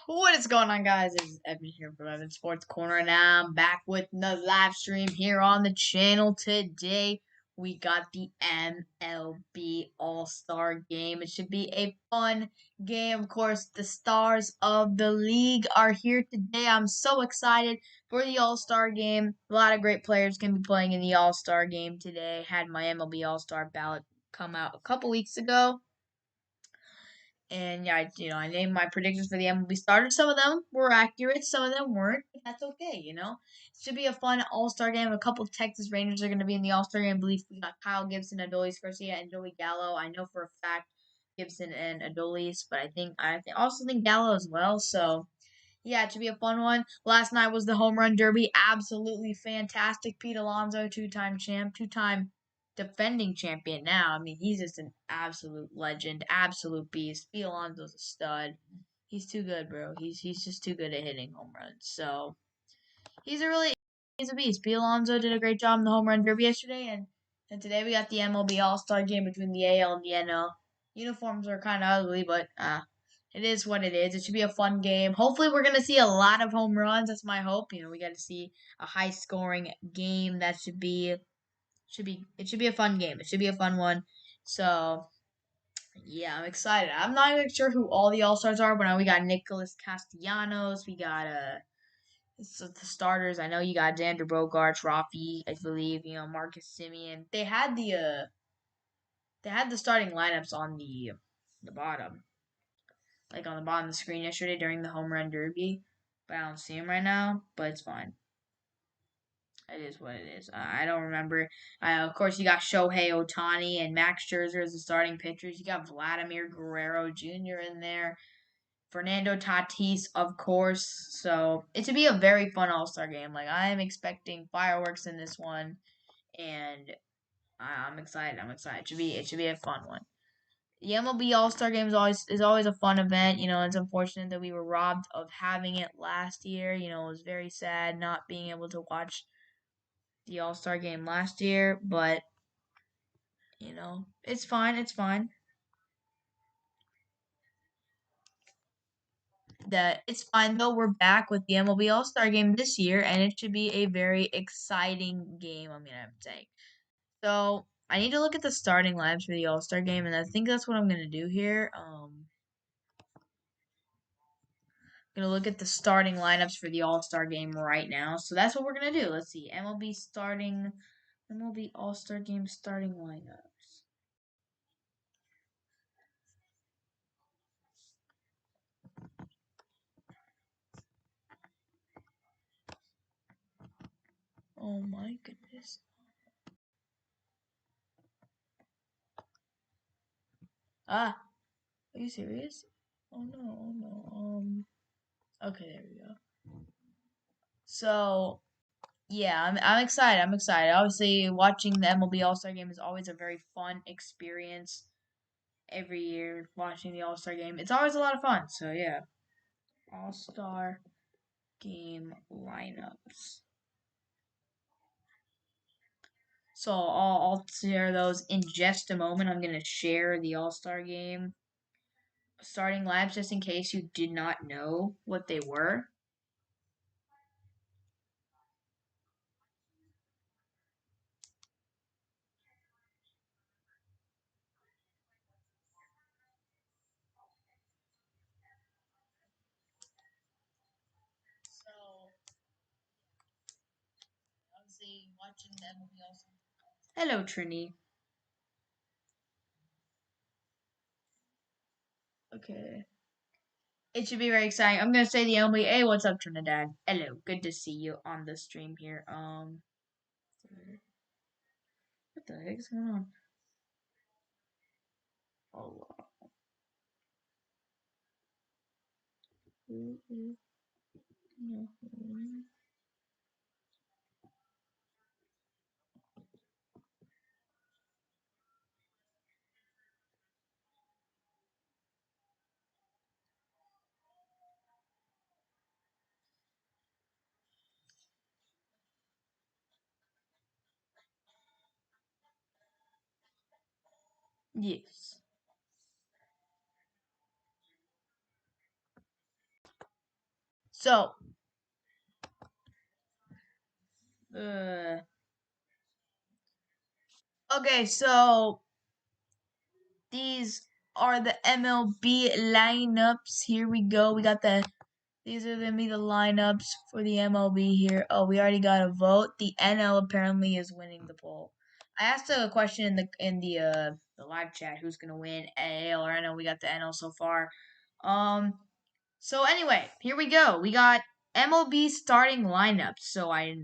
What is going on, guys? It's Evan here from Evan Sports Corner, and I'm back with another live stream here on the channel. Today, we got the MLB All Star Game. It should be a fun game. Of course, the stars of the league are here today. I'm so excited for the All Star Game. A lot of great players can be playing in the All Star Game today. Had my MLB All Star ballot come out a couple weeks ago. And yeah, I named my predictions for the MLB starters. Some of them were accurate, some of them weren't, but that's okay. It should be a fun All-Star game. A couple of Texas Rangers are going to be in the All-Star game. I believe we got Kyle Gibson, Adolis Garcia, and Joey Gallo. I know for a fact Gibson and Adolis, but also think Gallo as well. So yeah, it should be a fun one. Last night was the home run derby. Absolutely fantastic. Pete Alonso, two-time champ, two-time defending champion now. I mean, he's just an absolute legend, absolute beast. Pete Alonso's a stud. He's too good, bro. He's just too good at hitting home runs. So he's a beast. Pete Alonso did a great job in the home run derby yesterday, and today we got the MLB All Star game between the AL and the NL. Uniforms are kind of ugly, but it is what it is. It should be a fun game. Hopefully, we're gonna see a lot of home runs. That's my hope. We got to see a high scoring game. That should be a fun game. It should be a fun one. So yeah, I'm excited. I'm not even sure who all the All Stars are, but now we got Nicholas Castellanos. We got so the starters. I know you got Xander Bogaerts, Rafi, I believe. Marcus Simeon. They had the starting lineups on the bottom, like on the bottom of the screen yesterday during the home run derby, but I don't see them right now. But it's fine. It is what it is. I don't remember. Of course, you got Shohei Ohtani and Max Scherzer as the starting pitchers. You got Vladimir Guerrero Jr. in there. Fernando Tatis, of course. So it should be a very fun All Star game. Like I am expecting fireworks in this one, and I'm excited. I'm excited. It should be a fun one. The MLB All Star Game is always a fun event. It's unfortunate that we were robbed of having it last year. It was very sad not being able to watch the All Star Game last year, but it's fine. It's fine. That it's fine though. We're back with the MLB All Star Game this year, and it should be a very exciting game. I'm saying. So I need to look at the starting lineups for the All Star Game, and I think that's what I'm gonna do here. Gonna look at the starting lineups for the All Star Game right now. So that's what we're gonna do. Let's see, MLB All Star Game starting lineups. Oh my goodness. Ah, are you serious? Oh no, oh no. Okay, there we go. So yeah, I'm excited. I'm excited. Obviously, watching the MLB All Star Game is always a very fun experience. Every year, watching the All Star Game, it's always a lot of fun. So yeah, All Star Game lineups. So I'll share those in just a moment. I'm gonna share the All Star Game starting lineups just in case you did not know what they were. So obviously watching the MLB All Star. Hello, Trini. Okay. It should be very exciting. I'm gonna say the only. Hey, what's up, Trinidad? Hello, good to see you on the stream here. What the heck is going on? Oh, yes. So, uh, okay, so these are the MLB lineups. Here we go. These are gonna be the lineups for the MLB here. Oh, we already got a vote. The NL apparently is winning the poll. I asked a question in the live chat who's gonna win AL or NL. We got the NL so far. Um, so anyway, here we go. We got MLB starting lineups.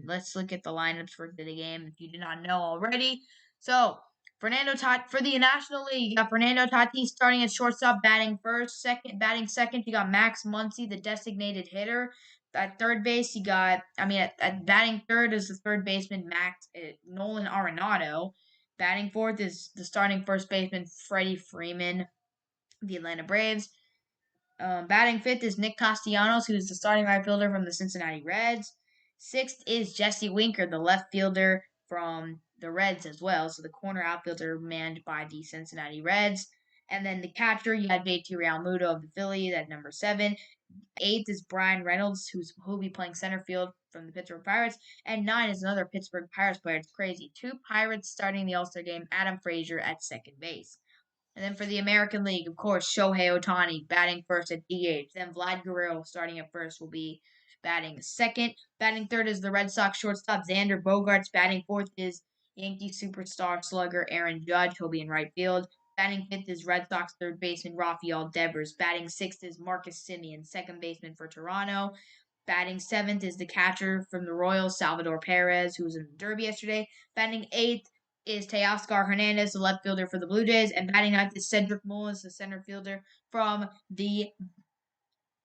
Let's look at the lineups for the game if you did not know already. So Fernando Tatis for the National League, you got Fernando Tatis starting at shortstop, batting second. You got Max Muncy, the designated hitter. At third base, at batting third is the third baseman Nolan Arenado. Batting fourth is the starting first baseman Freddie Freeman, the Atlanta Braves. Batting fifth is Nick Castellanos, who's the starting right fielder from the Cincinnati Reds. Sixth is Jesse Winker, the left fielder from the Reds as well. So the corner outfielder manned by the Cincinnati Reds. And then the catcher, you had JT Realmuto of the Phillies at number 7. Eighth is Brian Reynolds, who'll be playing center field from the Pittsburgh Pirates. And 9 is another Pittsburgh Pirates player. It's crazy. 2 Pirates starting the All-Star game, Adam Frazier at second base. And then for the American League, of course, Shohei Ohtani batting first at DH. Then Vlad Guerrero starting at first will be batting second. Batting third is the Red Sox shortstop Xander Bogaerts. Batting fourth is Yankee superstar slugger Aaron Judge. He'll be in right field. Batting fifth is Red Sox third baseman Rafael Devers. Batting sixth is Marcus Semien, second baseman for Toronto. Batting seventh is the catcher from the Royals, Salvador Perez, who was in the Derby yesterday. Batting eighth is Teoscar Hernandez, the left fielder for the Blue Jays, and batting ninth is Cedric Mullins, the center fielder from the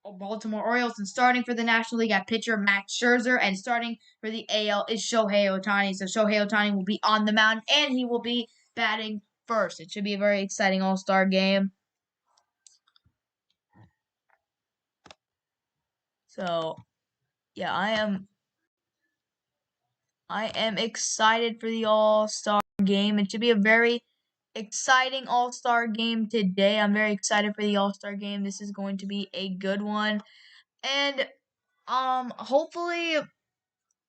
Baltimore Orioles. And starting for the National League at pitcher Max Scherzer, and starting for the AL is Shohei Ohtani. So Shohei Ohtani will be on the mound, and he will be batting first. It should be a very exciting All-Star game. So, yeah, I am excited for the All-Star game. It should be a very exciting All-Star game today. I'm very excited for the All-Star game. This is going to be a good one. And hopefully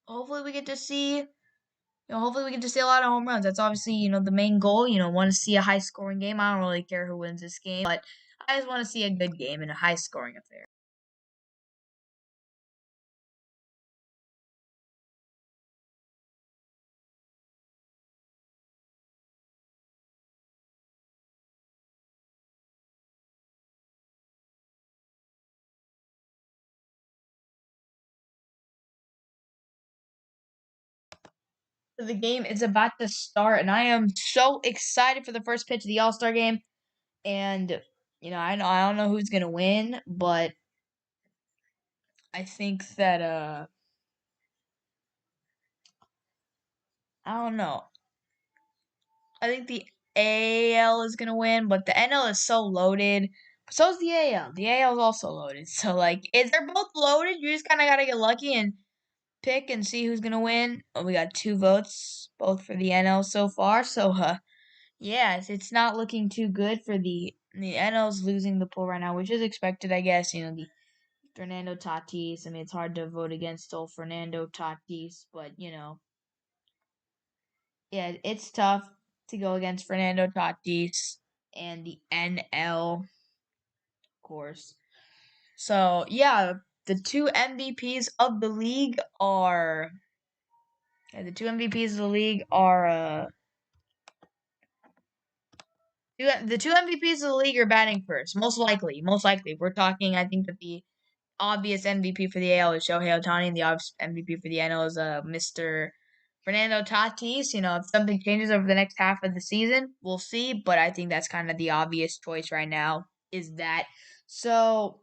we get to see hopefully we get to see a lot of home runs. That's obviously, the main goal. Want to see a high scoring game. I don't really care who wins this game, but I just want to see a good game and a high scoring affair. So the game is about to start, and I am so excited for the first pitch of the All-Star game. And I don't know who's gonna win, but I think that I don't know. I think the AL is gonna win, but the NL is so loaded. So is the AL. The AL is also loaded. So they're both loaded. You just kind of gotta get lucky and pick and see who's gonna win. Oh, we got 2 votes, both for the NL so far. So yeah, it's not looking too good for the NL's losing the poll right now, which is expected, I guess. The Fernando Tatis. I mean, it's hard to vote against old Fernando Tatis, but yeah, it's tough to go against Fernando Tatis and the NL, of course. So yeah, the two MVPs of the league are the two MVPs of the league are the two MVPs of the league are batting first. Most likely. If we're talking, I think that the obvious MVP for the AL is Shohei Ohtani, and the obvious MVP for the NL is Mr. Fernando Tatis. If something changes over the next half of the season, we'll see. But I think that's kind of the obvious choice right now. Is that so?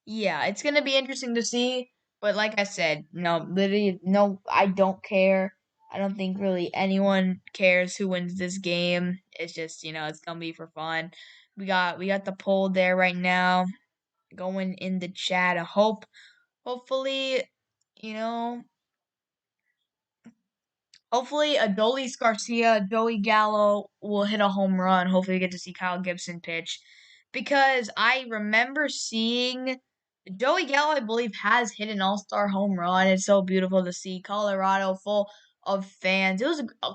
Yeah, it's gonna be interesting to see. But like I said, no, literally, no, I don't care. I don't think really anyone cares who wins this game. It's just it's gonna be for fun. We got the poll there right now, going in the chat. Hopefully, you know, hopefully Adolis Garcia, Joey Gallo will hit a home run. Hopefully we get to see Kyle Gibson pitch. Because I remember seeing Joey Gallo, I believe, has hit an All-Star home run. It's so beautiful to see Colorado full of fans.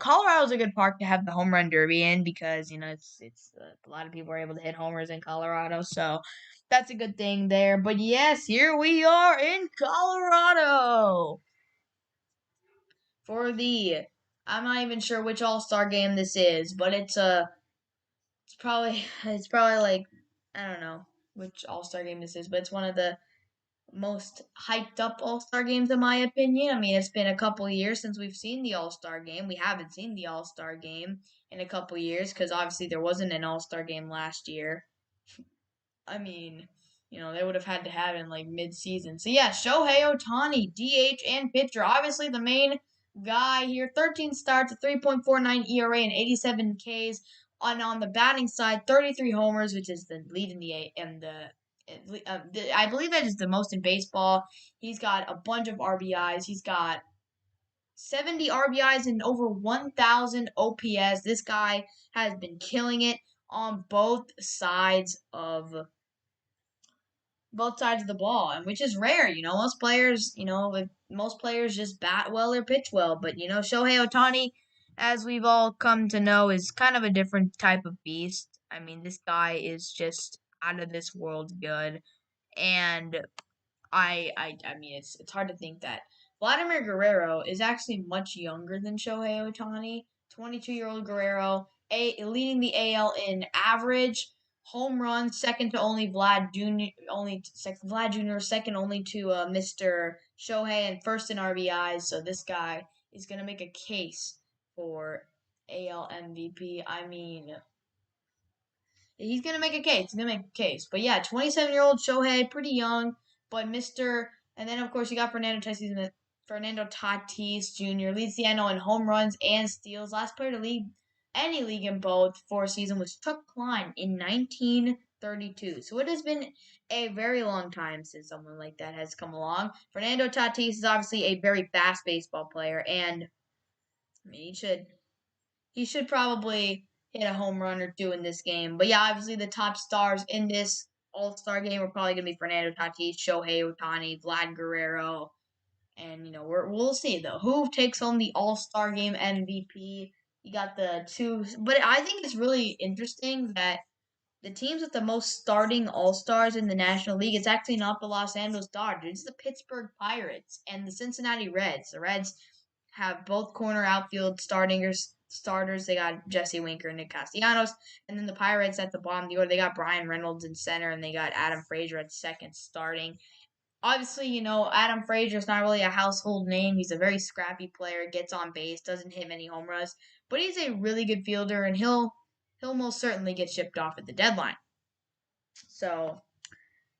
Colorado's a good park to have the home run derby in because it's a lot of people are able to hit homers in Colorado, so that's a good thing there. But yes, here we are in Colorado for the. I'm not even sure which All-Star game this is, but it's probably like I don't know which All-Star game this is, but it's one of the most hyped up All Star games, in my opinion. I mean, it's been a couple years since we've seen the All Star game. We haven't seen the All Star game in a couple years because obviously there wasn't an All Star game last year. I mean, they would have had to have it in like mid-season. So yeah, Shohei Ohtani, DH and pitcher, obviously the main guy here. 13 starts, a 3.49 ERA, and 87 Ks. On the batting side, 33 homers, which is the lead in I believe that is the most in baseball. He's got a bunch of RBIs. He's got 70 RBIs and over 1,000 OPS. This guy has been killing it on both sides of the ball, and which is rare. Most players just bat well or pitch well, but Shohei Ohtani, as we've all come to know, is kind of a different type of beast. I mean, this guy is just out of this world good, and I mean, it's hard to think that Vladimir Guerrero is actually much younger than Shohei Ohtani. 22-year-old Guerrero, leading the AL in average home runs, second to only Vlad Jr., second only to Mr. Shohei, and first in RBIs. So this guy is gonna make a case for AL MVP. I mean, he's gonna make a case. He's gonna make a case. But yeah, 27-year-old Shohei, pretty young, but Mister. And then of course you got Fernando Tatis Jr. leads the NL in home runs and steals. Last player to lead any league in both for a season was Chuck Klein in 1932. So it has been a very long time since someone like that has come along. Fernando Tatis is obviously a very fast baseball player, and I mean he should probably hit a home run or two in this game. But yeah, obviously the top stars in this All Star game are probably gonna be Fernando Tatis, Shohei Ohtani, Vlad Guerrero, and we'll see though who takes home the All Star game MVP. You got the two, but I think it's really interesting that the teams with the most starting All Stars in the National League, it's actually not the Los Angeles Dodgers. It's the Pittsburgh Pirates and the Cincinnati Reds. The Reds have both corner outfield starters. They got Jesse Winker and Nick Castellanos. And then the Pirates at the bottom of the order, they got Brian Reynolds in center, and they got Adam Frazier at second starting. Obviously, Adam Frazier is not really a household name. He's a very scrappy player, gets on base, doesn't hit many home runs, but he's a really good fielder, and he'll most certainly get shipped off at the deadline. So,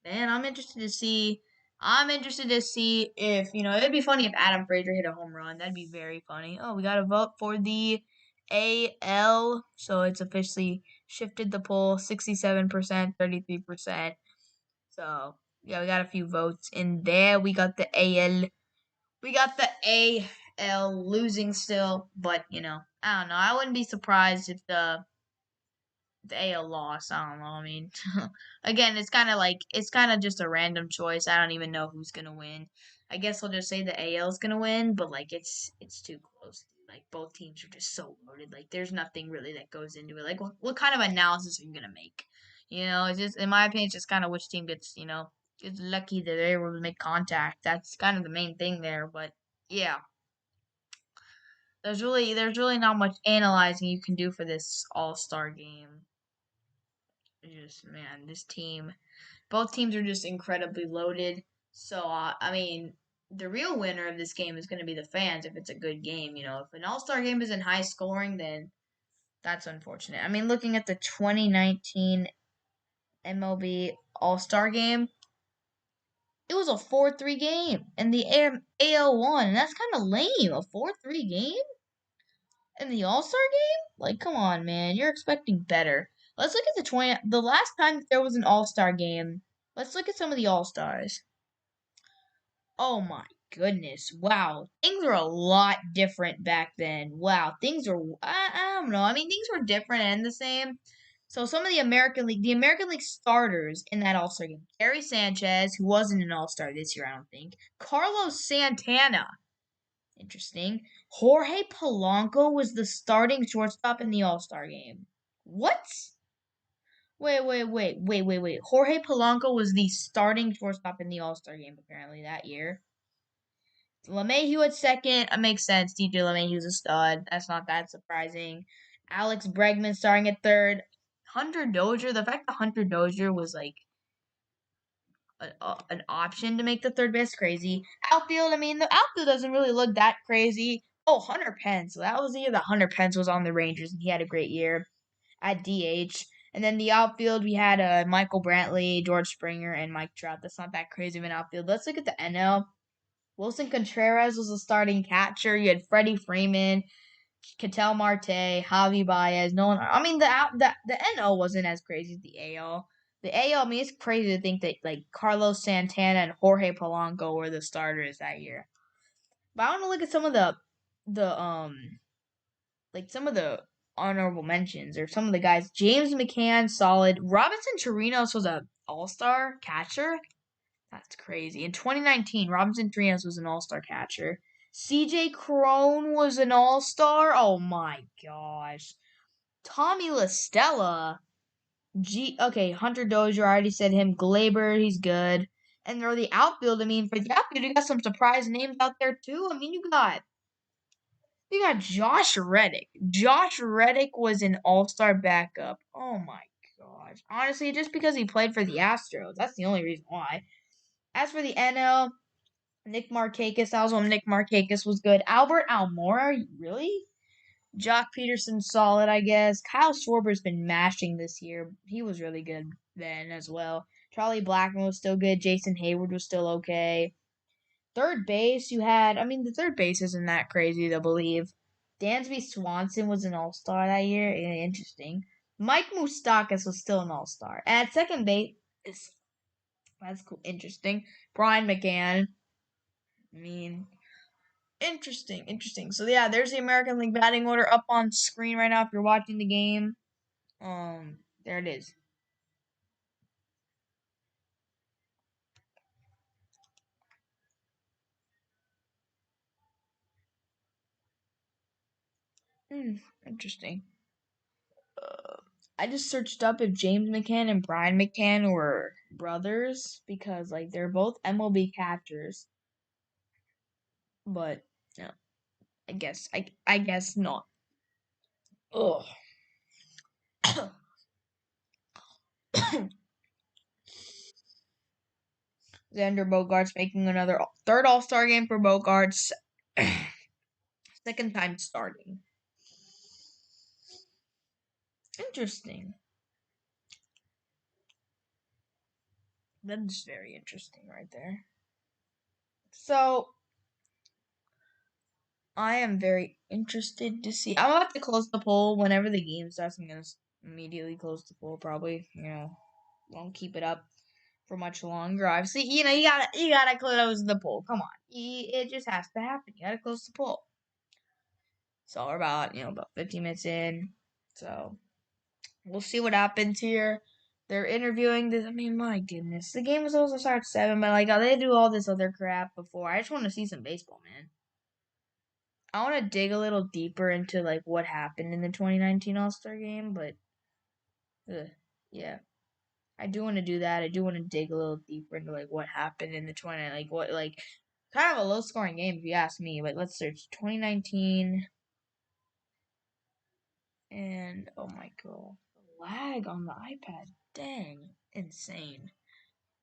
man, I'm interested to see. If it'd be funny if Adam Frazier hit a home run. That'd be very funny. Oh, we got a vote for the AL, so it's officially shifted the poll 67%, 33%. So yeah, we got a few votes in there. We got the AL. We got the AL losing still, but I don't know. I wouldn't be surprised if the AL lost. I don't know. I mean, again, it's kind of just a random choice. I don't even know who's gonna win. I guess I'll just say the AL is gonna win, but like it's too close. Like both teams are just so loaded. Like there's nothing really that goes into it. Like what kind of analysis are you gonna make? It's just in my opinion, it's just kind of which team gets lucky that they're able to make contact. That's kind of the main thing there. But yeah, there's really not much analyzing you can do for this All Star game. Just man, both teams are just incredibly loaded. So I mean, the real winner of this game is going to be the fans if it's a good game. If an All Star game isn't high scoring, then that's unfortunate. I mean, looking at the 2019 MLB All Star game, it was a 4-3 game, and the AL won, and that's kind of lame. A 4-3 game in the All Star game? Like, come on, man. You're expecting better. Let's look at the last time there was an All Star game. Let's look at some of the All Stars. Oh my goodness. Wow. Things were a lot different back then. Wow. I don't know. I mean, things were different and the same. So some of the American League starters in that All Star game: Gary Sanchez, who wasn't an All Star this year, I don't think. Carlos Santana, interesting. Jorge Polanco was the starting shortstop in the All Star game. What? Wait. Jorge Polanco was the starting shortstop in the All Star game apparently that year. LeMahieu at second. It makes sense. DJ LeMahieu's a stud. That's not that surprising. Alex Bregman starting at third. Hunter Dozier. The fact that Hunter Dozier was like an option to make the third base crazy. Outfield. I mean, the outfield doesn't really look that crazy. Oh, Hunter Pence. So that was the year that Hunter Pence was on the Rangers, and he had a great year at DH. And then the outfield, we had Michael Brantley, George Springer, and Mike Trout. That's not that crazy of an outfield. Let's look at the NL. Wilson Contreras was the starting catcher. You had Freddie Freeman, Ketel Marte, Javi Baez. No one. I mean, the NL wasn't as crazy as the AL. The AL, I mean, it's crazy to think that like Carlos Santana and Jorge Polanco were the starters that year. But I want to look at some of the some of the honorable mentions or some of the guys. James McCann, solid. Robinson Chirinos was a All-Star catcher. That's crazy. In 2019, Robinson Chirinos was an All-Star catcher. CJ Crone was an All-Star. Oh my gosh. Tommy La Stella. Okay, Hunter Dozier, I already said him. Glaber, he's good. And they're the outfield. I mean, for the outfield, you got some surprise names out there too. I mean, you got Josh Reddick. Josh Reddick was an all-star backup. Oh my gosh. Honestly, just because he played for the Astros. That's the only reason why. As for the NL, Nick Markakis. That was when Nick Markakis was good. Albert Almora, really? Jock Peterson, solid, I guess. Kyle Schwarber's been mashing this year. He was really good then as well. Charlie Blackmon was still good. Jason Hayward was still okay. Third base, you had, I mean, the third base isn't that crazy to believe. Dansby Swanson was an all-star that year. Interesting. Mike Moustakas was still an all-star. And at second base, that's cool. Interesting. Brian McCann. I mean, interesting. So yeah, there's the American League batting order up on screen right now if you're watching the game. There it is. Interesting. I just searched up if James McCann and Brian McCann were brothers because like they're both MLB catchers. But no, I guess not. Ugh. Xander Bogaerts making another third All-Star game for Bogaerts. Second time starting. Interesting. That's very interesting right there. So I am very interested to see. I'm about to close the poll whenever the game starts. I'm gonna immediately close the poll. Probably, won't keep it up for much longer. Obviously, you gotta close the poll. Come on, it just has to happen. You gotta close the poll. So we're about 15 minutes in. So we'll see what happens here. They're interviewing this. I mean, my goodness, the game was supposed to start at 7, but like they do all this other crap before. I just want to see some baseball, man. I want to dig a little deeper into like what happened in the 2019 All Star Game, but yeah, I do want to do that. I do want to dig a little deeper into like what happened in the 20 like what like kind of a low scoring game if you ask me. But let's search 2019 and oh my god, lag on the iPad, dang, insane.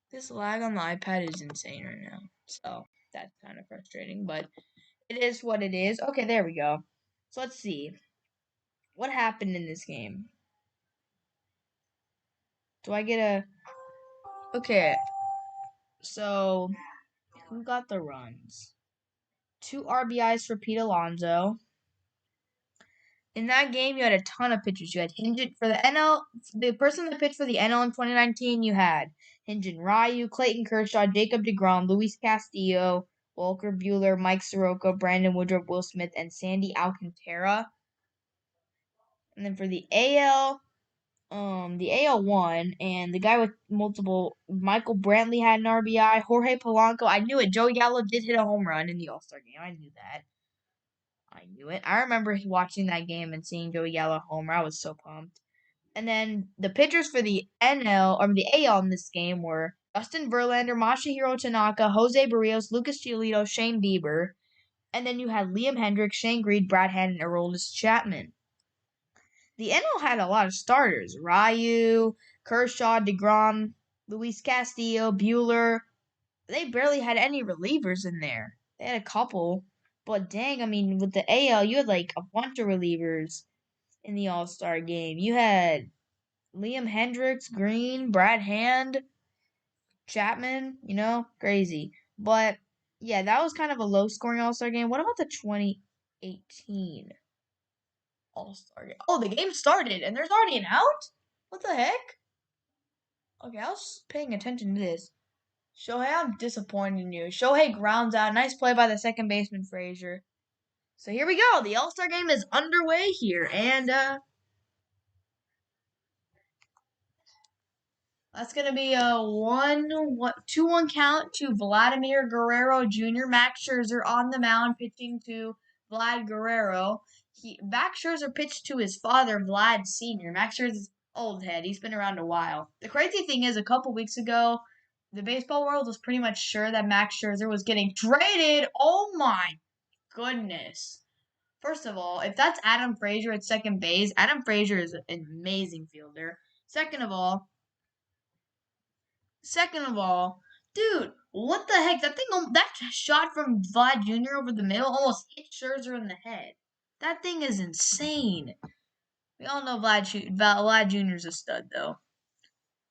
This lag on the iPad is insane right now, so that's kind of frustrating, but it is what it is. Okay, there we go. So let's see. What happened in this game? Do I get a... Okay, so who got the runs? 2 RBIs for Pete Alonso. In that game, you had a ton of pitchers. You had Hinton for the NL. The person that pitched for the NL in 2019, you had Hinton Ryu, Clayton Kershaw, Jacob deGrom, Luis Castillo, Walker Buehler, Mike Soroka, Brandon Woodruff, Will Smith, and Sandy Alcantara. And then for the AL, the AL won, and the guy with multiple Michael Brantley had an RBI. Jorge Polanco, I knew it. Joey Gallo did hit a home run in the All Star game. I knew that. I knew it. I remember watching that game and seeing Joey Gallo homer. I was so pumped. And then the pitchers for the AL in this game were Justin Verlander, Masahiro Tanaka, Jose Barrios, Lucas Giolito, Shane Bieber. And then you had Liam Hendricks, Shane Greed, Brad Hand, and Aroldis Chapman. The NL had a lot of starters. Ryu, Kershaw, DeGrom, Luis Castillo, Bueller. They barely had any relievers in there. They had a couple. But dang, I mean, with the AL, you had like a bunch of relievers in the All Star game. You had Liam Hendricks, Green, Brad Hand, Chapman, crazy. But yeah, that was kind of a low scoring All Star game. What about the 2018 All Star game? Oh, the game started and there's already an out? What the heck? Okay, I was paying attention to this. Shohei, I'm disappointed in you. Shohei grounds out. Nice play by the second baseman, Frazier. So here we go. The All Star game is underway here. And that's going to be a 2-1 count to Vladimir Guerrero Jr. Max Scherzer on the mound pitching to Vlad Guerrero. Max Scherzer pitched to his father, Vlad Sr. Max Scherzer's old head. He's been around a while. The crazy thing is, a couple weeks ago, the baseball world was pretty much sure that Max Scherzer was getting traded. Oh my goodness. First of all, if that's Adam Frazier at second base, Adam Frazier is an amazing fielder. Second of all, dude, what the heck? That shot from Vlad Jr. over the middle almost hit Scherzer in the head. That thing is insane. We all know Vlad Jr. is a stud, though.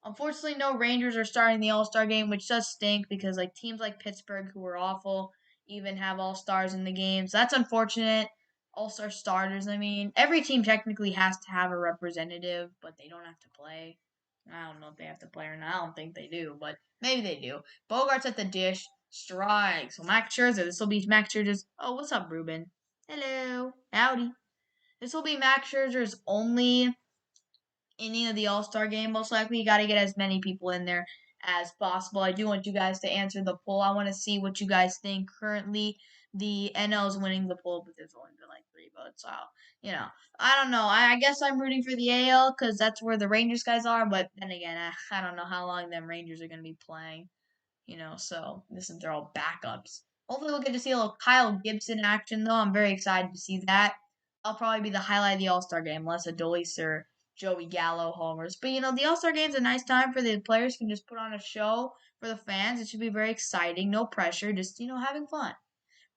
Unfortunately, no Rangers are starting the All-Star game, which does stink because teams like Pittsburgh, who were awful, even have All-Stars in the game. So that's unfortunate. All-Star starters, I mean. Every team technically has to have a representative, but they don't have to play. I don't know if they have to play or not. I don't think they do, but maybe they do. Bogart's at the dish. Strike. So Max Scherzer. This will be Max Scherzer's. Oh, what's up, Ruben? Hello. Howdy. This will be Max Scherzer's only inning of the All-Star game. Most likely, you got to get as many people in there as possible. I do want you guys to answer the poll. I want to see what you guys think. Currently, the NL is winning the poll, but there's only been 3 votes. So, I don't know. I guess I'm rooting for the AL because that's where the Rangers guys are. But then again, I don't know how long them Rangers are going to be playing. So since they're all backups. Hopefully, we'll get to see a little Kyle Gibson action, though. I'm very excited to see that. That'll probably be the highlight of the All-Star game, unless Adolis or Joey Gallo homers. But, the All-Star game's a nice time for the players can just put on a show for the fans. It should be very exciting. No pressure. Just, having fun.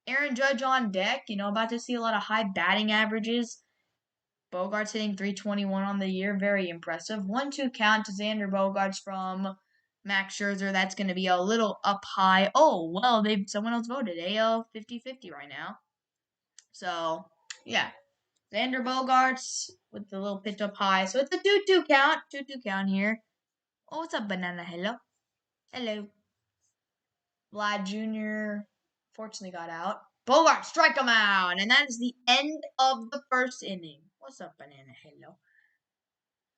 Aaron Judge on deck. About to see a lot of high batting averages. Bogart's hitting 321 on the year. Very impressive. 1-2 count to Xander Bogaerts from Max Scherzer. That's going to be a little up high. Oh, well, someone else voted. AL 50-50 right now. So, yeah. Xander Bogaerts with the little pitch up high. So it's a 2-2 count. 2-2 count here. Oh, what's up, Banana? Hello. Hello. Vlad Jr. fortunately got out. Bogart, strike him out. And that is the end of the first inning. What's up, Banana? Hello.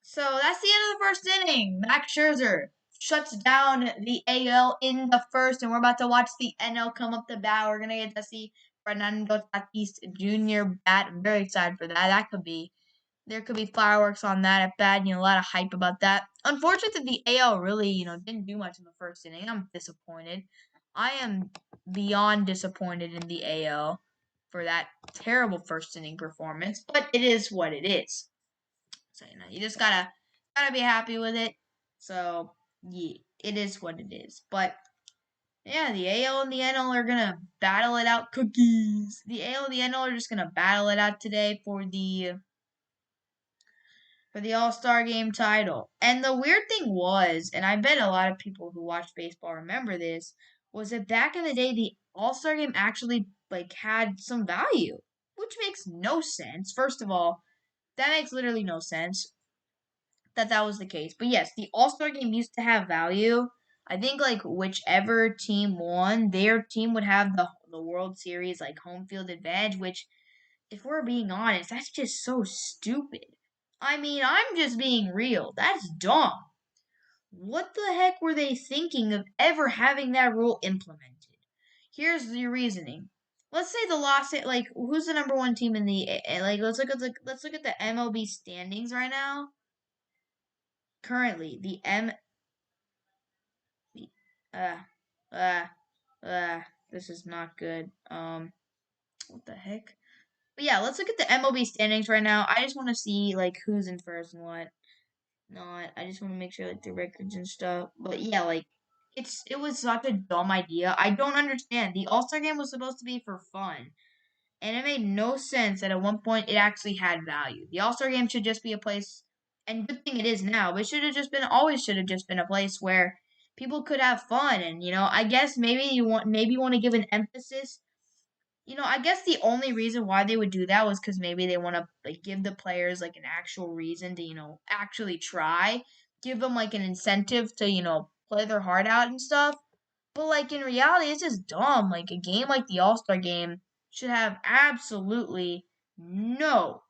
So that's the end of the first inning. Max Scherzer shuts down the AL in the first, and we're about to watch the NL come up the bat. We're gonna get to see Fernando Tatis Jr. bat. I'm very excited for that. There could be fireworks on that at bat. A lot of hype about that. Unfortunately, the AL really, didn't do much in the first inning. I'm disappointed. I am beyond disappointed in the AL for that terrible first inning performance, but it is what it is. So you just gotta be happy with it. So yeah, it is what it is. But yeah, the AL and the NL are gonna battle it out. Cookies. The AL and the NL are just gonna battle it out today for the All-Star Game title. And the weird thing was, and I bet a lot of people who watch baseball remember this, was that back in the day the All-Star Game actually had some value, which makes no sense. First of all, that makes literally no sense that was the case. But yes, the All-Star Game used to have value. I think whichever team won, their team would have the World Series home field advantage, which if we're being honest, that's just so stupid. I mean, I'm just being real. That's dumb. What the heck were they thinking of ever having that rule implemented? Here's the reasoning. Let's say the like who's the number one team in the like let's look at the MLB standings right now. Currently, the uh uh uh this is not good. What the heck? But yeah, let's look at the MLB standings right now. I just want to see like who's in first and what not. I just want to make sure like the records and stuff. But yeah, like it was such a dumb idea. I don't understand. The All Star Game was supposed to be for fun, and it made no sense that at one point it actually had value. The All Star Game should just be a place, and good thing it is now. But it should have just been always should have just been a place where people could have fun. And I guess maybe you want to give an emphasis. I guess the only reason why they would do that was because maybe they want to like give the players like an actual reason to actually try, give them like an incentive to play their heart out and stuff. But like in reality, it's just dumb. Like a game like the All Star Game should have absolutely no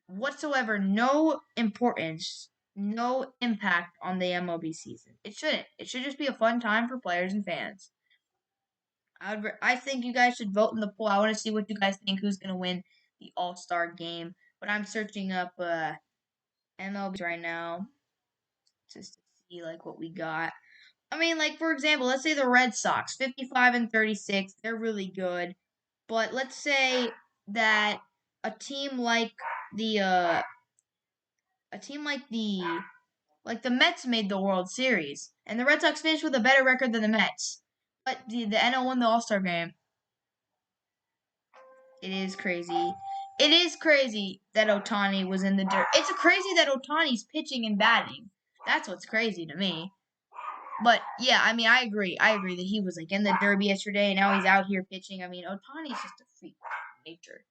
whatsoever, no importance, no impact on the MLB season. It shouldn't. It should just be a fun time for players and fans. I think you guys should vote in the poll. I want to see what you guys think. Who's gonna win the All Star Game? But I'm searching up MLB right now just to see like what we got. I mean, like for example, let's say the Red Sox, 55-36. They're really good. But let's say that a team like the a team like the Mets made the World Series, and the Red Sox finished with a better record than the Mets. But the NL won the All Star Game. It is crazy. It is crazy that Ohtani was in the dirt. It's crazy that Ohtani's pitching and batting. That's what's crazy to me. But yeah, I mean, I agree. I agree that he was like in the Derby yesterday, and now he's out here pitching. I mean, Ohtani's just a freak of nature.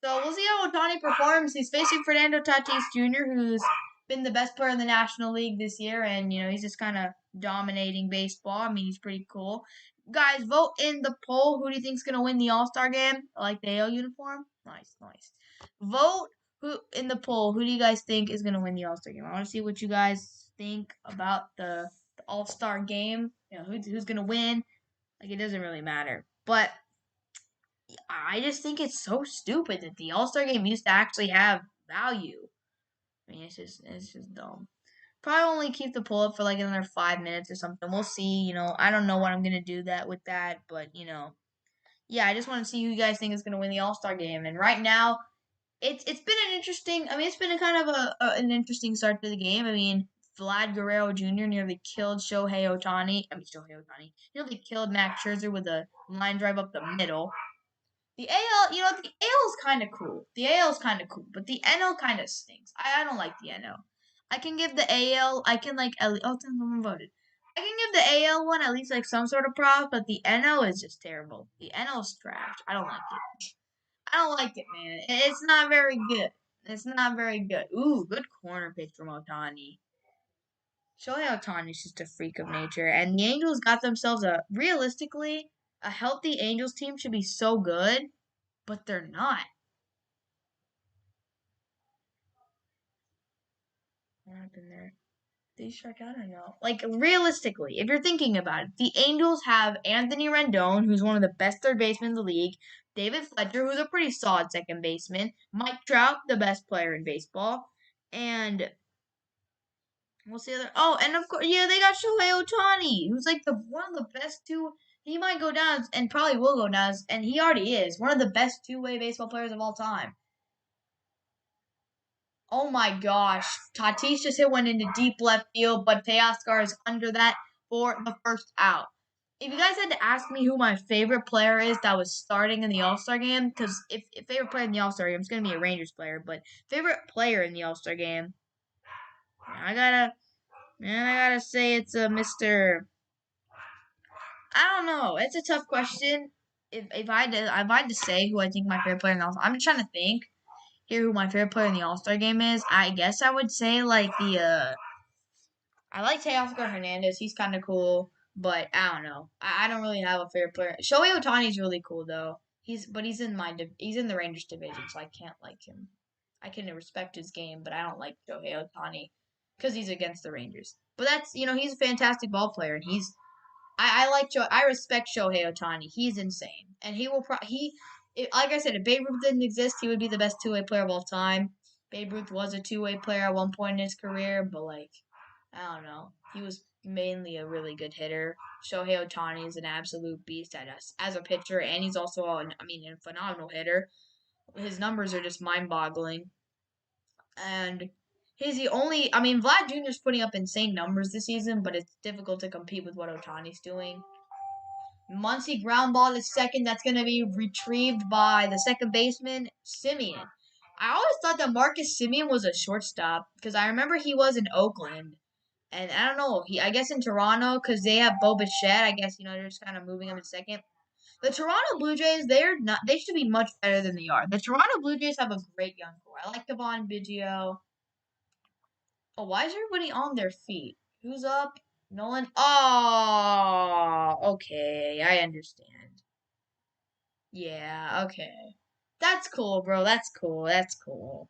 So we'll see how Ohtani performs. He's facing Fernando Tatis Jr., who's been the best player in the National League this year, and he's just kind of dominating baseball. I mean, he's pretty cool. Guys, vote in the poll. Who do you think's gonna win the All Star game? I like the AL uniform. Nice, nice. Vote who in the poll. Who do you guys think is gonna win the All Star game? I want to see what you guys think about the All Star game. Who's gonna win? Like it doesn't really matter, but I just think it's so stupid that the All Star game used to actually have value. I mean, it's just dumb. Probably only keep the pull up for like another 5 minutes or something. We'll see. I don't know what I'm gonna do with that, but yeah, I just want to see who you guys think is gonna win the All Star game. And right now, it's been an interesting. I mean, it's been a kind of an interesting start to the game. I mean, Vlad Guerrero Jr. nearly killed Shohei Ohtani. I mean, Shohei Ohtani nearly killed Max Scherzer with a line drive up the middle. The AL, the AL is kind of cool. The AL is kind of cool, but the NL kind of stinks. I don't like the NL. I can give the AL, I can like, someone voted. I can give the AL one at least like some sort of props, but the NL is just terrible. The NL is trash. I don't like it. I don't like it, man. It's not very good. It's not very good. Ooh, good corner pitch from Ohtani. Shohei Ohtani is just a freak of nature, and the Angels got themselves realistically, a healthy Angels team should be so good, but they're not. What happened there? Did he strike out or no? Like realistically, if you're thinking about it, the Angels have Anthony Rendon, who's one of the best third basemen in the league, David Fletcher, who's a pretty solid second baseman, Mike Trout, the best player in baseball, and what's the other? Oh, and of course, yeah, they got Shohei Ohtani, who's like the one of the best two. He might go down and probably will go down, and he already is one of the best two-way baseball players of all time. Oh my gosh. Tatis just hit one into deep left field, but Teoscar is under that for the first out. If you guys had to ask me who my favorite player is that was starting in the All Star game, because if favorite player in the All Star game, it's gonna be a Rangers player, but favorite player in the All Star game, I gotta say it's a Mr. I don't know. It's a tough question. If I had to say who I think my favorite player in the All Star, I'm just trying to think here who my favorite player in the All Star game is. I guess I would say like I like Teoscar Hernandez. He's kind of cool, but I don't know. I don't really have a favorite player. Shohei Ohtani's really cool though. He's in the Rangers division, so I can't like him. I can respect his game, but I don't like Shohei Ohtani because he's against the Rangers. But that's he's a fantastic ball player, and I respect Shohei Ohtani. He's insane, and he will like I said, if Babe Ruth didn't exist, he would be the best two-way player of all time. Babe Ruth was a two-way player at one point in his career, but like I don't know, he was mainly a really good hitter. Shohei Ohtani is an absolute beast as a pitcher, and he's also a phenomenal hitter. His numbers are just mind-boggling, and he's the only. Vlad Jr.'s putting up insane numbers this season, but it's difficult to compete with what Ohtani's doing. Muncy ground ball to second. That's going to be retrieved by the second baseman, Simeon. I always thought that Marcus Simeon was a shortstop because I remember he was in Oakland. And I don't know. I guess in Toronto because they have Bo Bichette. I guess they're just kind of moving him in second. The Toronto Blue Jays, they're not. They should be much better than they are. The Toronto Blue Jays have a great young core. I like Devon Biggio. Oh, why is everybody on their feet? Who's up? Nolan. Oh, okay. I understand. Yeah, okay. That's cool, bro. That's cool. That's cool.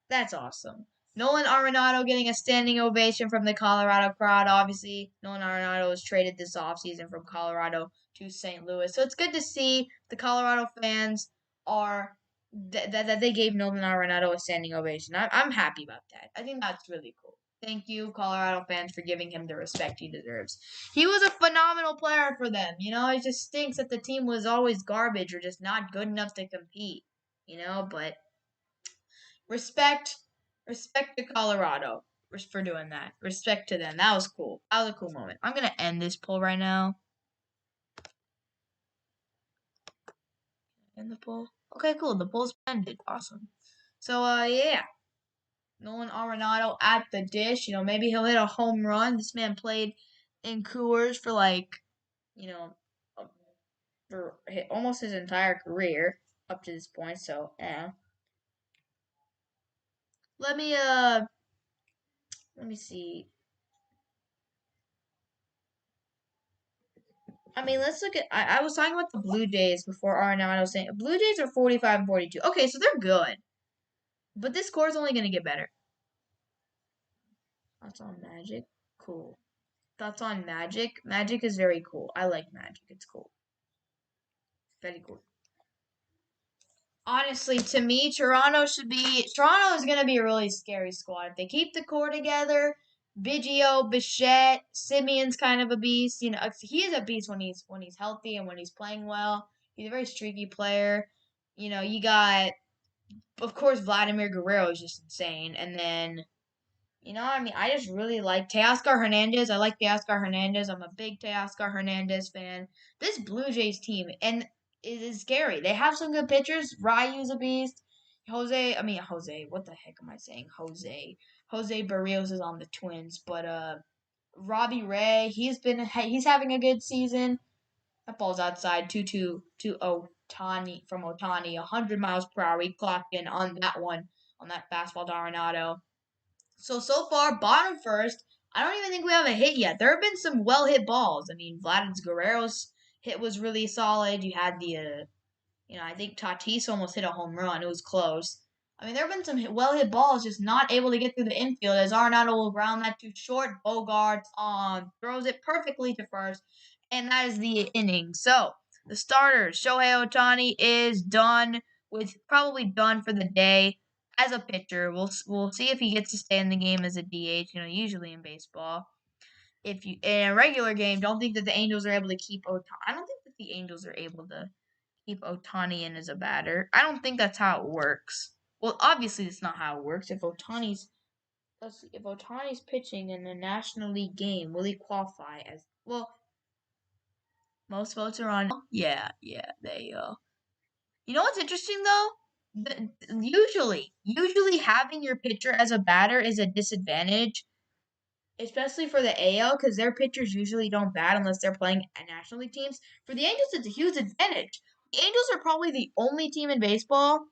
That's awesome. Nolan Arenado getting a standing ovation from the Colorado crowd. Obviously, Nolan Arenado was traded this offseason from Colorado to St. Louis. So it's good to see the Colorado fans are that they gave Nolan Arenado a standing ovation. I'm happy about that. I think that's really cool. Thank you, Colorado fans, for giving him the respect he deserves. He was a phenomenal player for them. It just stinks that the team was always garbage or just not good enough to compete. But respect to Colorado for doing that. Respect to them. That was cool. That was a cool moment. I'm gonna end this poll right now. End the poll. Okay, cool. The poll's ended. Awesome. So yeah. Nolan Arenado at the dish. Maybe he'll hit a home run. This man played in Coors for for almost his entire career up to this point. So yeah. Let me see. Let's look at. I was talking about the Blue Jays before Arenado was saying Blue Jays are 45 and 42. Okay, so they're good, but this score is only going to get better. Thoughts on Magic? Cool. Thoughts on Magic? Magic is very cool. I like Magic. It's cool. Very cool. Honestly, to me, Toronto is going to be a really scary squad. If they keep the core together, Biggio, Bichette, Simeon's kind of a beast. He is a beast when he's healthy and when he's playing well. He's a very streaky player. You got, of course, Vladimir Guerrero is just insane. And then, I just really like Teoscar Hernandez. I like Teoscar Hernandez. I'm a big Teoscar Hernandez fan. This Blue Jays team, and it is scary. They have some good pitchers. Ryu's a beast. Jose, what the heck am I saying? Jose Barrios is on the Twins, but Robbie Ray, he's having a good season. That ball's outside. 2-2 to Ohtani from Ohtani. 100 miles per hour. He clocked in on that one, on that fastball to Arenado. So far, bottom first. I don't even think we have a hit yet. There have been some well-hit balls. Vladimir Guerrero's hit was really solid. You had I think Tatis almost hit a home run. It was close. There have been some well-hit balls, just not able to get through the infield as Arenado will ground that to short. Bogarts throws it perfectly to first, and that is the inning. So the starters, Shohei Ohtani is probably done for the day as a pitcher. We'll see if he gets to stay in the game as a DH. Usually in baseball, if you in a regular game, don't think that the Angels are able to keep Ohtani. I don't think that the Angels are able to keep Ohtani in as a batter. I don't think that's how it works. Well, obviously it's not how it works. If Ohtani's pitching in a National League game, will he qualify as well? Most votes are on. Yeah, they. You know what's interesting though? Usually having your pitcher as a batter is a disadvantage, especially for the AL, because their pitchers usually don't bat unless they're playing at National League teams. For the Angels, it's a huge advantage. The Angels are probably the only team in baseball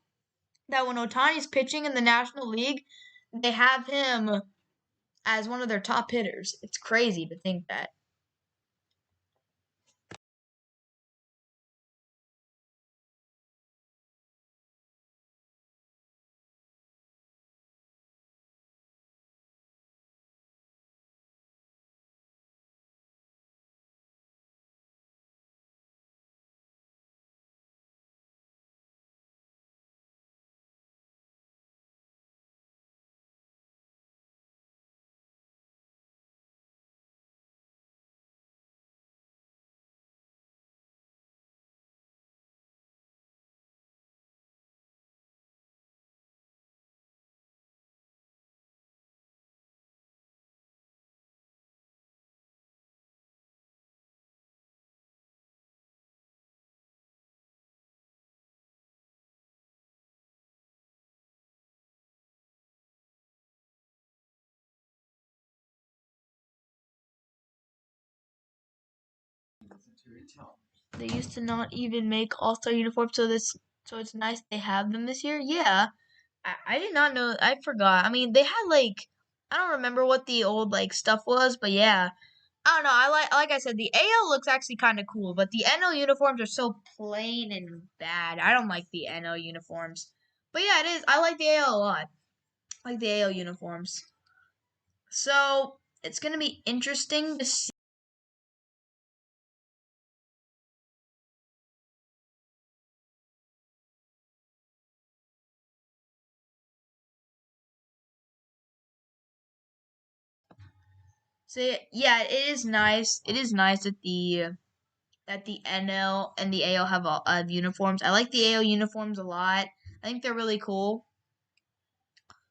that when Ohtani's pitching in the National League, they have him as one of their top hitters. It's crazy to think that. They used to not even make All Star uniforms, so it's nice they have them this year. Yeah, I did not know. I forgot. I mean, they had like I don't remember what the old like stuff was, but yeah, I don't know. Like I said, the AL looks actually kind of cool, but the NL uniforms are so plain and bad. I don't like the NL uniforms. But yeah, it is. I like the AL a lot. I like the AL uniforms. So it's gonna be interesting to see. So yeah, it is nice. It is nice that the NL and the AL have uniforms. I like the AL uniforms a lot. I think they're really cool.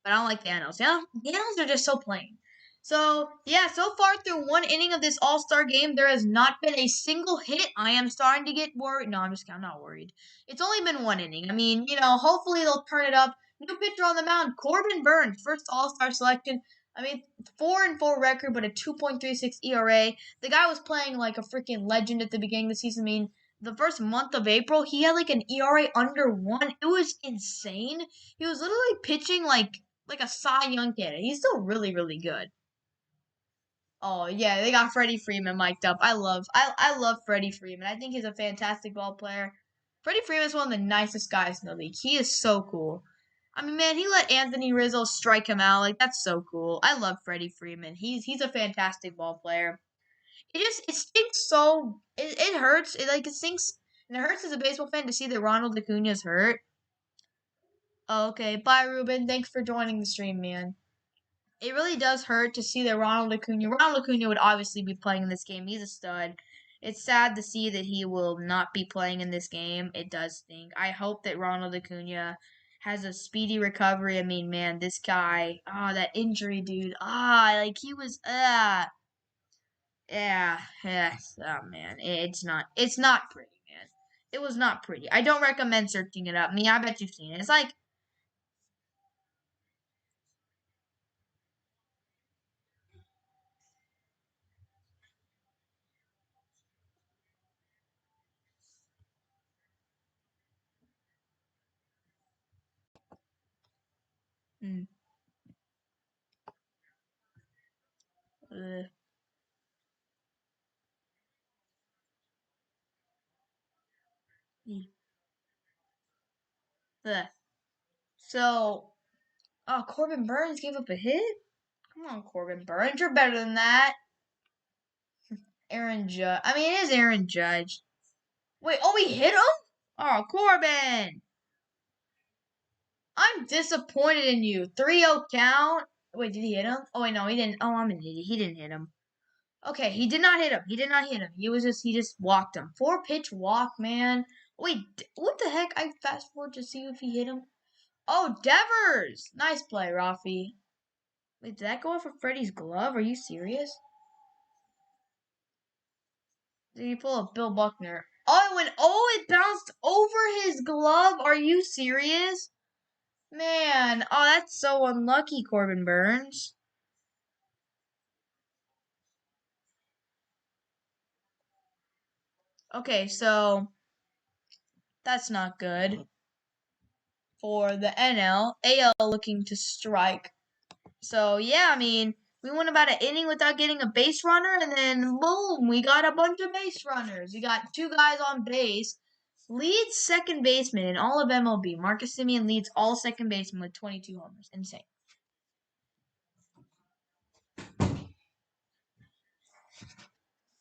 But I don't like the Annals. Yeah, the Annals are just so plain. So yeah, so far through one inning of this All Star game, there has not been a single hit. I am starting to get worried. No, I'm not worried. It's only been one inning. I mean, hopefully they'll turn it up. New pitcher on the mound, Corbin Burns, first All Star selection. I mean, 4-4 record, but a 2.36 ERA. The guy was playing like a freaking legend at the beginning of the season. I mean, the first month of April, he had like an ERA under 1. It was insane. He was literally pitching like a Cy Young kid. He's still really, really good. Oh yeah, they got Freddie Freeman mic'd up. I love Freddie Freeman. I think he's a fantastic ball player. Freddie Freeman is one of the nicest guys in the league. He is so cool. I mean, man, he let Anthony Rizzo strike him out. Like that's so cool. I love Freddie Freeman. He's a fantastic ball player. It stinks so it hurts. It stinks and it hurts as a baseball fan to see that Ronald Acuna's hurt. Oh, okay, bye Ruben. Thanks for joining the stream, man. It really does hurt to see that Ronald Acuna would obviously be playing in this game. He's a stud. It's sad to see that he will not be playing in this game. It does stink. I hope that Ronald Acuna has a speedy recovery. I mean, man, this guy, that injury, dude. Like he was, yeah, yes, oh man, it's not pretty, man. It was not pretty. I don't recommend searching it up. I bet you've seen it. It's like, mm, uh, uh. So, Corbin Burns gave up a hit? Come on, Corbin Burns. You're better than that. Aaron Judge. I mean, it is Aaron Judge. Wait, we hit him? Oh, Corbin. I'm disappointed in you. 3-0 count. Wait, did he hit him? Oh, wait, no, he didn't. Oh, I'm an idiot. He didn't hit him. Okay, he did not hit him. He did not hit him. He just walked him. 4-pitch walk, man. Wait, what the heck? I fast forward to see if he hit him. Oh, Devers. Nice play, Rafi. Wait, did that go off of Freddie's glove? Are you serious? Did he pull a Bill Buckner? It bounced over his glove. Are you serious? Man, that's so unlucky, Corbin Burns. Okay, so that's not good for the NL. AL looking to strike. So yeah, I mean, we went about an inning without getting a base runner, and then boom, we got a bunch of base runners. We got 2 guys on base. Leads second baseman in all of MLB. Marcus Semien leads all second basemen with 22 homers. Insane.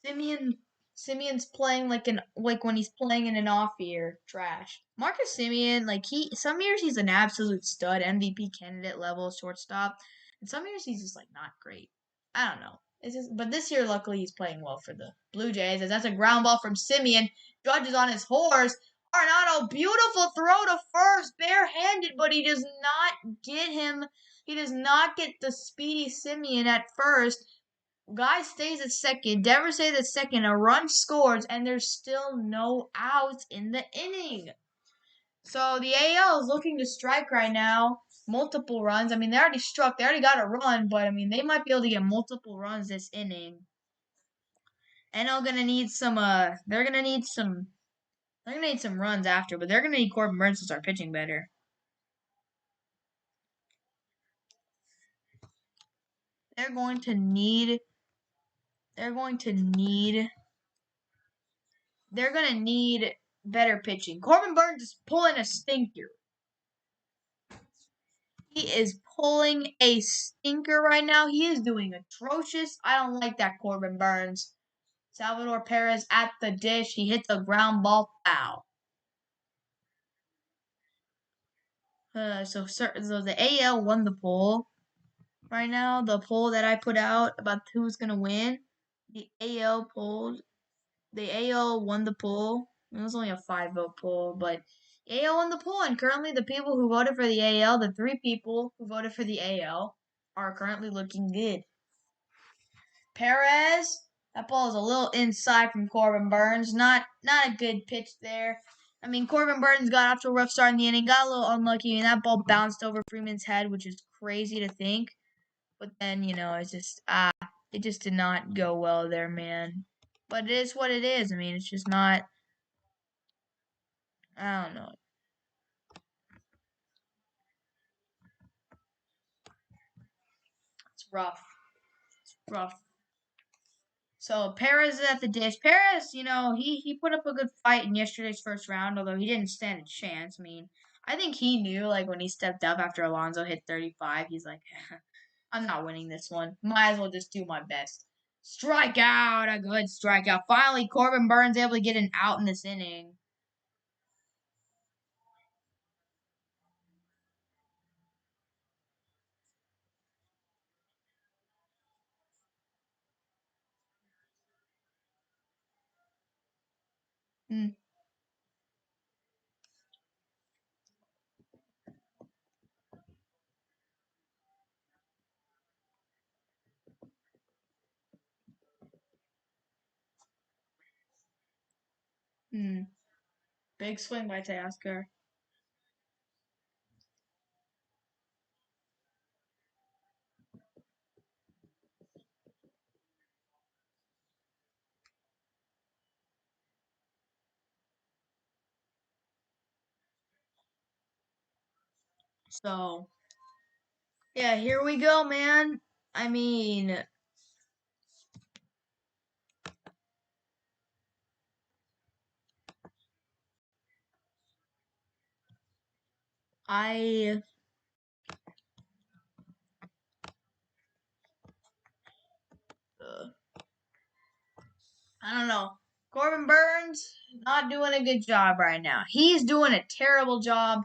Simeon Simeon's playing like when he's playing in an off year, trash. Marcus Simeon, like some years he's an absolute stud, MVP candidate level shortstop, and some years he's just like not great. I don't know. But this year, luckily, he's playing well for the Blue Jays. As that's a ground ball from Simeon. Judge is on his horse. Arenado, beautiful throw to first, barehanded, but he does not get him. He does not get the speedy Simeon at first. Guy stays at second. Devers stays at second. A run scores, and there's still no outs in the inning. So the AL is looking to strike right now. Multiple runs. I mean, they already struck. They already got a run, but I mean, they might be able to get multiple runs this inning. NL gonna need some. They're gonna need some. They're gonna need some runs after, but they're gonna need Corbin Burns to start pitching better. They're going to need. They're going to need. They're gonna need better pitching. Corbin Burns is pulling a stinker. He is pulling a stinker right now. He is doing atrocious. I don't like that Corbin Burns. Salvador Perez at the dish. He hits a ground ball foul. So the AL won the poll. Right now, the poll that I put out about who's gonna win, the AL polled. The AL won the poll. It was only a 5-vote poll, but AL won the poll, and currently the people who voted for the AL, the 3 people who voted for the AL, are currently looking good. Perez, that ball is a little inside from Corbin Burns. Not a good pitch there. I mean, Corbin Burns got off to a rough start in the inning, got a little unlucky, and that ball bounced over Freeman's head, which is crazy to think. But then, it just did not go well there, man. But it is what it is. I mean, it's just not. I don't know. It's rough. It's rough. So Perez is at the dish. Perez, he put up a good fight in yesterday's first round, although he didn't stand a chance. I mean, I think he knew, like, when he stepped up after Alonso hit 35, he's like, I'm not winning this one. Might as well just do my best. Strikeout, a good strikeout. Finally, Corbin Burns able to get an out in this inning. Hmm. Hmm. Big swing by Teoscar. So, yeah, here we go, man. I mean, I uh, I don't know. Corbin Burns not doing a good job right now. He's doing a terrible job.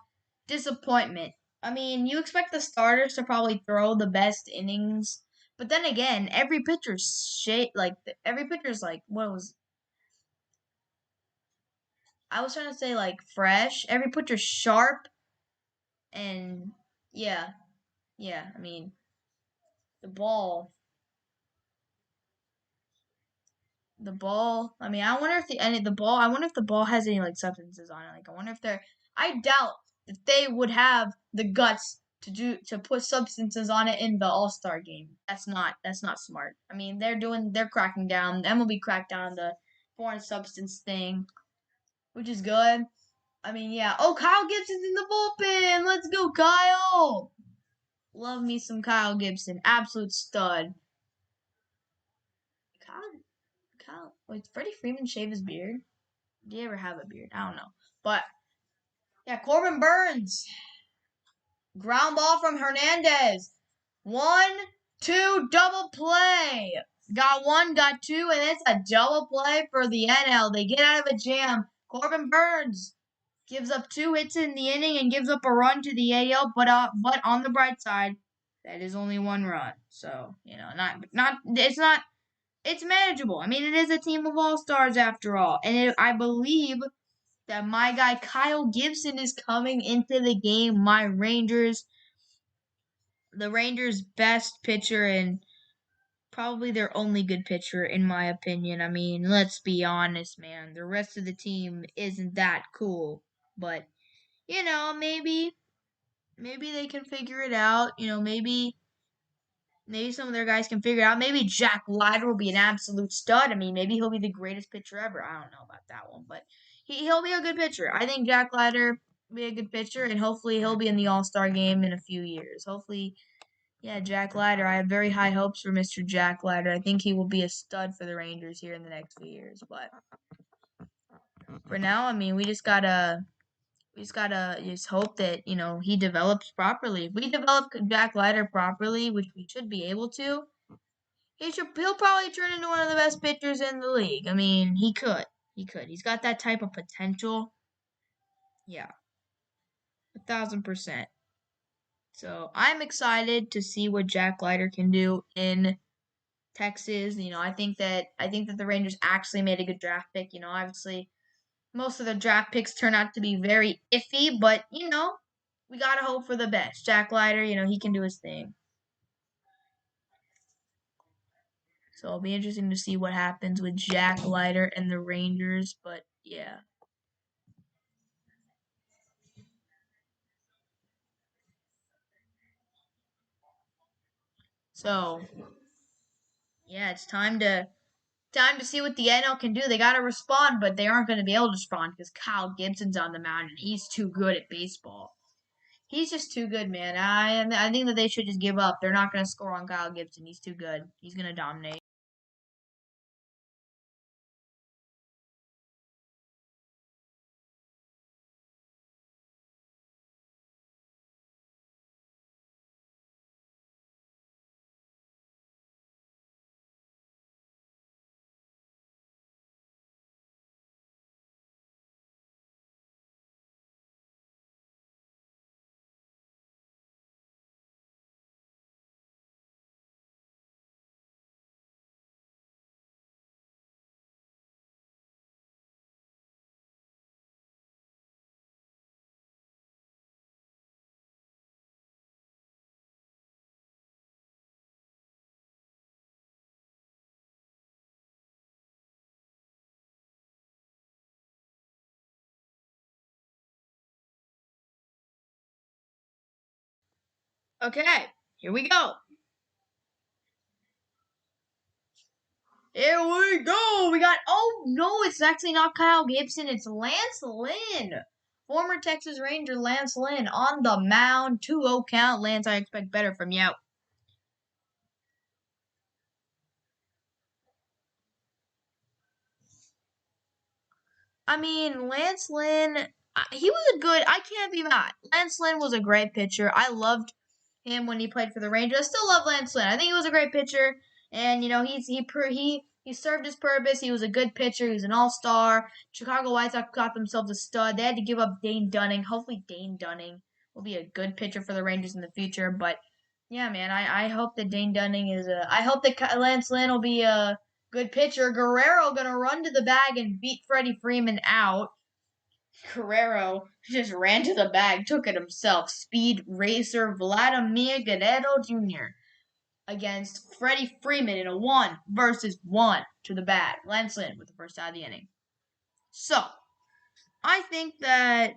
Disappointment. I mean, you expect the starters to probably throw the best innings, but then again, every pitcher's every pitcher's like what was I was trying to say like fresh. Every pitcher's sharp and yeah, yeah. I mean, the ball the ball. I mean, I wonder if the ball. I wonder if the ball has any like substances on it. Like, I wonder if they're. I doubt that they would have the guts to put substances on it in the All Star game. That's not smart. I mean, they're cracking down. The MLB cracked down on the foreign substance thing, which is good. I mean, yeah. Oh, Kyle Gibson's in the bullpen. Let's go, Kyle. Love me some Kyle Gibson. Absolute stud. Kyle Wait, Freddie Freeman shave his beard? Did he ever have a beard? I don't know. But yeah, Corbin Burns. Ground ball from Hernandez. 1-2 double play. Got one, got two, and it's a double play for the NL. They get out of a jam. Corbin Burns gives up 2 hits in the inning and gives up a run to the AL, but on the bright side, that is only 1 run. So, it's manageable. I mean, it is a team of all-stars after all. And I believe that my guy Kyle Gibson is coming into the game. The Rangers' best pitcher and probably their only good pitcher, in my opinion. I mean, let's be honest, man. The rest of the team isn't that cool. But, maybe they can figure it out. Maybe Maybe some of their guys can figure it out. Maybe Jack Leiter will be an absolute stud. I mean, maybe he'll be the greatest pitcher ever. I don't know about that one, but he'll be a good pitcher. I think Jack Leiter will be a good pitcher, and hopefully he'll be in the All Star game in a few years. Hopefully, yeah, Jack Leiter. I have very high hopes for Mr. Jack Leiter. I think he will be a stud for the Rangers here in the next few years. But for now, I mean, we just gotta just hope that he develops properly. If we develop Jack Leiter properly, which we should be able to, he'll probably turn into one of the best pitchers in the league. I mean, he could. He could. He's got that type of potential. Yeah, 1,000%. So I'm excited to see what Jack Leiter can do in Texas. I think that the Rangers actually made a good draft pick. Obviously most of the draft picks turn out to be very iffy, but we gotta hope for the best. Jack Leiter, he can do his thing. So it'll be interesting to see what happens with Jack Leiter and the Rangers, but yeah. So yeah, it's time to see what the NL can do. They gotta respond, but they aren't gonna be able to respond because Kyle Gibson's on the mound and he's too good at baseball. He's just too good, man. I think that they should just give up. They're not gonna score on Kyle Gibson. He's too good. He's gonna dominate. Okay, here we go. Here we go. We got. Oh no, it's actually not Kyle Gibson. It's Lance Lynn, former Texas Ranger Lance Lynn on the mound. 2-0 count. Lance, I expect better from you. I mean, Lance Lynn, he was a good. I can't be mad. Lance Lynn was a great pitcher. I loved him when he played for the Rangers. I still love Lance Lynn. I think he was a great pitcher, and he served his purpose. He was a good pitcher. He was an all-star. Chicago White Sox got themselves a stud. They had to give up Dane Dunning. Hopefully, Dane Dunning will be a good pitcher for the Rangers in the future. But yeah, man, I hope that Dane Dunning is a. I hope that Lance Lynn will be a good pitcher. Guerrero gonna run to the bag and beat Freddie Freeman out. Guerrero just ran to the bag, took it himself. Speed racer Vladimir Guerrero Jr. against Freddie Freeman in a 1-versus-1 to the bag. Lance Lynn with the first out of the inning. So, I think that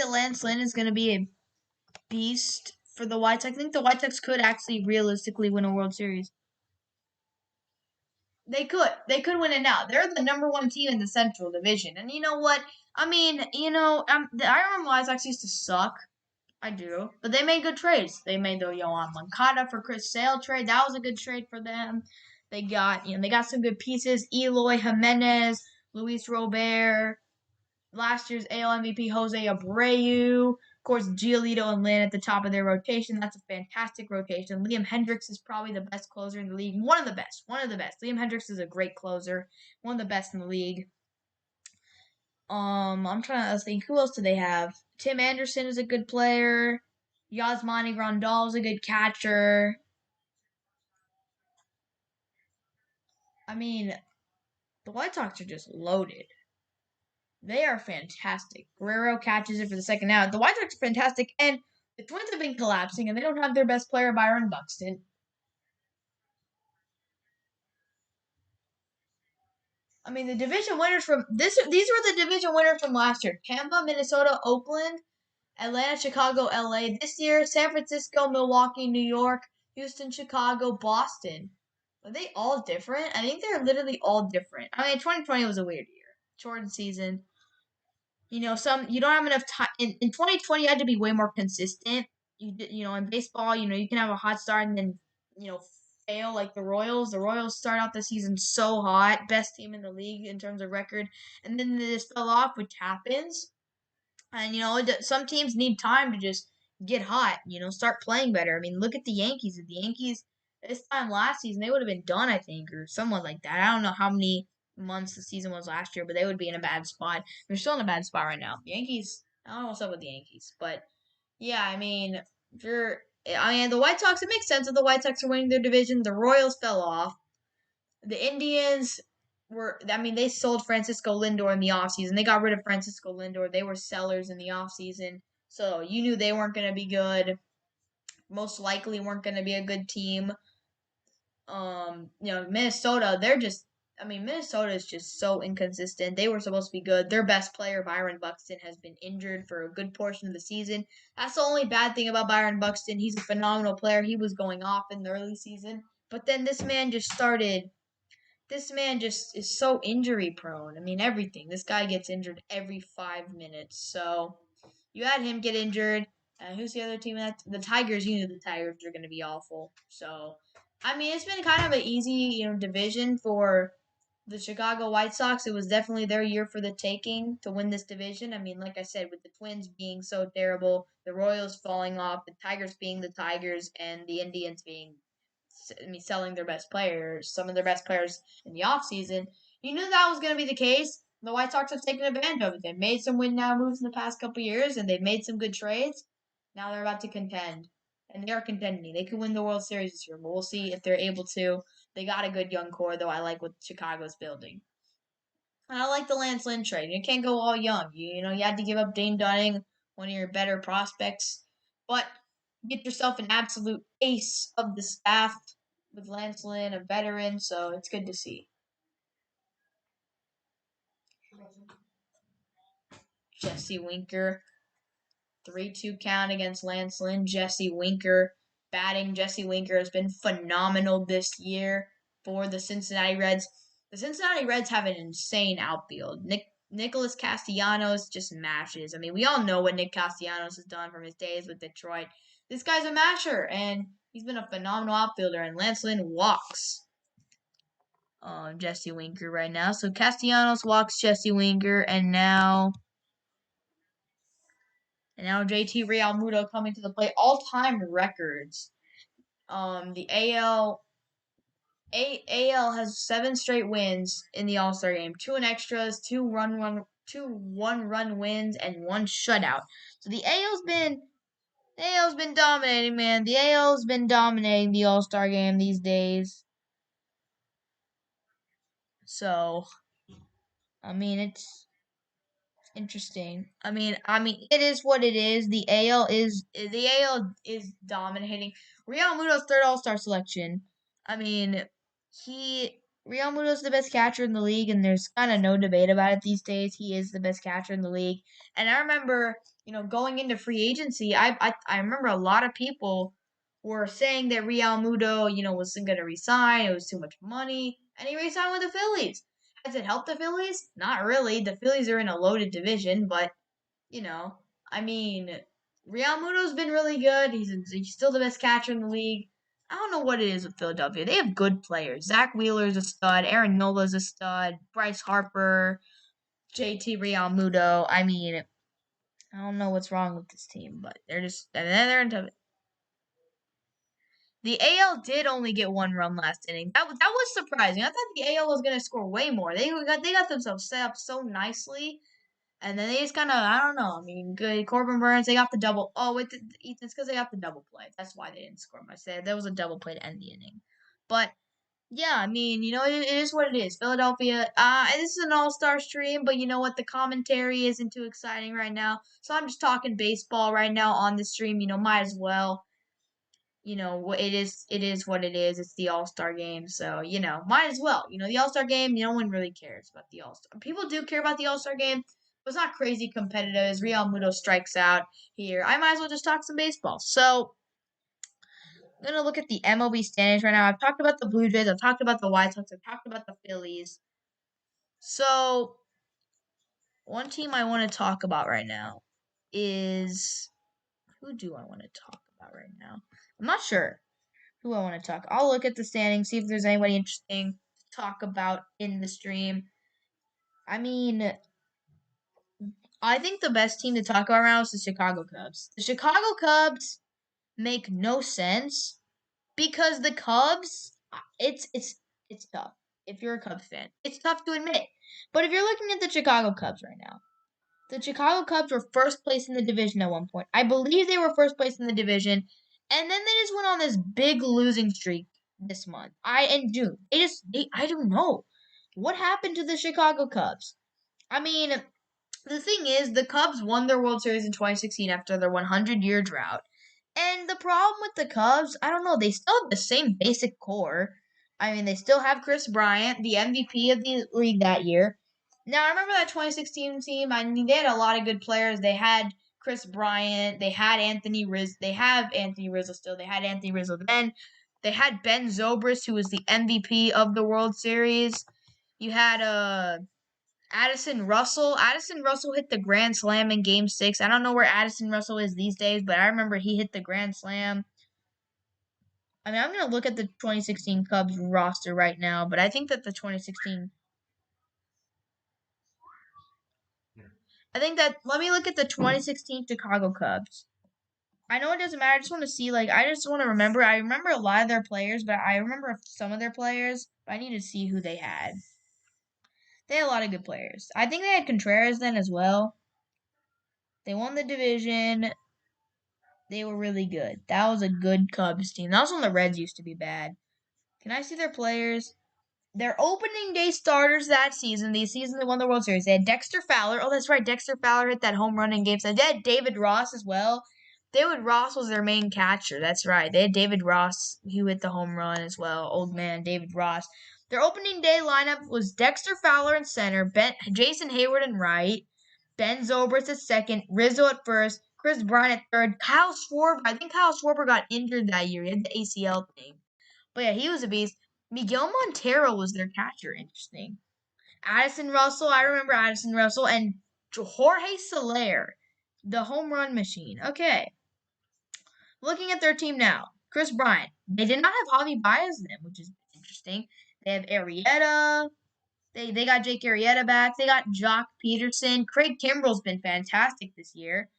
Lance Lynn is going to be a beast for the White Sox. I think the White Sox could actually realistically win a World Series. They could. They could win it now. They're the number one team in the Central Division. And you know what? I mean, the Iron White Sox used to suck. I do. But they made good trades. They made the Yohan Moncada for Chris Sale trade. That was a good trade for them. They got some good pieces. Eloy Jimenez, Luis Robert, last year's AL MVP Jose Abreu. Of course, Giolito and Lynn at the top of their rotation. That's a fantastic rotation. Liam Hendricks is probably the best closer in the league. One of the best. One of the best. Liam Hendricks is a great closer. One of the best in the league. I'm trying to think. Who else do they have? Tim Anderson is a good player. Yasmani Grandal is a good catcher. I mean, the White Sox are just loaded. They are fantastic. Guerrero catches it for the second out. The White Sox are fantastic, and the Twins have been collapsing, and they don't have their best player, Byron Buxton. I mean, the division winners from this. These were the division winners from last year: Tampa, Minnesota, Oakland, Atlanta, Chicago, LA. This year, San Francisco, Milwaukee, New York, Houston, Chicago, Boston. Are they all different? I think they're literally all different. I mean, 2020 was a weird year. Shortened season. You don't have enough time. In 2020, you had to be way more consistent. In baseball, you can have a hot start and then, fail like the Royals. The Royals start out the season so hot, best team in the league in terms of record, and then they just fell off, which happens. And some teams need time to just get hot. Start playing better. I mean, look at the Yankees. If the Yankees this time last season, they would have been done, I think, or someone like that. I don't know how many months the season was last year, but they would be in a bad spot. They're still in a bad spot right now. The Yankees. I don't know what's up with the Yankees, but yeah, I mean, the White Sox. It makes sense that the White Sox are winning their division. The Royals fell off. The Indians they sold Francisco Lindor in the offseason. They got rid of Francisco Lindor. They were sellers in the offseason. So you knew they weren't going to be good. Most likely weren't going to be a good team. Minnesota, Minnesota is just so inconsistent. They were supposed to be good. Their best player, Byron Buxton, has been injured for a good portion of the season. That's the only bad thing about Byron Buxton. He's a phenomenal player. He was going off in the early season. But then this man just is so injury prone. I mean, everything. This guy gets injured every 5 minutes. So you had him get injured. Who's the other team? The Tigers. You knew the Tigers are going to be awful. So, I mean, it's been kind of an easy, division for the Chicago White Sox. It was definitely their year for the taking to win this division. I mean, like I said, with the Twins being so terrible, the Royals falling off, the Tigers being the Tigers, and the Indians being selling their best players, some of their best players in the offseason, you knew that was going to be the case. The White Sox have taken advantage of it. They've made some win now moves in the past couple years, and they've made some good trades. Now they're about to contend, and they are contending. They could win the World Series this year, but we'll see if they're able to. They got a good young core, though. I like what Chicago's building. And I like the Lance Lynn trade. You can't go all young. You had to give up Dane Dunning, one of your better prospects, but get yourself an absolute ace of the staff with Lance Lynn, a veteran. So it's good to see. Jesse Winker, 3-2 count against Lance Lynn. Jesse Winker batting. Jesse Winker has been phenomenal this year for the Cincinnati Reds. The Cincinnati Reds have an insane outfield. Nicholas Castellanos just mashes. I mean, we all know what Nick Castellanos has done from his days with Detroit. This guy's a masher, and he's been a phenomenal outfielder, and Lance Lynn walks Jesse Winker right now. So Castellanos walks Jesse Winker, and now JT Realmuto coming to the plate. All-time records. The AL has 7 straight wins in the All Star game. 2 in extras, 2 1-run wins, and 1 shutout. So the AL's been dominating, man. The AL's been dominating the All Star game these days. So, I mean, it's interesting. I mean, it is what it is. The AL is dominating. Realmuto's third All Star selection. I mean, Realmuto's the best catcher in the league, and there's kind of no debate about it these days. He is the best catcher in the league. And I remember, going into free agency, I remember a lot of people were saying that Realmuto, wasn't going to resign. It was too much money, and he resigned with the Phillies. Has it helped the Phillies? Not really. The Phillies are in a loaded division, but you know, I mean, Realmuto's been really good. He's still the best catcher in the league. I don't know what it is with Philadelphia. They have good players. Zach Wheeler's a stud. Aaron Nola's a stud. Bryce Harper, JT Realmuto. I mean, I don't know what's wrong with this team, but they're into it. The AL did only get 1 run last inning. That was surprising. I thought the AL was gonna score way more. They got themselves set up so nicely, and then they just kind of, I don't know. I mean, good Corbin Burns. They got the double. Oh, it's because they got the double play. That's why they didn't score much. There was a double play to end the inning, but yeah, I mean, it is what it is. Philadelphia. This is an all-star stream, but you know what? The commentary isn't too exciting right now, so I'm just talking baseball right now on the stream. Might as well. it is what it is. It's the All Star Game, so might as well. The All Star Game. No one really cares about the All Star. People do care about the All Star Game, but it's not crazy competitive. As Real Muto strikes out here, I might as well just talk some baseball. So I'm gonna look at the MLB standings right now. I've talked about the Blue Jays. I've talked about the White Sox. I've talked about the Phillies. So one team I want to talk about right now is who do I want to talk about right now? I'm not sure who I want to talk. I'll look at the standings, see if there's anybody interesting to talk about in the stream. I mean, I think the best team to talk about right now is the Chicago Cubs. The Chicago Cubs make no sense because the Cubs, it's tough. If you're a Cubs fan, it's tough to admit. But if you're looking at the Chicago Cubs right now, the Chicago Cubs were first place in the division at one point. I believe they were first place in the division, and then they just went on this big losing streak this month. In June. I don't know what happened to the Chicago Cubs. I mean, the thing is, the Cubs won their World Series in 2016 after their 100-year drought. And the problem with the Cubs, I don't know, they still have the same basic core. I mean, they still have Chris Bryant, the MVP of the league that year. Now, I remember that 2016 team. I mean, they had a lot of good players. They had Chris Bryant. They had Anthony Rizzo. They have Anthony Rizzo still. They had Anthony Rizzo then. They had Ben Zobrist, who was the MVP of the World Series. You had Addison Russell. Addison Russell hit the grand slam in Game 6. I don't know where Addison Russell is these days, but I remember he hit the grand slam. I mean, I'm going to look at the 2016 Cubs roster right now, but I think that the 2016... let me look at the 2016 Chicago Cubs. I know it doesn't matter. I just want to see, I just want to remember. I remember a lot of their players, but I remember some of their players. But I need to see who they had. They had a lot of good players. I think they had Contreras then as well. They won the division. They were really good. That was a good Cubs team. That was when the Reds used to be bad. Can I see their players? Their opening day starters that season, the season they won the World Series, they had Dexter Fowler. Oh, that's right. Dexter Fowler hit that home run in Game 7. They had David Ross as well. David Ross was their main catcher. That's right. They had David Ross, who hit the home run as well. Old man, David Ross. Their opening day lineup was Dexter Fowler in center, Jason Hayward in right, Ben Zobrist at second, Rizzo at first, Chris Bryant at third, Kyle Schwarber. I think Kyle Schwarber got injured that year. He had the ACL thing. But yeah, he was a beast. Miguel Montero was their catcher. Interesting. Addison Russell. I remember Addison Russell. And Jorge Soler, the home run machine. Okay. Looking at their team now. Chris Bryant. They did not have Javi Baez in them, which is interesting. They have Arrieta. They got Jake Arrieta back. They got Jock Peterson. Craig Kimbrell's been fantastic this year.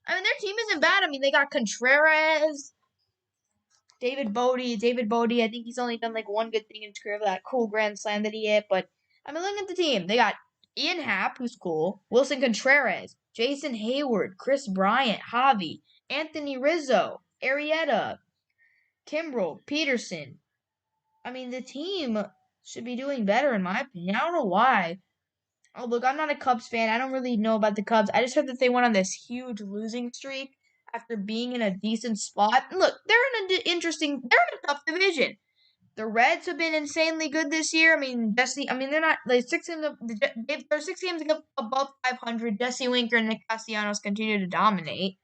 I mean, their team isn't bad. I mean, they got Contreras. David Bodie, I think he's only done one good thing in his career, that cool grand slam that he hit. But I mean, look at the team. They got Ian Happ, who's cool, Wilson Contreras, Jason Hayward, Chris Bryant, Javi, Anthony Rizzo, Arrieta, Kimbrell, Peterson. I mean, the team should be doing better in my opinion. I don't know why. Oh, look, I'm not a Cubs fan. I don't really know about the Cubs. I just heard that they went on this huge losing streak after being in a decent spot. And look, they're in a tough division. The Reds have been insanely good this year. I mean, they're not like they're 6 games above 500. Jesse Winker and Nick Castellanos continue to dominate.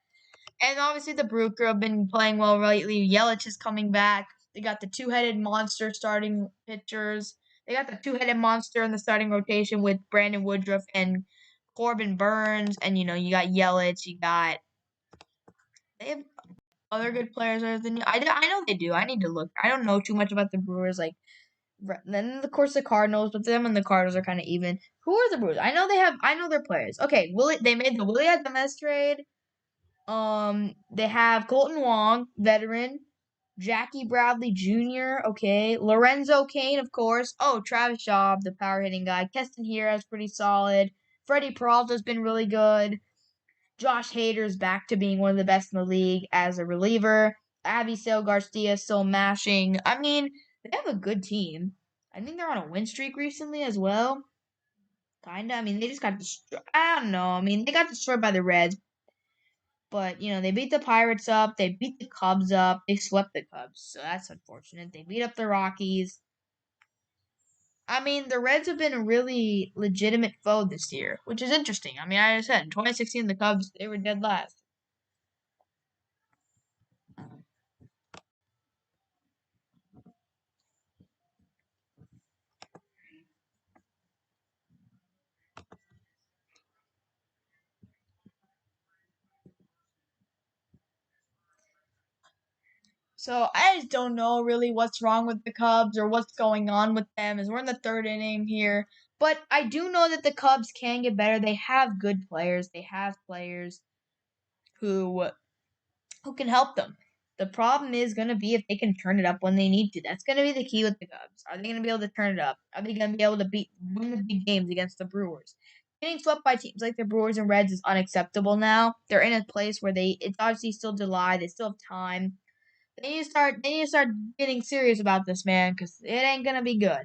And obviously the Brewers have been playing well lately. Yelich is coming back. They got the two-headed monster starting pitchers. They got the two-headed monster in the starting rotation with Brandon Woodruff and Corbin Burns. And, you got Yelich. They have other good players other than you. I know they do. I need to look. I don't know too much about the Brewers. Then, of course, the Cardinals. But them and the Cardinals are kind of even. Who are the Brewers? I know their players. Okay, they made the Willie Adames trade. They have Colton Wong, veteran. Jackie Bradley Jr., okay. Lorenzo Cain, of course. Oh, Travis Shaw, the power hitting guy. Keston Hiura's pretty solid. Freddie Peralta's been really good. Josh Hader's back to being one of the best in the league as a reliever. Avisail Garcia still mashing. I mean, they have a good team. I think they're on a win streak recently as well. Kinda. I mean, they just got destroyed. I don't know. I mean, they got destroyed by the Reds. But, they beat the Pirates up. They beat the Cubs up. They swept the Cubs, so that's unfortunate. They beat up the Rockies. I mean, the Reds have been a really legitimate foe this year, which is interesting. I mean, I said, in 2016, the Cubs, they were dead last. So I just don't know really what's wrong with the Cubs or what's going on with them as we're in the third inning here. But I do know that the Cubs can get better. They have good players. They have players who can help them. The problem is going to be if they can turn it up when they need to. That's going to be the key with the Cubs. Are they going to be able to turn it up? Are they going to be able to win the big games against the Brewers? Getting swept by teams like the Brewers and Reds is unacceptable now. They're in a place where it's obviously still July. They still have time. They need to start getting serious about this, man, because it ain't gonna be good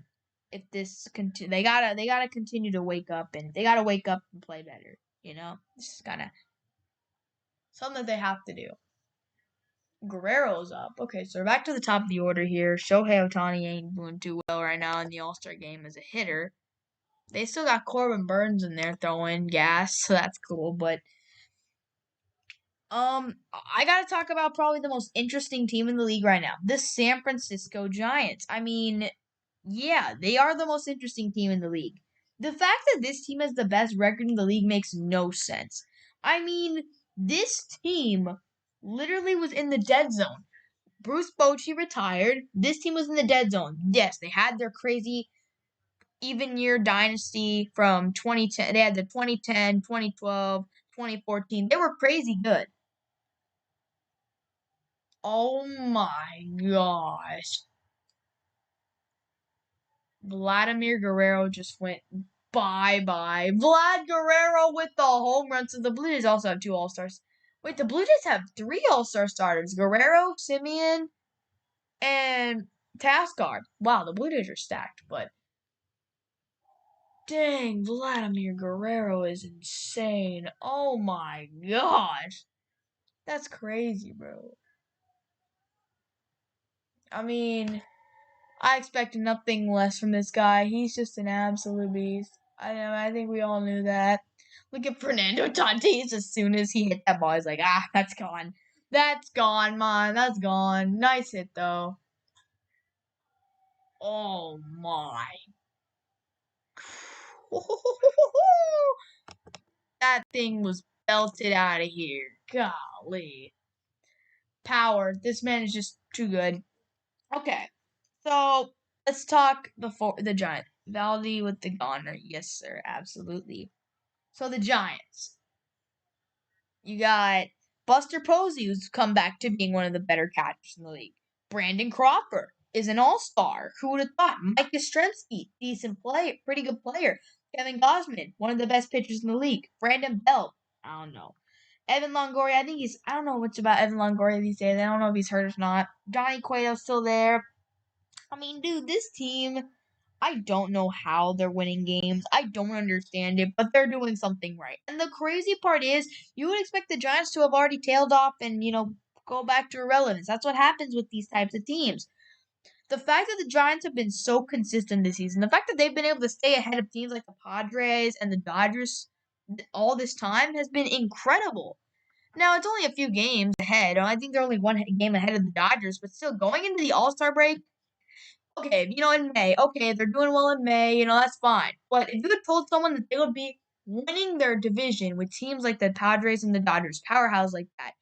if this continue. They gotta continue to wake up, and they gotta wake up and play better. This is kind of something that they have to do. Guerrero's up. Okay, so we're back to the top of the order here. Shohei Ohtani ain't doing too well right now in the All Star game as a hitter. They still got Corbin Burns in there throwing gas, so that's cool. But I gotta talk about probably the most interesting team in the league right now, the San Francisco Giants. I mean, yeah, they are the most interesting team in the league. The fact that this team has the best record in the league makes no sense. I mean, this team literally was in the dead zone. Bruce Bochy retired. This team was in the dead zone. Yes, they had their crazy even year dynasty from 2010. They had the 2010, 2012, 2014. They were crazy good. Oh my gosh. Vladimir Guerrero just went bye-bye. Vlad Guerrero with the home run. So the Blue Jays also have 2 All-Stars. Wait, the Blue Jays have 3 All-Star starters. Guerrero, Simeon, and Taskard. Wow, the Blue Jays are stacked, but dang, Vladimir Guerrero is insane. Oh my gosh. That's crazy, bro. I mean, I expected nothing less from this guy. He's just an absolute beast. I think we all knew that. Look at Fernando Tatis. As soon as he hit that ball, he's like, that's gone. That's gone, man. That's gone. Nice hit, though. Oh, my. That thing was belted out of here. Golly. Power. This man is just too good. Okay. So let's talk the Giants. Valdi with the goner. Yes, sir. Absolutely. So the Giants. You got Buster Posey, who's come back to being one of the better catchers in the league. Brandon Crawford is an all-star. Who would have thought? Mike Yastrzemski, decent player, pretty good player. Kevin Gausman, one of the best pitchers in the league. Brandon Belt, I don't know. Evan Longoria, I don't know much about Evan Longoria these days. I don't know if he's hurt or not. Johnny Cueto's still there. I mean, dude, this team, I don't know how they're winning games. I don't understand it, but they're doing something right. And the crazy part is, you would expect the Giants to have already tailed off and, go back to irrelevance. That's what happens with these types of teams. The fact that the Giants have been so consistent this season, the fact that they've been able to stay ahead of teams like the Padres and the Dodgers all this time has been incredible. Now, it's only a few games ahead. I think they're only one game ahead of the Dodgers, but still, going into the All-Star break, okay, in May, okay, they're doing well in May, that's fine. But if you had told someone that they would be winning their division with teams like the Padres and the Dodgers, powerhouse like that,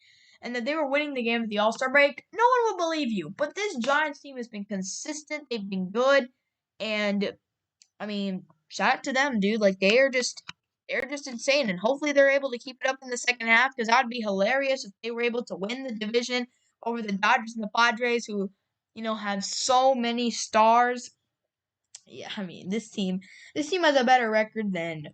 and that they were winning the game at the All-Star break, no one would believe you. But this Giants team has been consistent. They've been good. And, I mean, shout out to them, dude. Like, they're just insane. And hopefully they're able to keep it up in the second half, because that would be hilarious if they were able to win the division over the Dodgers and the Padres, who have so many stars. Yeah, I mean, this team has a better record than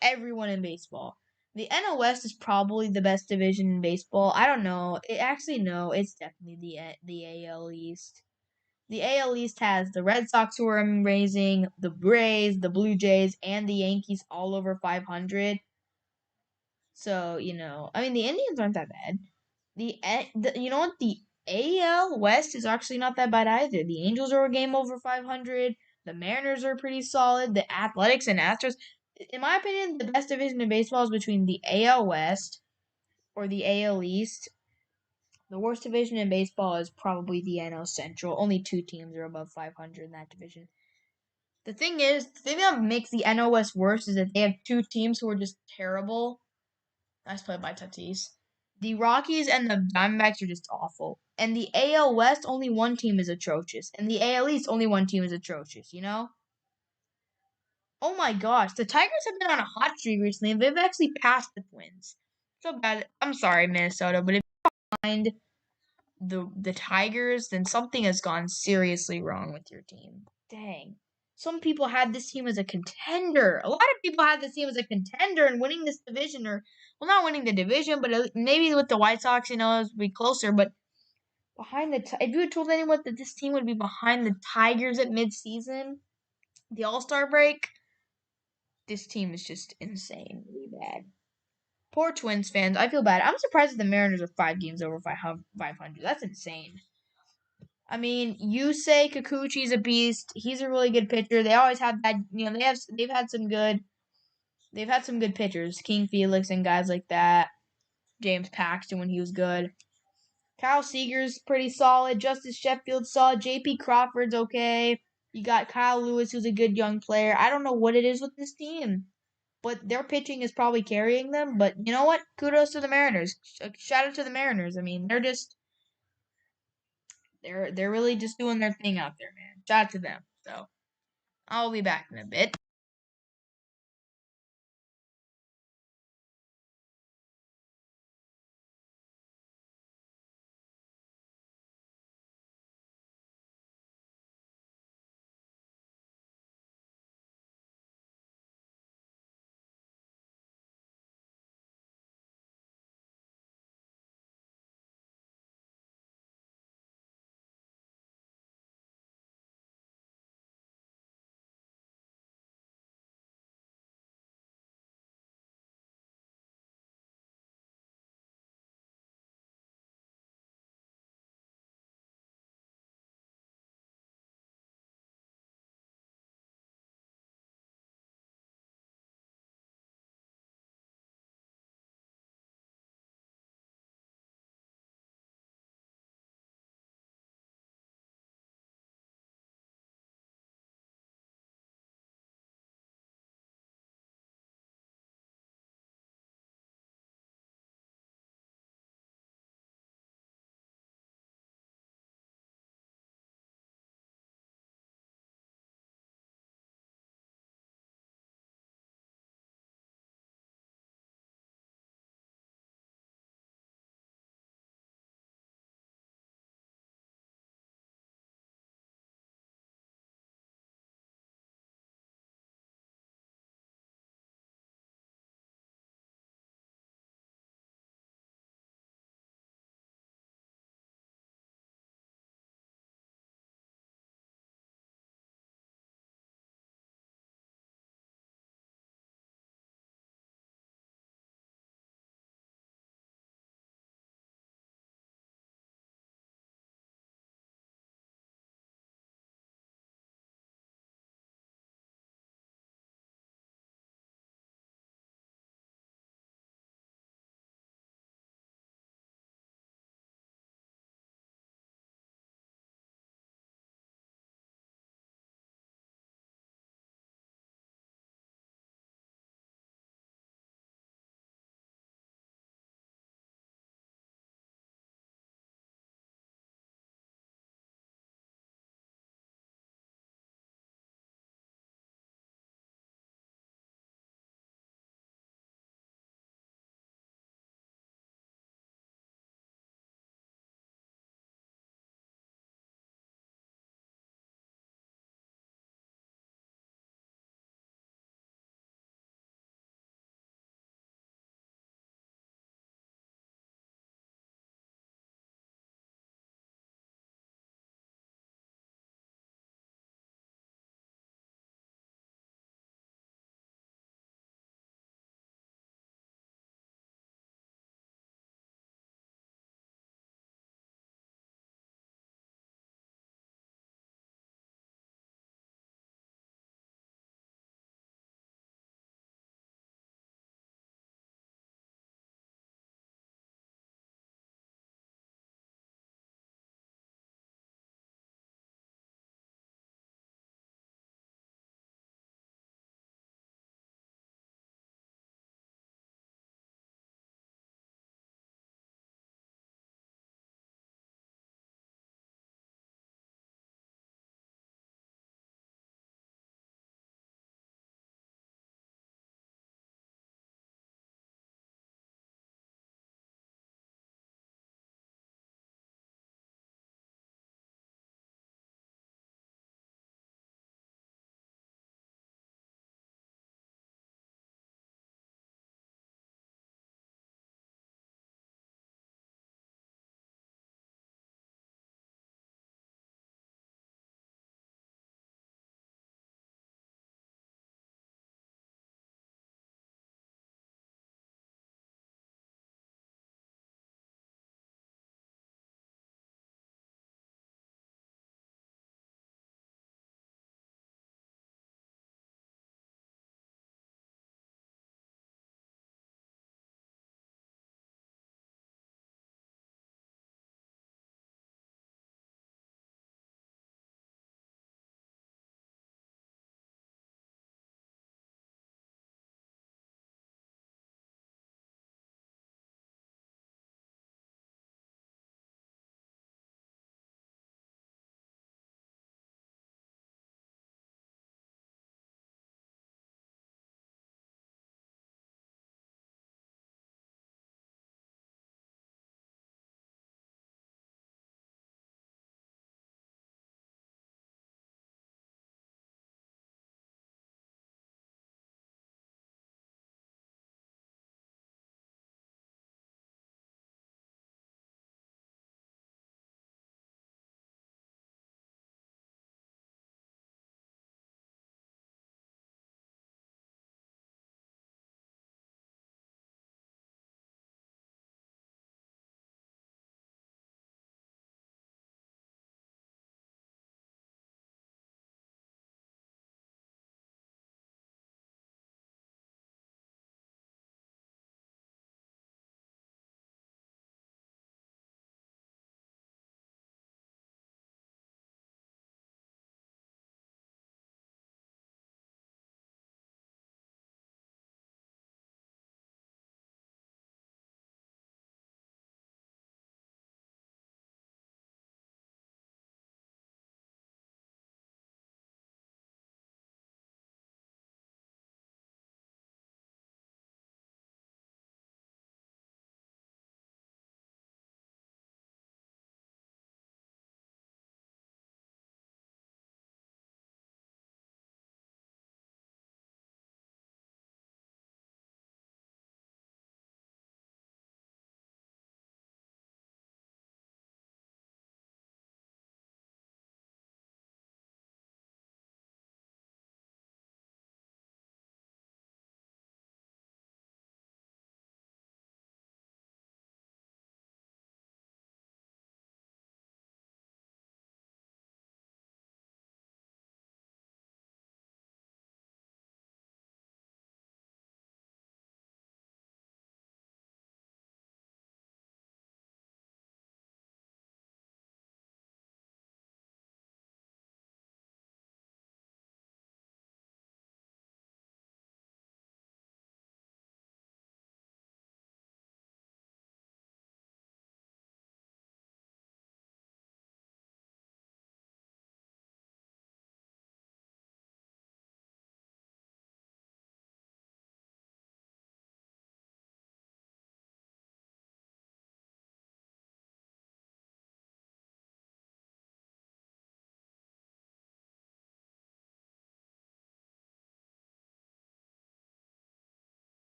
everyone in baseball. The NL West is probably the best division in baseball. I don't know. No, it's definitely the AL East. The AL East has the Red Sox, who are amazing, the Braves, the Blue Jays, and the Yankees all over 500. So, I mean, the Indians aren't that bad. You know what? The AL West is actually not that bad either. The Angels are a game over 500. The Mariners are pretty solid. The Athletics and Astros, in my opinion, the best division in baseball is between the AL West or the AL East. The worst division in baseball is probably the NL Central. Only two teams are above 500 in that division. The thing that makes the NL West worse is that they have two teams who are just terrible. Nice play by Tatis. The Rockies and the Diamondbacks are just awful. And the AL West, only one team is atrocious. And the AL East, only one team is atrocious, Oh my gosh, the Tigers have been on a hot streak recently, and they've actually passed the Twins. So bad. I'm sorry, Minnesota, but if you find the Tigers, then something has gone seriously wrong with your team. Dang. Some people had this team as a contender. A lot of people had this team as a contender and winning this division, or well, not winning the division, but maybe with the White Sox, it would be closer. But if you had told anyone that this team would be behind the Tigers at midseason, the All Star break, this team is just insanely bad. Poor Twins fans. I feel bad. I'm surprised that the Mariners are 5 games over 500. That's insane. I mean, you say Kikuchi's a beast. He's a really good pitcher. They always have that. They've had some good pitchers. King Felix and guys like that. James Paxton when he was good. Kyle Seager's pretty solid. Justice Sheffield's solid. J.P. Crawford's okay. You got Kyle Lewis, who's a good young player. I don't know what it is with this team, but their pitching is probably carrying them. But you know what? Kudos to the Mariners. Shout out to the Mariners. I mean, they're really just doing their thing out there, man. Shout out to them. So I'll be back in a bit.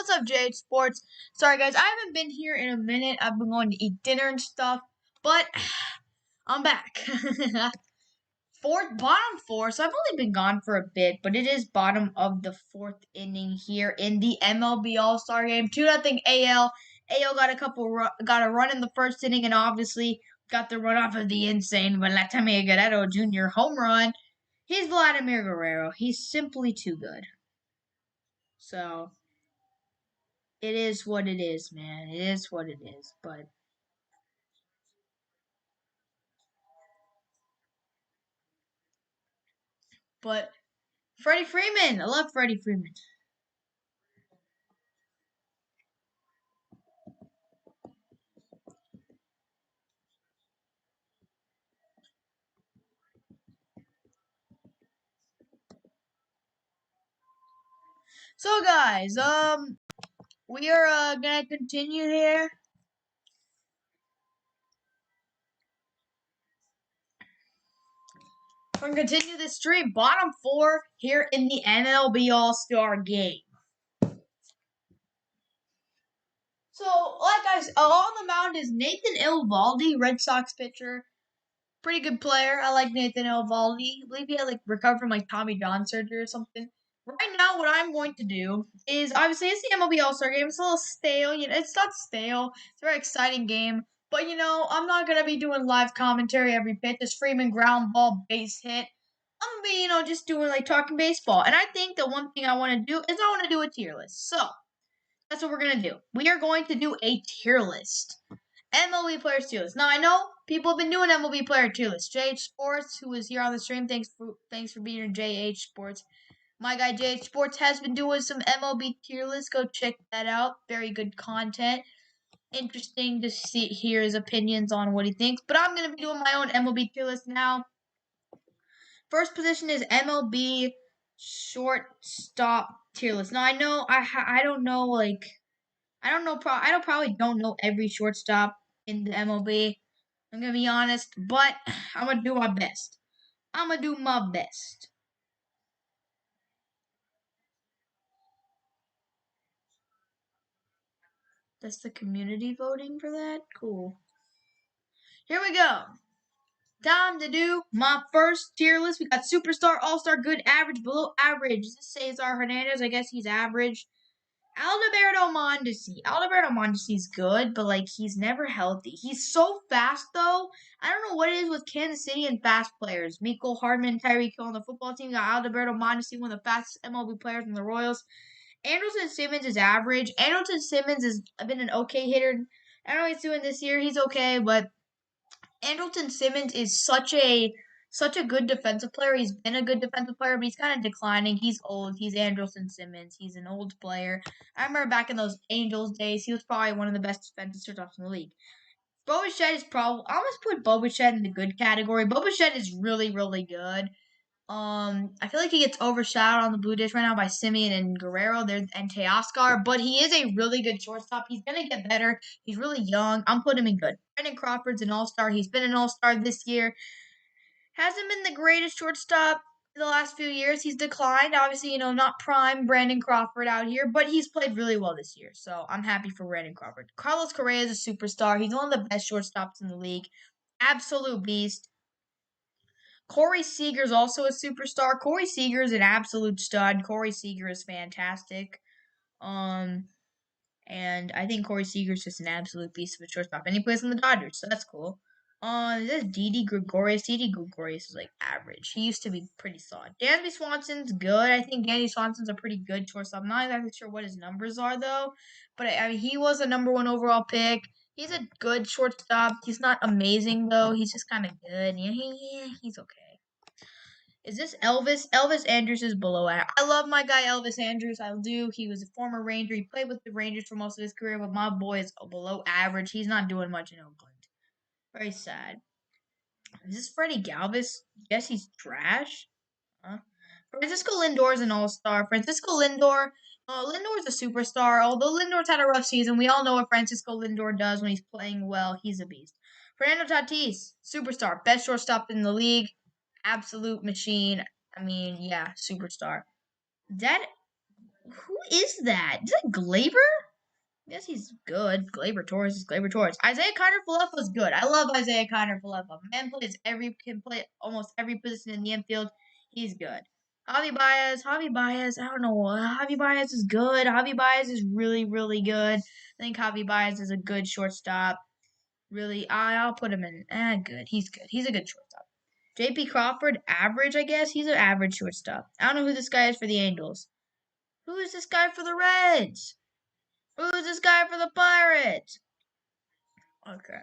what's up, JH Sports? Sorry, guys, I haven't been here in a minute. I've been going to eat dinner and stuff, but I'm back. Bottom four, so I've only been gone for a bit, but it is bottom of the fourth inning here in the MLB All Star Game. 2-0 AL. AL got a run in the first inning, and obviously got the run off of the insane Vladimir Guerrero Jr. home run. He's Vladimir Guerrero. He's simply too good. So it is what it is, man. It is what it is. But Freddie Freeman, I love Freddie Freeman. So guys, we are gonna continue here. We're gonna continue this stream. Bottom four here in the MLB All Star Game. So, like on the mound is Nathan Eovaldi, Red Sox pitcher. Pretty good player. I like Nathan Eovaldi. I believe he had recovered from Tommy John surgery or something. Right now, what I'm going to do is obviously it's the MLB All Star Game. It's a little stale. It's not stale. It's a very exciting game. But I'm not gonna be doing live commentary every pitch. This Freeman ground ball base hit. I'm gonna be just doing talking baseball. And I think the one thing I want to do is I want to do a tier list. So that's what we're gonna do. We are going to do a tier list. MLB players tier list. Now I know people have been doing MLB player tier list. JH Sports, who is here on the stream, thanks for being here, JH Sports. My guy JH Sports has been doing some MLB tier lists. Go check that out. Very good content. Interesting to hear his opinions on what he thinks. But I'm gonna be doing my own MLB tier list now. First position is MLB shortstop tier list. Now I know I don't know I probably don't know every shortstop in the MLB. I'm gonna be honest, but I'm gonna do my best. I'm gonna do my best. That's the community voting for that? Cool. Here we go. Time to do my first tier list. We got Superstar, All-Star, Good, Average, Below Average. This is Cesar Hernandez. I guess he's average. Alberto Mondesi. Alberto Mondesi's good, but he's never healthy. He's so fast though. I don't know what it is with Kansas City and fast players. Miko Hardman, Tyreek Hill on the football team. Got Alberto Mondesi, one of the fastest MLB players in the Royals. Andrelton Simmons is average. Andrelton Simmons has been an okay hitter. I don't know what he's doing this year. He's okay, but Andrelton Simmons is such a good defensive player. He's been a good defensive player, but he's kind of declining. He's old. He's Andrelton Simmons. He's an old player. I remember back in those Angels days, he was probably one of the best defensive shortstops in the league. Bo Bichette is probably I almost put Bo Bichette in the good category. Bo Bichette is really, really good. I feel like he gets overshadowed on the Blue Jays right now by Simeon and Guerrero and Teoscar, but he is a really good shortstop. He's gonna get better. He's really young. I'm putting him in good. Brandon Crawford's an all-star. He's been an all-star this year. Hasn't been the greatest shortstop in the last few years. He's declined. Obviously, not prime Brandon Crawford out here, but he's played really well this year. So I'm happy for Brandon Crawford. Carlos Correa is a superstar. He's one of the best shortstops in the league. Absolute beast. Corey Seager's also a superstar. Corey Seager's an absolute stud. Corey Seager is fantastic. And I think Corey Seager's just an absolute beast of a shortstop. And he plays in the Dodgers, so that's cool. This is Didi Gregorius. Didi Gregorius is average. He used to be pretty solid. Dansby Swanson's good. I think Dansby Swanson's a pretty good shortstop. I'm not exactly sure what his numbers are though, but I mean he was a number 1 overall pick. He's a good shortstop. He's not amazing though. He's just kind of good. Yeah, he's okay. Is this Elvis? Elvis Andrews is below average. I love my guy Elvis Andrews. I do. He was a former Ranger. He played with the Rangers for most of his career, but my boy is below average. He's not doing much in Oakland. Very sad. Is this Freddie Galvis? Guess he's trash. Huh? Francisco Lindor is an all-star. Francisco Lindor. Lindor's a superstar. Although Lindor's had a rough season, we all know what Francisco Lindor does when he's playing well. He's a beast. Fernando Tatis, superstar. Best shortstop in the league. Absolute machine. I mean, yeah, superstar. That Who is that? Is that Glaber? Yes, he's good. Glaber Torres is Glaber Torres. Isaiah Kiner Falefa is good. I love Isaiah Kiner Falefa. Man can play almost every position in the infield. He's good. Javi Baez. I don't know. Javi Baez is good. Javi Baez is really, really good. I think Javi Baez is a good shortstop. Really, I'll put him in. Good. He's good. He's a good shortstop. J.P. Crawford, average, I guess. He's an average shortstop. I don't know who this guy is for the Angels. Who is this guy for the Reds? Who's this guy for the Pirates? Okay.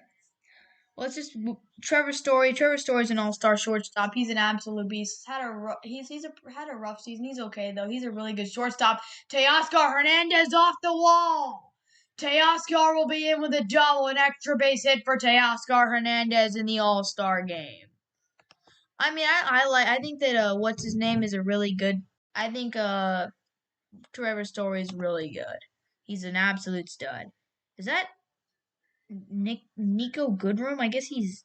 Let's just Trevor Story. Trevor Story's an all-star shortstop. He's an absolute beast. Had a rough season. He's okay though. He's a really good shortstop. Teoscar Hernandez off the wall. Teoscar will be in with a double, an extra base hit for Teoscar Hernandez in the All-Star game. I mean, I think that what's his name is a really good. I think Trevor Story is really good. He's an absolute stud. Is that Nico Goodrum? I guess he's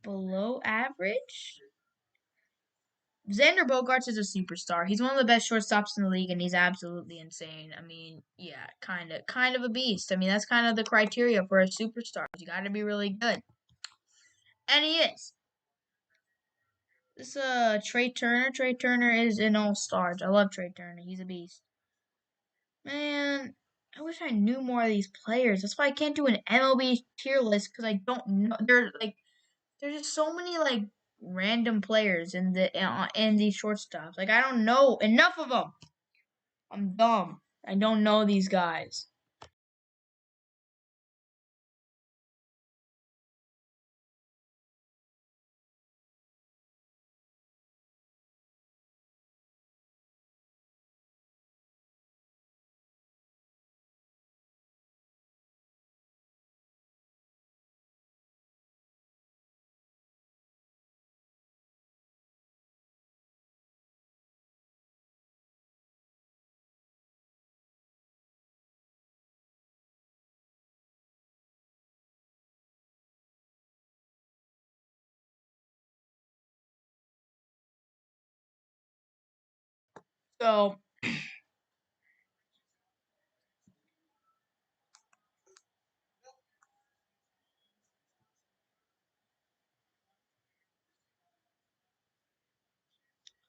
below average. Xander Bogaerts is a superstar. He's one of the best shortstops in the league, and he's absolutely insane. I mean, yeah, kind of a beast. I mean, that's kind of the criteria for a superstar. You got to be really good, and he is. This Trey Turner. Trey Turner is an all-star. I love Trey Turner. He's a beast. Man, I wish I knew more of these players. That's why I can't do an MLB tier list because I don't know. There's just so many random players in these shortstops. I don't know enough of them. I'm dumb. I don't know these guys. So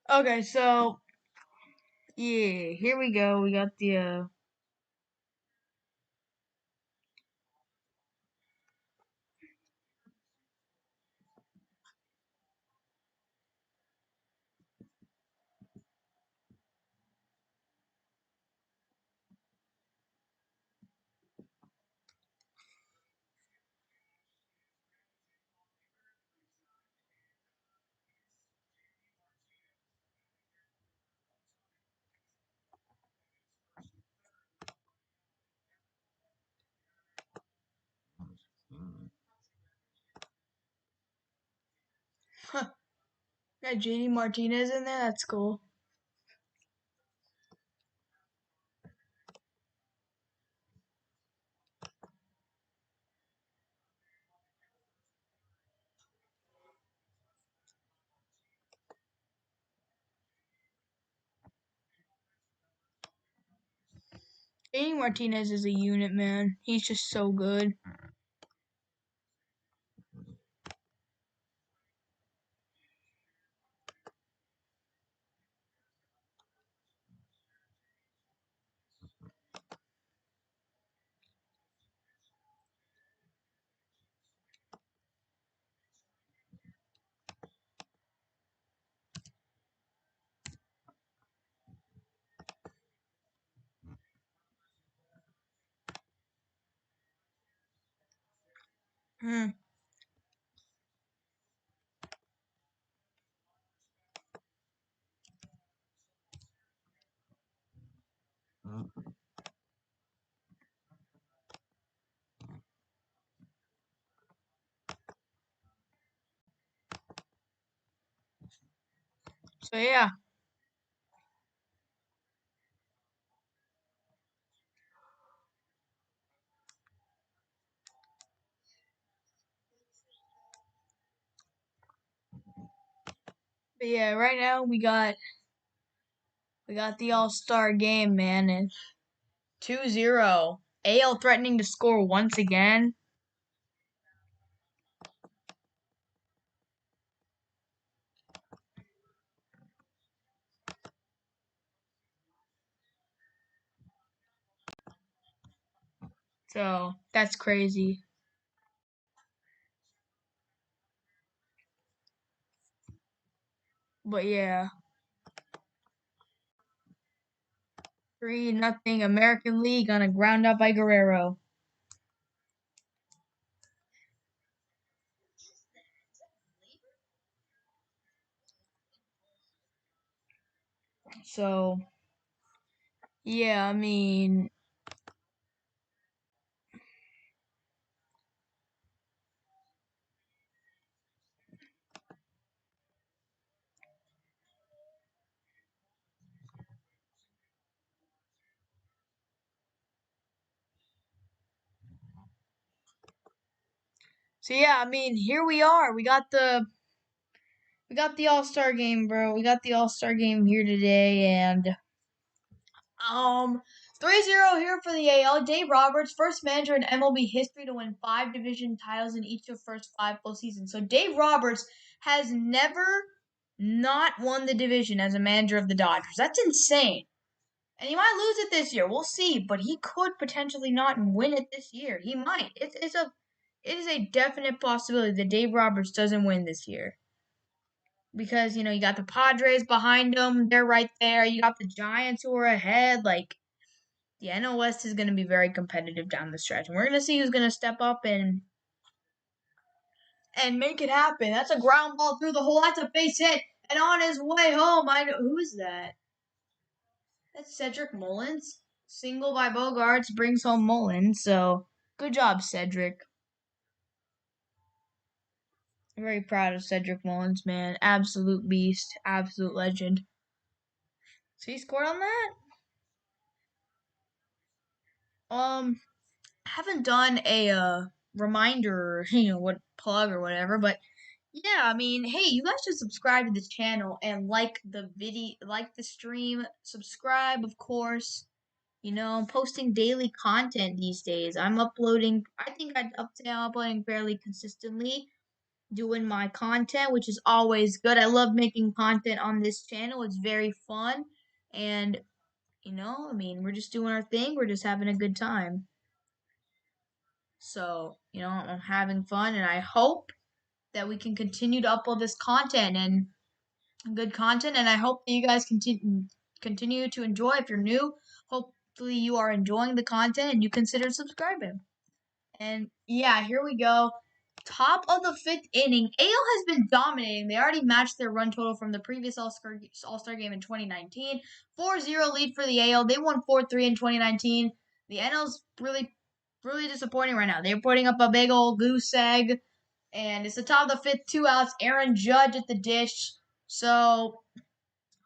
okay, so yeah, here we go. We got the got JD Martinez in there. That's cool. JD Martinez is a unit, man. He's just so good. Hmm. So yeah, but yeah, right now we got We got the All Star Game, man, and 2-0. AL threatening to score once again. So that's crazy. But yeah, 3-0 American League on a ground out by Guerrero. So yeah, I mean, so yeah, I mean, here we are. We got the All Star Game, bro. We got the All Star Game here today, and Um, 3-0 here for the AL. Dave Roberts, first manager in MLB history to win 5 division titles in each of the first 5 postseasons. So Dave Roberts has never not won the division as a manager of the Dodgers. That's insane. And he might lose it this year. We'll see, but he could potentially not win it this year. He might. It is a definite possibility that Dave Roberts doesn't win this year. Because, you got the Padres behind him. They're right there. You got the Giants who are ahead. Like, the NL West is going to be very competitive down the stretch, and we're going to see who's going to step up and make it happen. That's a ground ball through the hole. That's a base hit, and on his way home, who is that? That's Cedric Mullins. Single by Bogarts brings home Mullins. So good job, Cedric. I'm very proud of Cedric Mullins, man. Absolute beast, absolute legend. So he scored on that. Haven't done a reminder, what plug or whatever, but yeah, I mean, hey, you guys should subscribe to this channel and like the video, like the stream, subscribe, of course. I'm posting daily content these days. I think up to now, I'm uploading fairly consistently, doing my content, which is always good. I love making content on this channel. It's very fun. And, I mean, we're just doing our thing. We're just having a good time. So, I'm having fun, and I hope that we can continue to upload this content and good content. And I hope that you guys continue to enjoy. If you're new, hopefully you are enjoying the content and you consider subscribing. And yeah, here we go. Top of the 5th inning. AL has been dominating. They already matched their run total from the previous All-Star game in 2019. 4-0 lead for the AL. They won 4-3 in 2019. The NL's really, really disappointing right now. They're putting up a big old goose egg. And it's the top of the 5th, 2 outs. Aaron Judge at the dish. So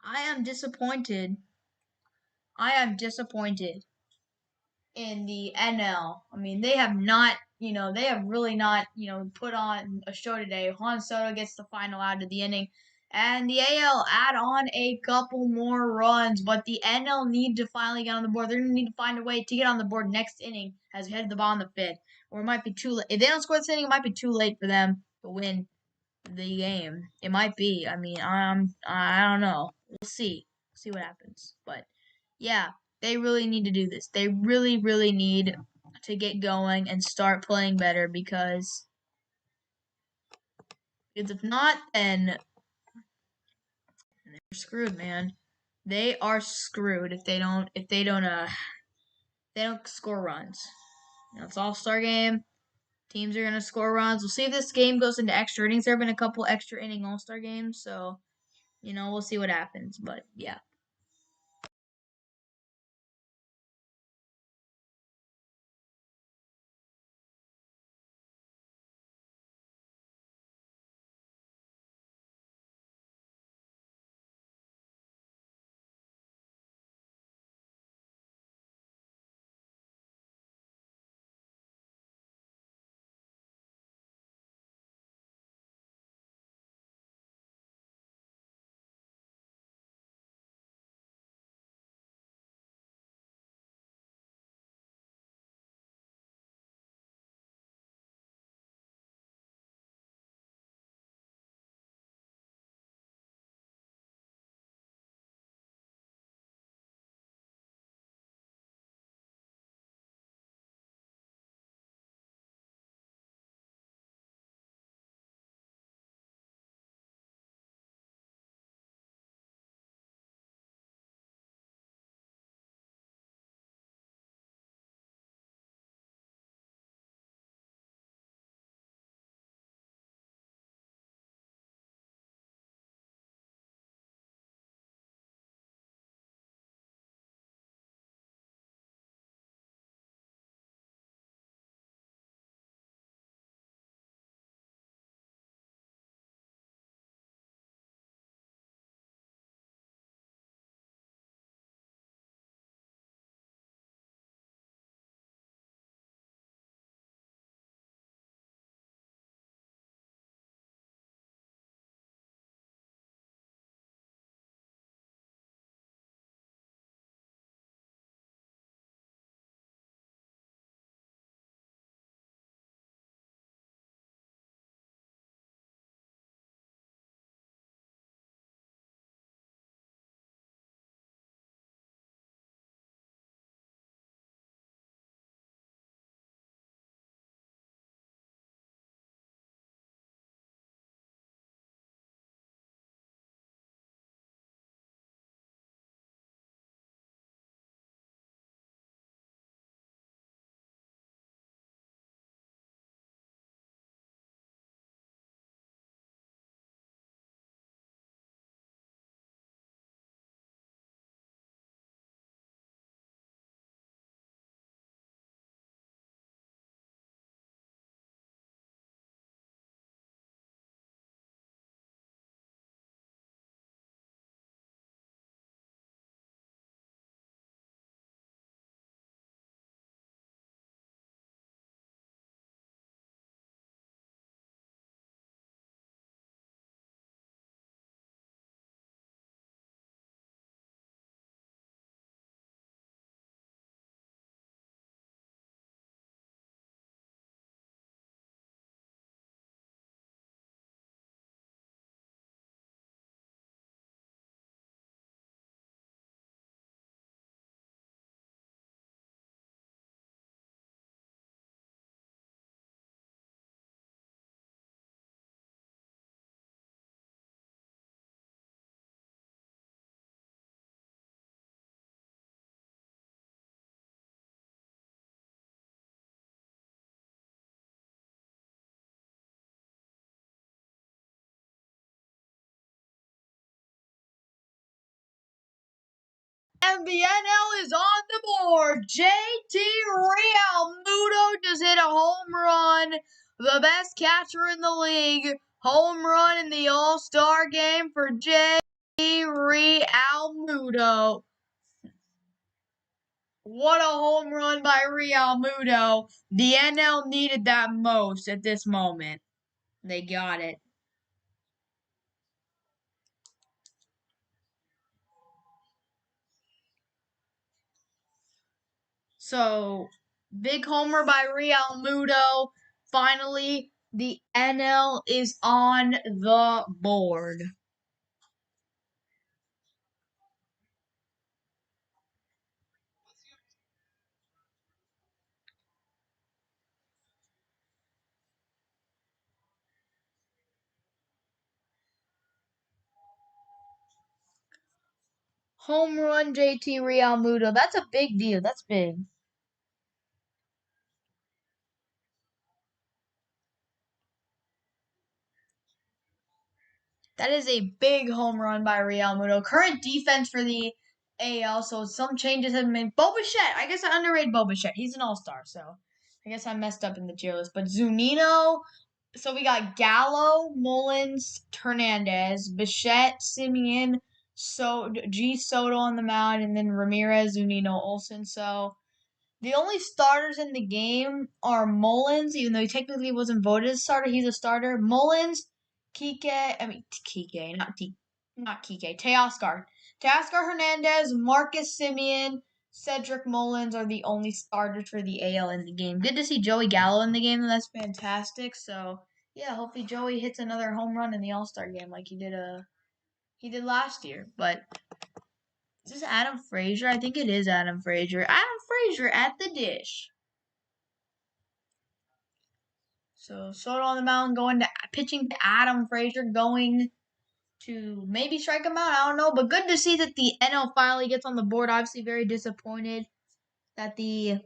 I am disappointed. I am disappointed in the NL. I mean, they have not, they have really not, put on a show today. Juan Soto gets the final out of the inning. And the AL add on a couple more runs, but the NL need to finally get on the board. They're going to need to find a way to get on the board next inning as we head to the bottom of the 5th. Or it might be too late. If they don't score this inning, it might be too late for them to win the game. It might be. I mean, I don't know. We'll see. See what happens. But yeah, they really need to do this. They really, really need to get going and start playing better because if not, then they're screwed, man. They are screwed if they don't score runs. It's All-Star game. Teams are gonna score runs. We'll see if this game goes into extra innings. There have been a couple extra inning All-Star games, so we'll see what happens. But yeah. and the NL is on the board. JT Realmuto just hit a home run. The best catcher in the league. Home run in the All Star Game for JT Realmuto. What a home run by Realmuto. The NL needed that most at this moment. They got it. So, big homer by Realmuto. Finally, the NL is on the board. Home run JT Realmuto. That's a big deal. That's big. That is a big home run by Realmuto. Current defense for the AL, so some changes have been made. Bo Bichette. I guess I underrated Bo Bichette. He's an all-star, so I guess I messed up in the tier list. But Zunino, so we got Gallo, Mullins, Hernandez, Bichette, Simeon, Soto on the mound, and then Ramirez, Zunino, Olson. So the only starters in the game are Mullins, even though he technically wasn't voted as a starter. He's a starter. Mullins, not Kike, Teoscar. Teoscar Hernandez, Marcus Simeon, Cedric Mullins are the only starters for the AL in the game. Good to see Joey Gallo in the game, and that's fantastic. So yeah, hopefully Joey hits another home run in the All Star game like he did last year. But is this Adam Frazier? I think it is Adam Frazier. Adam Frazier at the dish. So Soto on the mound, pitching to Adam Frazier, going to maybe strike him out. I don't know, but good to see that the NL finally gets on the board. Obviously, that the very disappointed that the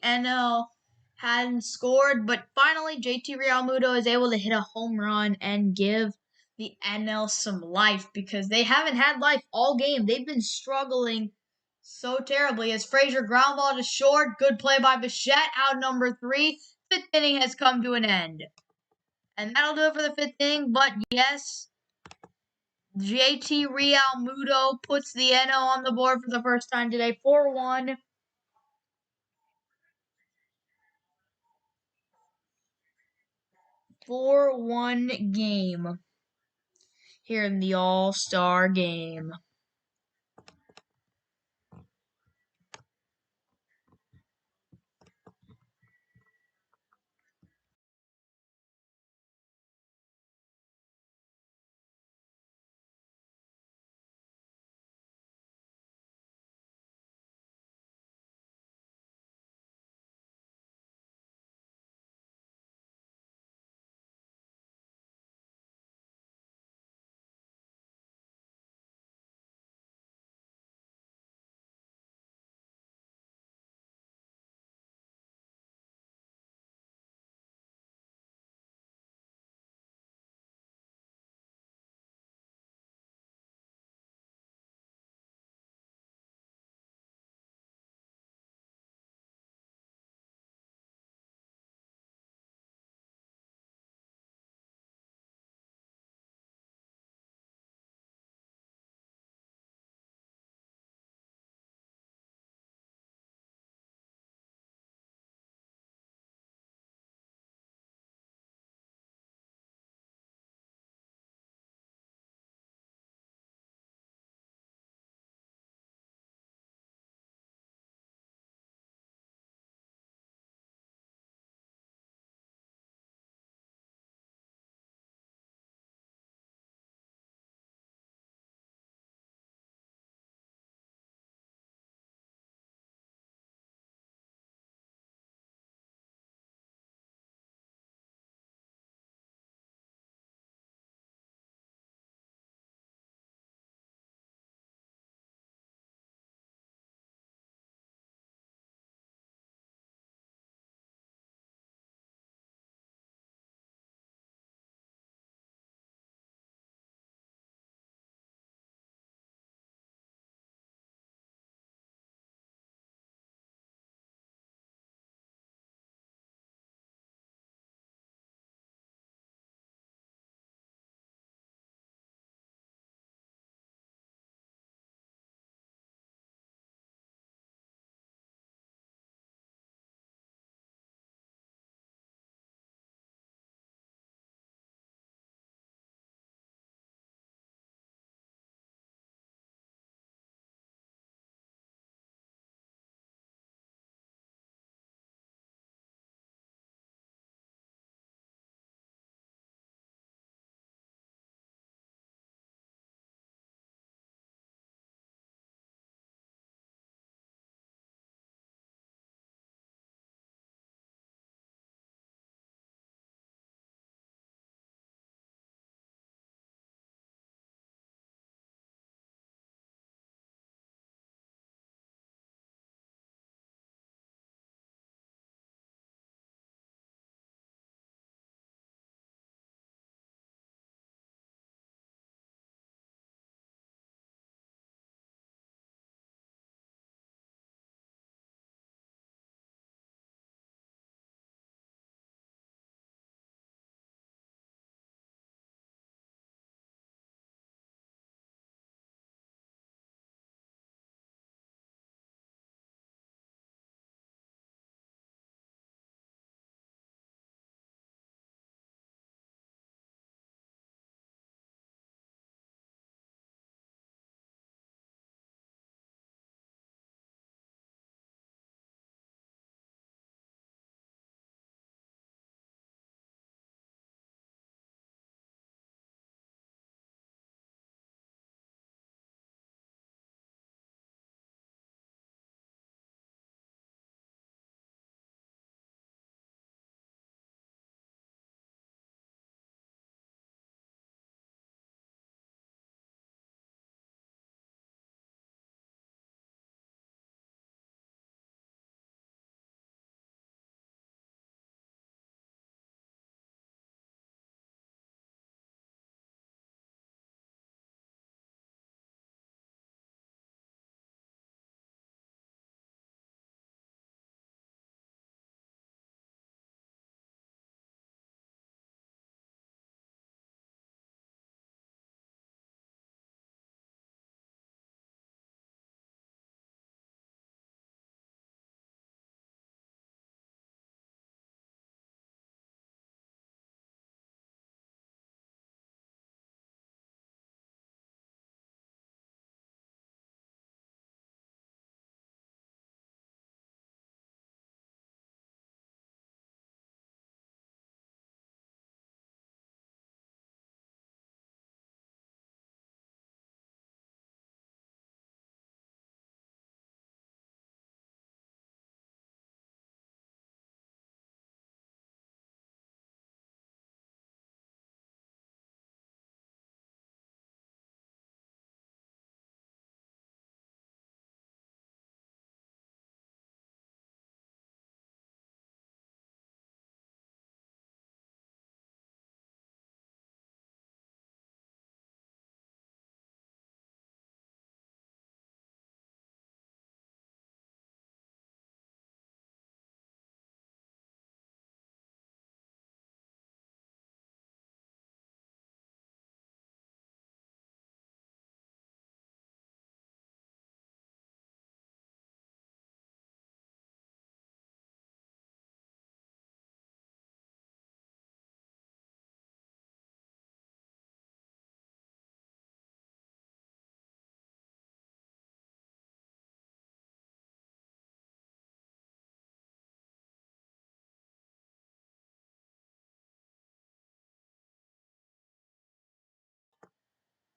NL hadn't scored, but finally JT Realmuto is able to hit a home run and give the NL some life because they haven't had life all game. They've been struggling so terribly as Frazier ground ball to short. Good play by Bichette, out number 3. Fifth inning has come to an end. And that'll do it for the fifth inning. But yes, JT Realmuto puts the NL on the board for the first time today. 4-1. 4-1 game here in the All Star Game.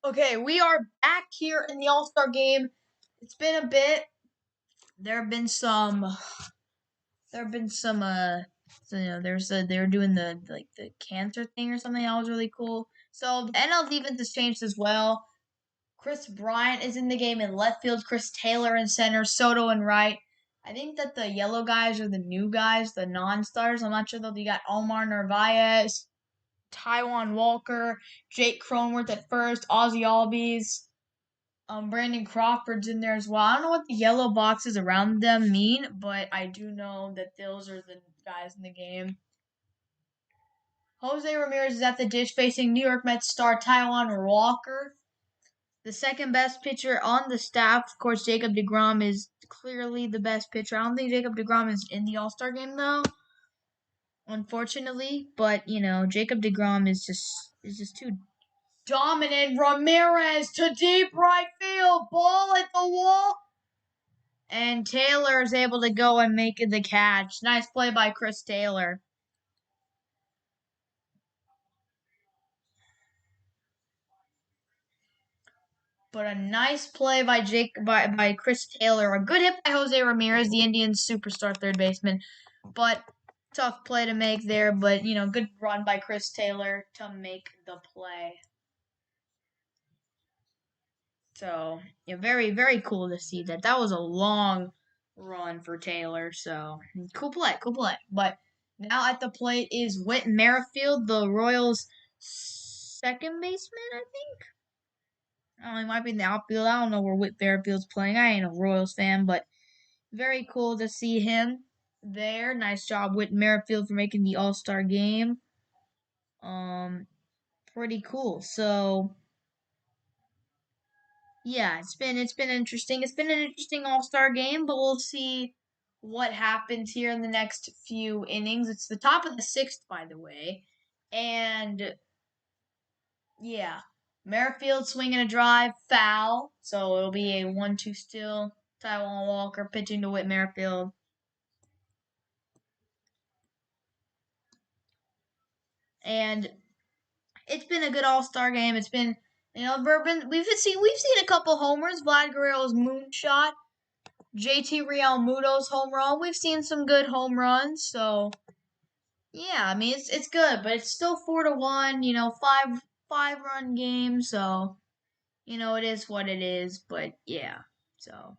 Okay, we are back here in the All-Star game. It's been a bit. There have been some. There have been some. They were doing the cancer thing or something. That was really cool. So the NL defense has changed as well. Chris Bryant is in the game in left field. Chris Taylor in center. Soto in right. I think that the yellow guys are the new guys, the non-stars. I'm not sure though. You got Omar Narvaez, Taijuan Walker, Jake Cronenworth at first, Ozzy Albies. Brandon Crawford's in there as well. I don't know what the yellow boxes around them mean, but I do know that those are the guys in the game. Jose Ramirez is at the dish facing New York Mets star Taijuan Walker. The second best pitcher on the staff, of course, Jacob deGrom is clearly the best pitcher. I don't think Jacob deGrom is in the All-Star game though, unfortunately. But Jacob deGrom is just too dominant. Ramirez to deep right field, ball at the wall. And Taylor is able to go and make the catch. Nice play by Chris Taylor. But a nice play by by Chris Taylor. A good hit by Jose Ramirez, the Indians' superstar third baseman. But tough play to make there. But good run by Chris Taylor to make the play. So very very cool to see that. That was a long run for Taylor. So cool play, cool play. But now at the plate is Whit Merrifield, the Royals' second baseman, I think. I don't know, he might be in the outfield. I don't know where Whit Merrifield's playing. I ain't a Royals fan, but very cool to see him there. Nice job, Whit Merrifield, for making the All-Star game. Pretty cool. So yeah, it's been interesting. It's been an interesting All-Star game, but we'll see what happens here in the next few innings. It's the top of the sixth, by the way, and yeah, Merrifield swinging a drive, foul. So it'll be a 1-2 still. Taijuan Walker pitching to Whit Merrifield. And it's been a good All-Star game. It's been, Ruben, we've seen a couple homers. Vlad Guerrero's moonshot, JT Realmuto's home run. We've seen some good home runs. So yeah, I mean it's good, but it's still 4-1. Five run game. So it is what it is. But yeah, so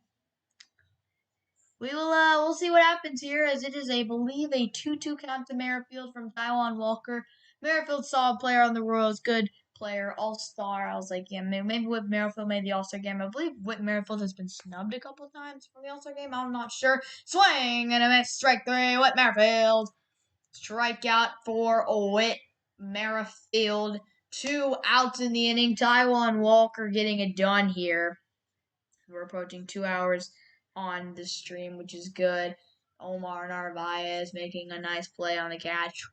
we'll see what happens here, as it is, I believe, a 2-2 count to Merrifield from Taijuan Walker. Merrifield, solid player on the Royals, good player, all-star. I was like, yeah, maybe Whit Merrifield made the All-Star game. I believe Whit Merrifield has been snubbed a couple times from the All-Star game. I'm not sure. Swing and a miss, strike three. Whit Merrifield. Strikeout for Whit Merrifield. 2 outs in the inning. Taijuan Walker getting it done here. We're approaching 2 hours on the stream, which is good. Omar Narvaez making a nice play on the catch.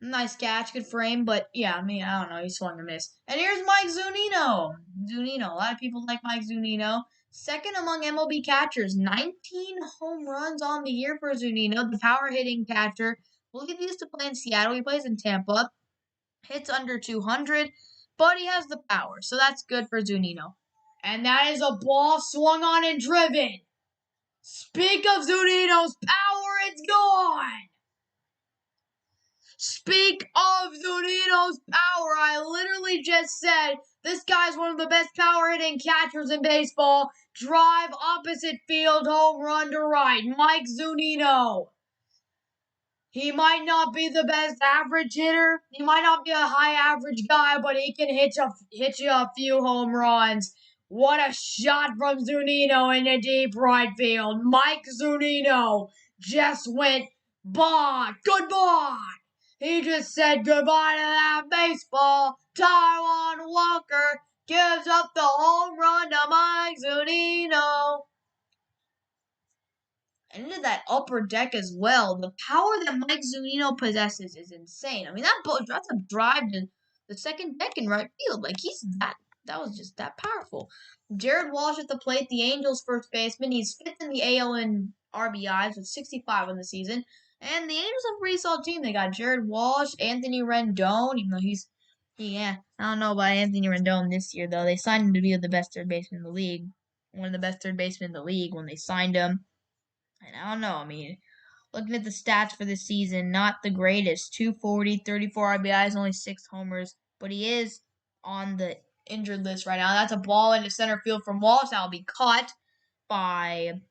Nice catch, good frame, but yeah, I mean, I don't know, he swung and missed. And here's Mike Zunino. A lot of people like Mike Zunino. Second among MLB catchers, 19 home runs on the year for Zunino, the power hitting catcher. I believe he used to play in Seattle. He plays in Tampa. Hits under 200, but he has the power, so that's good for Zunino. And that is a ball swung on and driven. Speak of Zunino's power, it's gone. Speak of Zunino's power. I literally just said this guy's one of the best power hitting catchers in baseball. Drive opposite field, home run to right. Mike Zunino. He might not be the best average hitter. He might not be a high average guy, but he can hit you a few home runs. What a shot from Zunino in the deep right field. Mike Zunino just went bye. Goodbye. He just said goodbye to that baseball. Taijuan Walker gives up the home run to Mike Zunino. And into that upper deck as well. The power that Mike Zunino possesses is insane. I mean, that's a drive to the second deck in right field. Like, that was just that powerful. Jared Walsh at the plate, the Angels' first baseman. He's fifth in the AL in RBIs with 65 on the season. And the Angels have a pretty solid team. They got Jared Walsh, Anthony Rendon, even though he's Yeah, I don't know about Anthony Rendon this year though. They signed him to be the best third baseman in the league, one of the best third basemen in the league when they signed him. And I don't know. I mean, looking at the stats for this season, not the greatest. 240, 34 RBIs, only 6 homers, but he is on the injured list right now. That's a ball into center field from Wallace. That'll be caught by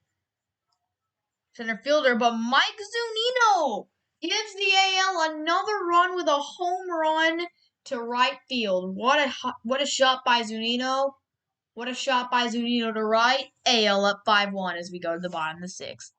center fielder, but Mike Zunino gives the AL another run with a home run to right field. What a shot by Zunino. What a shot by Zunino to right. AL up 5-1 as we go to the bottom of the sixth.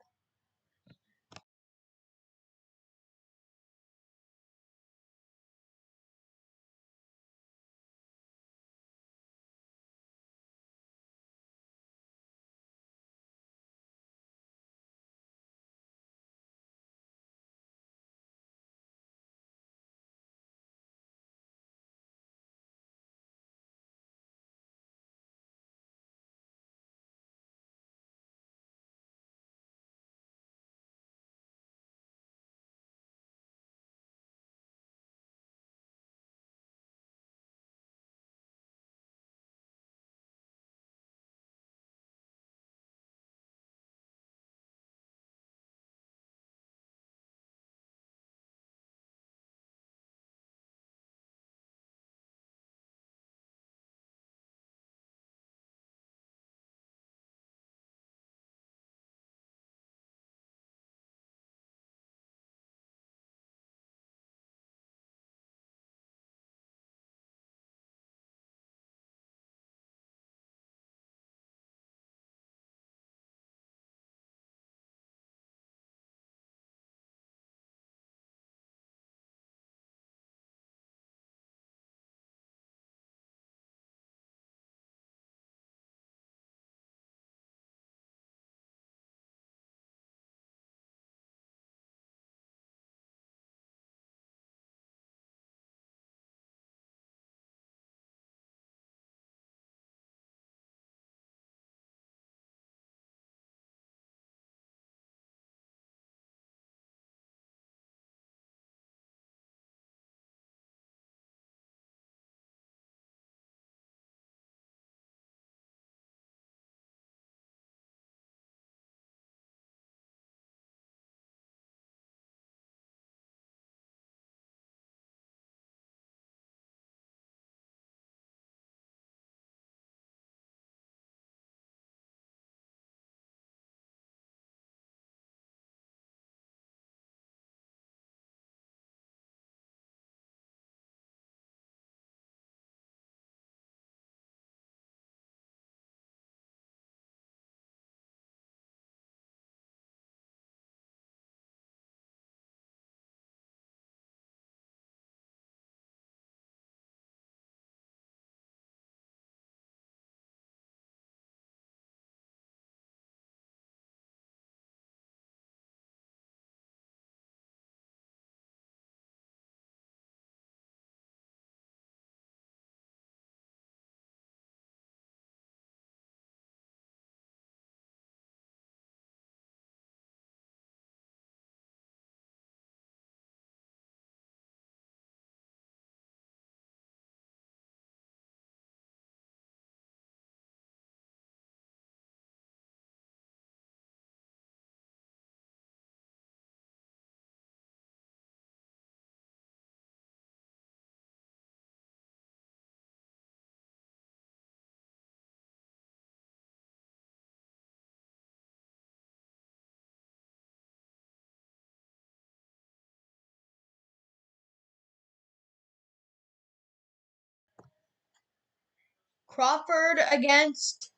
Crawford against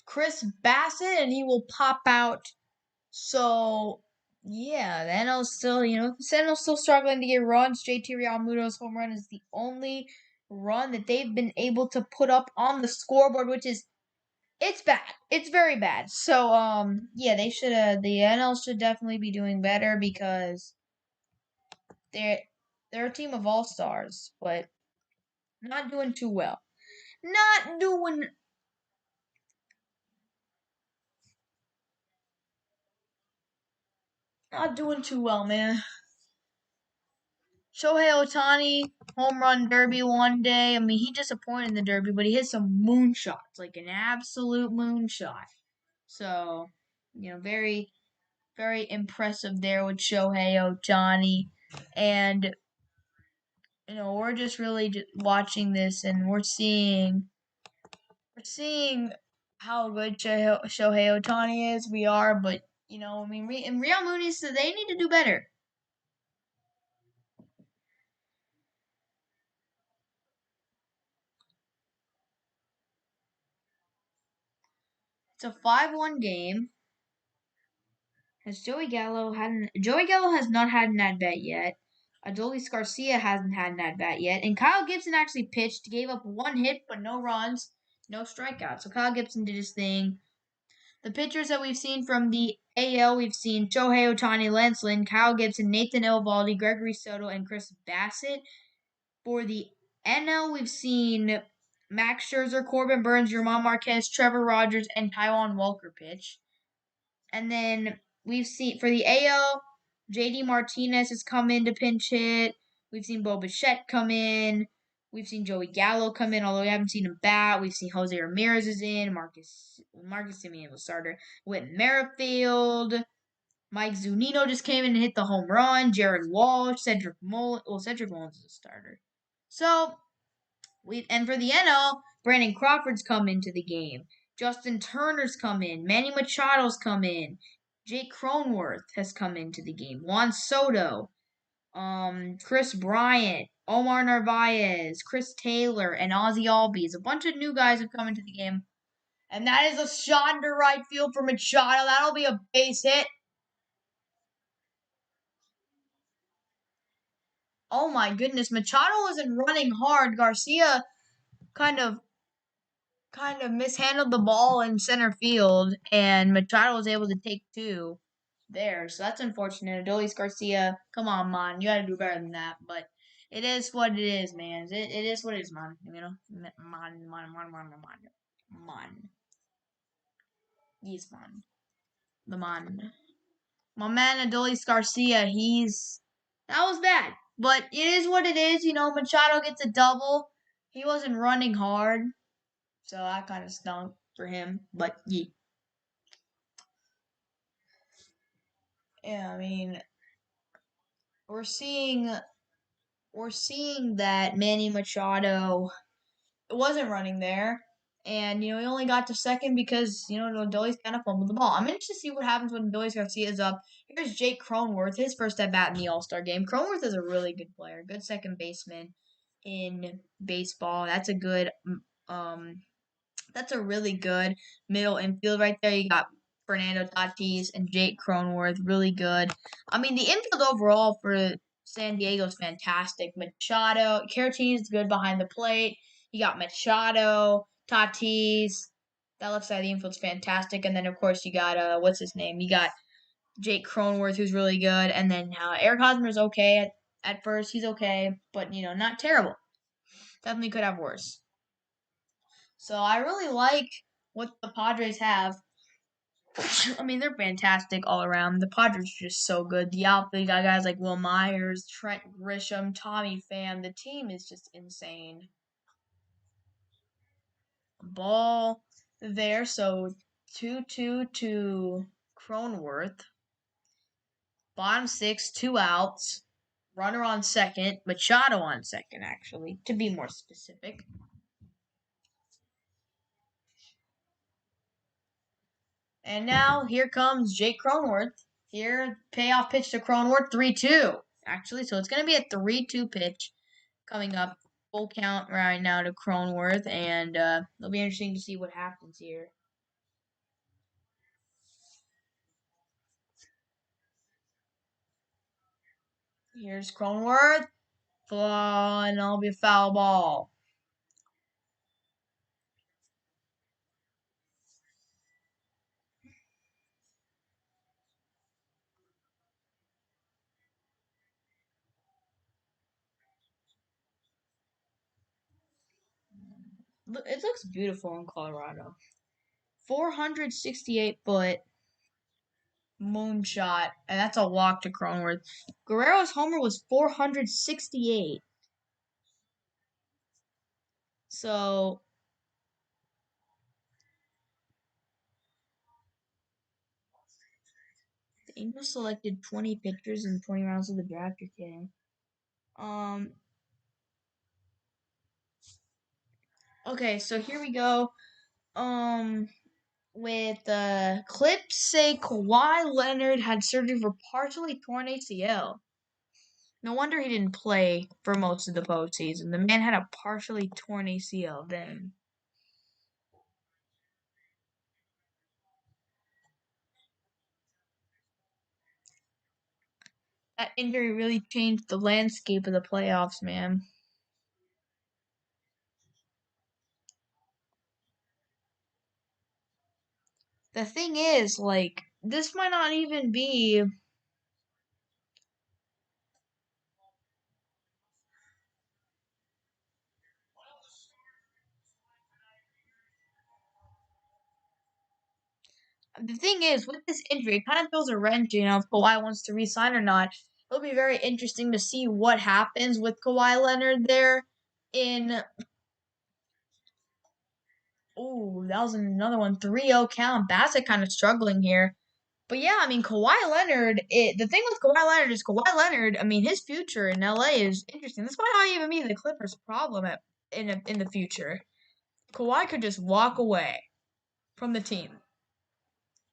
Chris Bassett, and he will pop out. So, yeah, the NL's still, the NL's still struggling to get runs. JT Realmuto's home run is the only run that they've been able to put up on the scoreboard, which is it's bad. It's very bad. So, yeah, the NL should definitely be doing better because they're they're a team of all stars, but not doing too well. Not doing not doing too well, man. Shohei Ohtani, home run derby one day. I mean, he disappointed in the derby, but he hit some moonshots, like an absolute moonshot. So, very, very impressive there with Shohei Ohtani. And, we're just really just watching this and we're seeing how good Shohei Ohtani is. We are, but, I mean, and Real Moonies, they need to do better. It's a 5-1 game. Joey Gallo has not had an at bat yet. Adolis Garcia hasn't had an at bat yet. And Kyle Gibson actually pitched, gave up one hit, but no runs, no strikeouts. So Kyle Gibson did his thing. The pitchers that we've seen from the AL, we've seen Shohei Ohtani, Lance Lynn, Kyle Gibson, Nathan Eovaldi, Gregory Soto, and Chris Bassett. For the NL, we've seen Max Scherzer, Corbin Burns, German Marquez, Trevor Rogers, and Taijuan Walker pitch. And then we've seen for the AL, JD Martinez has come in to pinch hit. We've seen Bo Bichette come in. We've seen Joey Gallo come in, although we haven't seen him bat. We've seen Jose Ramirez is in. Marcus Semien was starter. Whit Merrifield. Mike Zunino just came in and hit the home run. Jared Walsh. Cedric Mullins. Well, Cedric Mullins is a starter. So, and for the NL, Brandon Crawford's come into the game. Justin Turner's come in. Manny Machado's come in. Jake Cronenworth has come into the game. Juan Soto, Chris Bryant, Omar Narvaez, Chris Taylor, and Ozzy Albies. A bunch of new guys have come into the game. And that is a shot into right field for Machado. That'll be a base hit. Oh my goodness. Machado wasn't running hard. Garcia kind of mishandled the ball in center field, and Machado was able to take two there. So that's unfortunate. Adolis Garcia, come on, man. You got to do better than that. But it is what it is, man. It is what it is, man. Man. Yes, man. The man. My man Adolis Garcia, that was bad. But it is what it is. Machado gets a double. He wasn't running hard. So that kind of stunk for him. But yeah. Yeah, I mean, we're seeing we're seeing that Manny Machado wasn't running there, and he only got to second because Adolis kind of fumbled the ball. I'm interested to see what happens when Adolis Garcia is up. Here's Jake Cronenworth, his first at bat in the All Star game. Cronenworth is a really good player, good second baseman in baseball. Um that's a really good middle infield right there. You got Fernando Tatis and Jake Cronenworth, really good. I mean, the infield overall for San Diego is fantastic. Machado, Caratini is good behind the plate. You got Machado, Tatis. That left side of the infield's fantastic. And then, of course, you got, what's his name? You got Jake Cronenworth, who's really good. And then Eric Hosmer's okay at first. He's okay, but, not terrible. Definitely could have worse. So I really like what the Padres have. I mean, they're fantastic all around. The Padres are just so good. The outfield got guys like Will Myers, Trent Grisham, Tommy Pham. The team is just insane. Ball there, so 2-2 to Cronenworth. Bottom six, 2 outs. Runner on second. Machado on second, actually, to be more specific. And now here comes Jake Cronenworth. Here, payoff pitch to Cronenworth, 3-2. Actually, so it's going to be a 3-2 pitch coming up. Full count right now to Cronenworth, and it'll be interesting to see what happens here. Here's Cronenworth. And it'll be a foul ball. It looks beautiful in Colorado. 468 foot moonshot, and that's a walk to Cronenworth. Guerrero's homer was 468. So the Angels selected 20 pitchers in 20 rounds of the draft. You're kidding. Okay, so here we go. With clips say Kawhi Leonard had surgery for partially torn ACL. No wonder he didn't play for most of the postseason. The man had a partially torn ACL then. That injury really changed the landscape of the playoffs, man. The thing is, like, this might not even be. The thing is, with this injury, it kind of throws a wrench, if Kawhi wants to resign or not. It'll be very interesting to see what happens with Kawhi Leonard there in. Oh, that was another one. 3-0 count. Bassett kind of struggling here. But yeah, I mean, Kawhi Leonard, the thing with Kawhi Leonard is Kawhi Leonard, I mean, his future in LA is interesting. This might not even be the Clippers' problem in the future. Kawhi could just walk away from the team,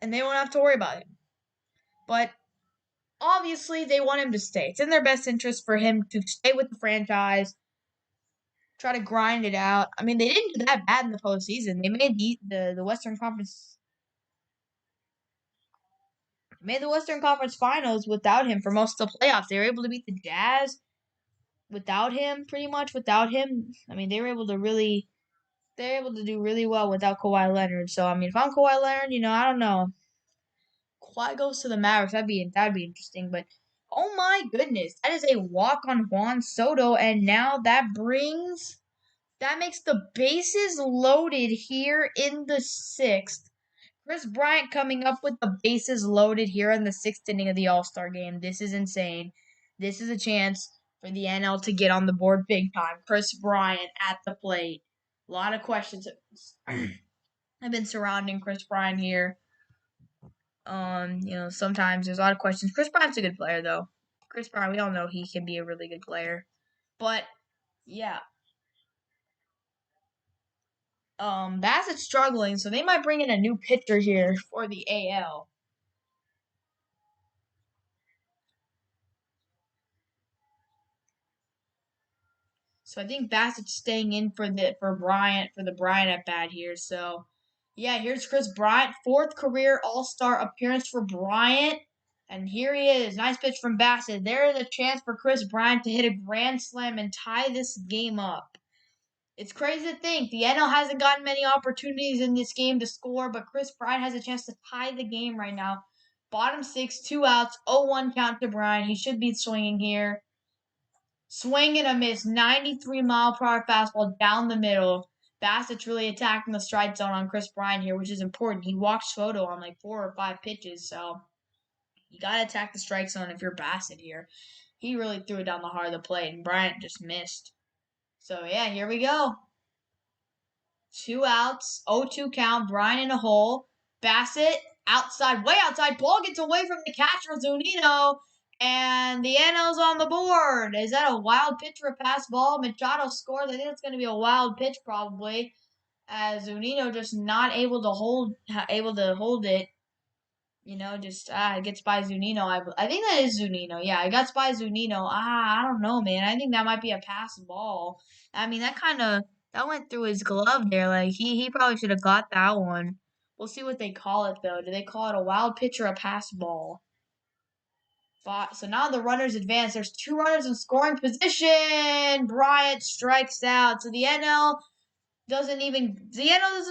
and they won't have to worry about it. But obviously, they want him to stay. It's in their best interest for him to stay with the franchise, try to grind it out. I mean, they didn't do that bad in the postseason. They made the Western Conference Finals without him for most of the playoffs. They were able to beat the Jazz without him, pretty much without him. I mean, they're able to do really well without Kawhi Leonard. So I mean, if I'm Kawhi Leonard, I don't know. Kawhi goes to the Mavericks. That'd be interesting. But oh my goodness, that is a walk on Juan Soto, and now that makes the bases loaded here in the sixth. Chris Bryant coming up with the bases loaded here in the sixth inning of the All Star game. This is insane. This is a chance for the NL to get on the board big time. Chris Bryant at the plate. A lot of questions have been surrounding Chris Bryant here. Sometimes there's a lot of questions. Chris Bryant's a good player, though. Chris Bryant, we all know he can be a really good player. But yeah, Bassett's struggling, so they might bring in a new pitcher here for the AL. So I think Bassett's staying in for the Bryant at bat here. So yeah, here's Chris Bryant, fourth career All-Star appearance for Bryant. And here he is. Nice pitch from Bassett. There is a chance for Chris Bryant to hit a grand slam and tie this game up. It's crazy to think the NL hasn't gotten many opportunities in this game to score, but Chris Bryant has a chance to tie the game right now. Bottom six, 2 outs, 0-1 count to Bryant. He should be swinging here. Swing and a miss, 93-mile-per-hour fastball down the middle. Bassett's really attacking the strike zone on Chris Bryant here, which is important. He walked Soto on like 4 or 5 pitches, so you got to attack the strike zone if you're Bassett here. He really threw it down the heart of the plate, and Bryant just missed. So, yeah, here we go. 2 outs, 0-2 count, Bryant in a hole. Bassett, outside, way outside. Ball gets away from the catcher, Zunino. And the NL's on the board. Is that a wild pitch or a pass ball? Machado scores. I think it's going to be a wild pitch probably. As Zunino just not able to hold it. Just it gets by Zunino. I think that is Zunino. Yeah, it got by Zunino. I don't know, man. I think that might be a pass ball. I mean, that went through his glove there. Like he probably should have got that one. We'll see what they call it though. Do they call it a wild pitch or a pass ball? But so now the runners advance. There's 2 runners in scoring position. Bryant strikes out. So the NL doesn't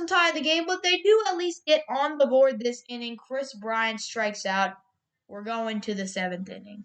tie the game, but they do at least get on the board this inning. Chris Bryant strikes out. We're going to the seventh inning.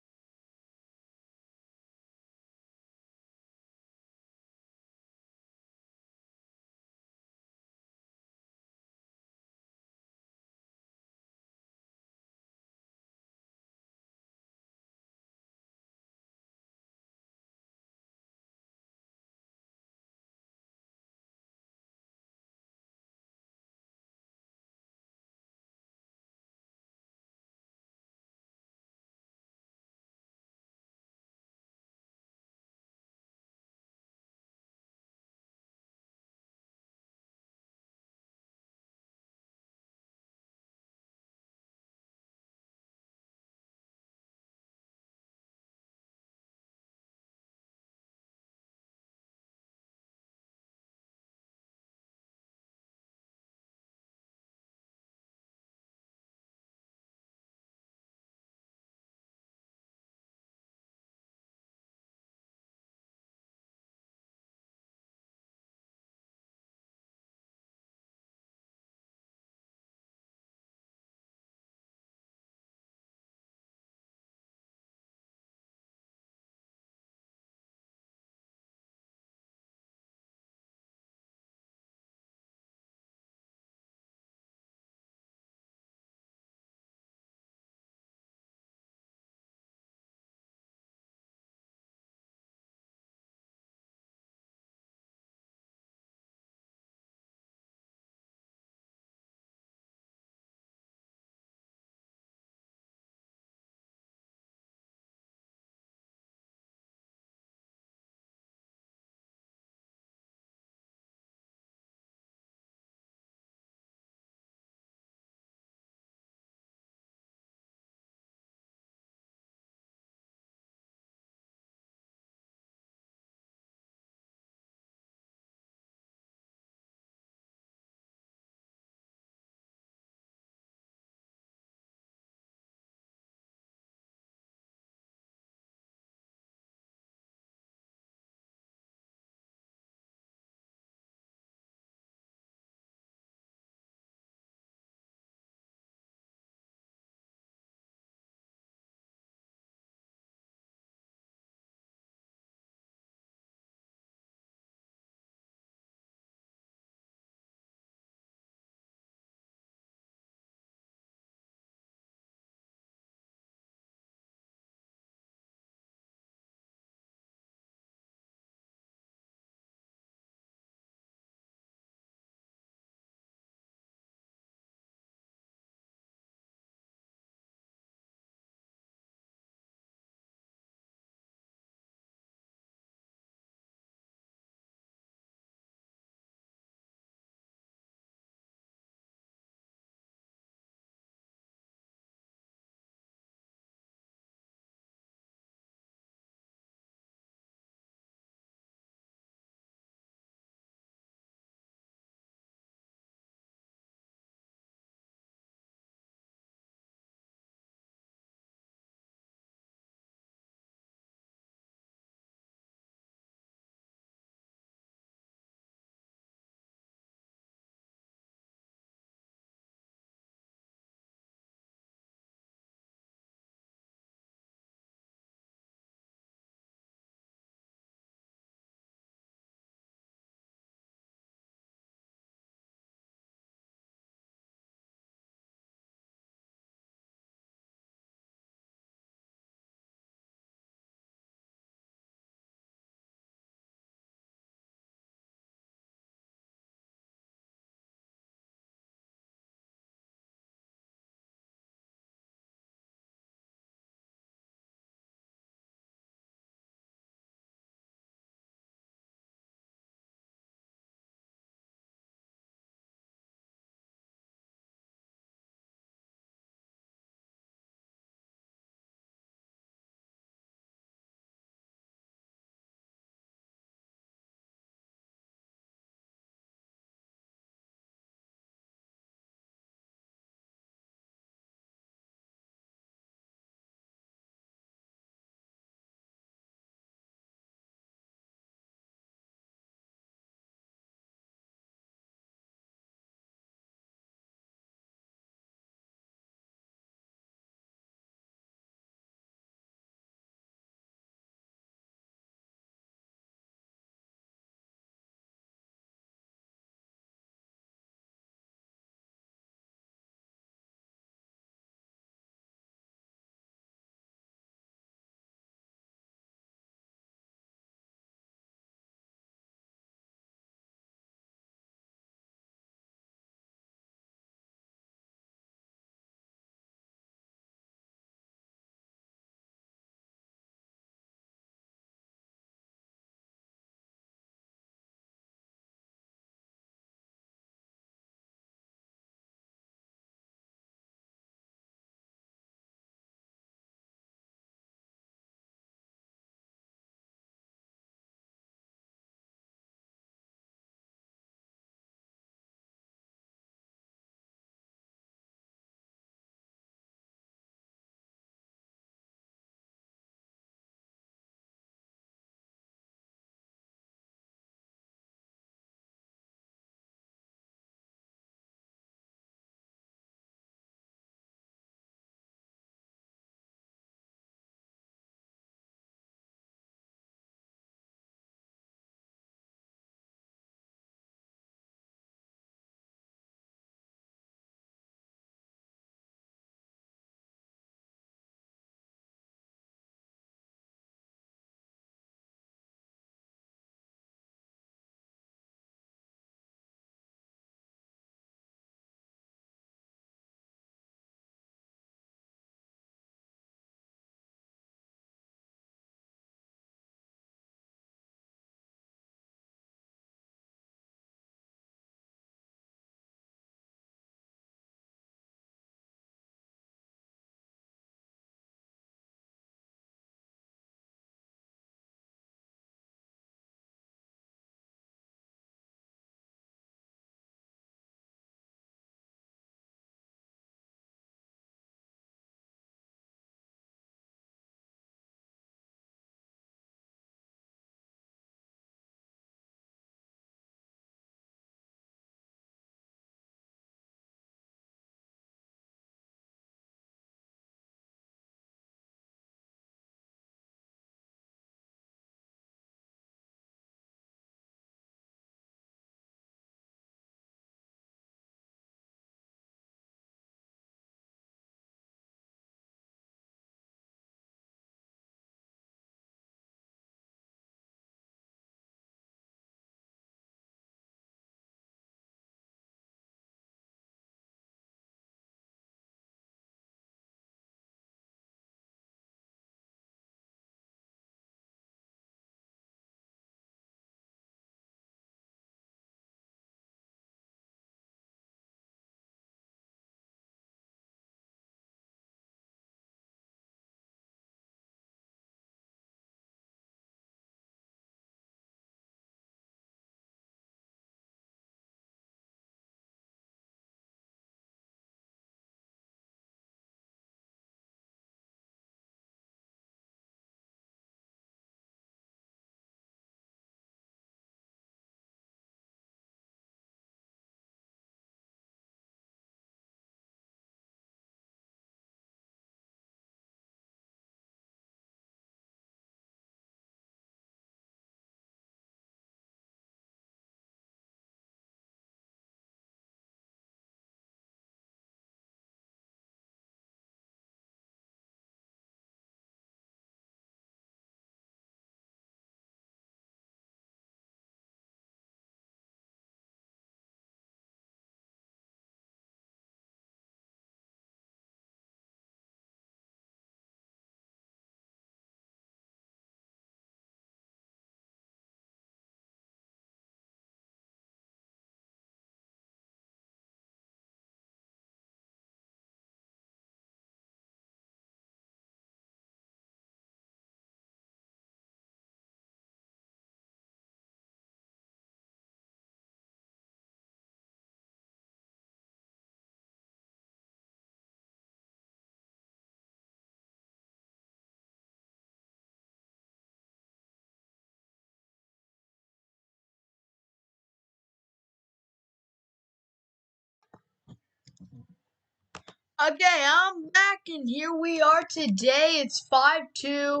Okay, I'm back and here we are today. It's 5-2.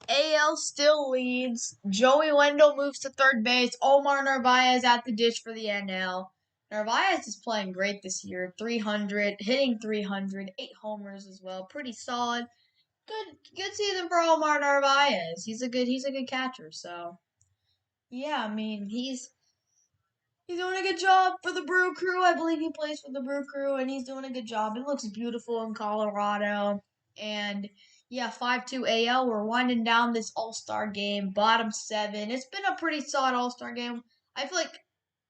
AL still leads. Joey Wendell moves to third base. Omar Narvaez at the dish for the NL. Narvaez is playing great this year. 300, hitting 300, 8 homers as well. Pretty solid. Good season for Omar Narvaez. He's a good catcher, so yeah, I mean, he's doing a good job for the Brew Crew. I believe he plays for the Brew Crew, and he's doing a good job. It looks beautiful in Colorado. And yeah, 5-2 AL. We're winding down this All Star game, bottom seven. It's been a pretty solid All Star game. I feel like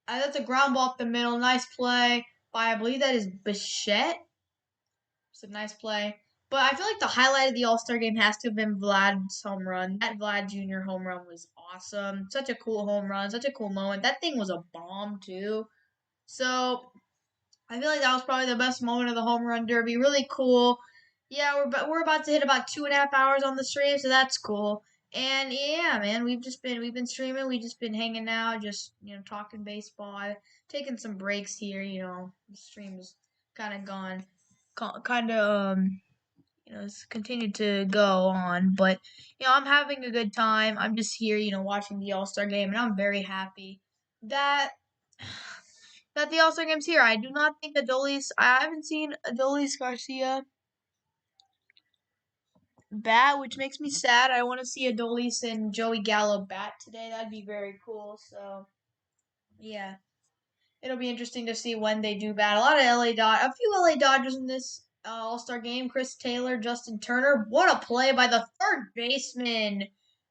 that's a ground ball up the middle. Nice play by, I believe that is Bichette. It's a nice play. But I feel like the highlight of the All Star game has to have been Vlad's home run. That Vlad Jr. home run was awesome. Such a cool home run. Such a cool moment. That thing was a bomb, too. So I feel like that was probably the best moment of the home run derby. Really cool. Yeah, we're about to hit about 2.5 hours on the stream, so that's cool. And yeah, man, we've been streaming. We've just been hanging out, just talking baseball, taking some breaks here. The stream is kind of gone, kind of it's continued to go on. But I'm having a good time. I'm just here, watching the All Star game, and I'm very happy that the All Star game's here. I do not think Adolis. I haven't seen Adolis Garcia bat, which makes me sad. I want to see Adolis and Joey Gallo bat today. That'd be very cool. So yeah, it'll be interesting to see when they do bat. A few LA Dodgers in this All Star game. Chris Taylor, Justin Turner. What a play by the third baseman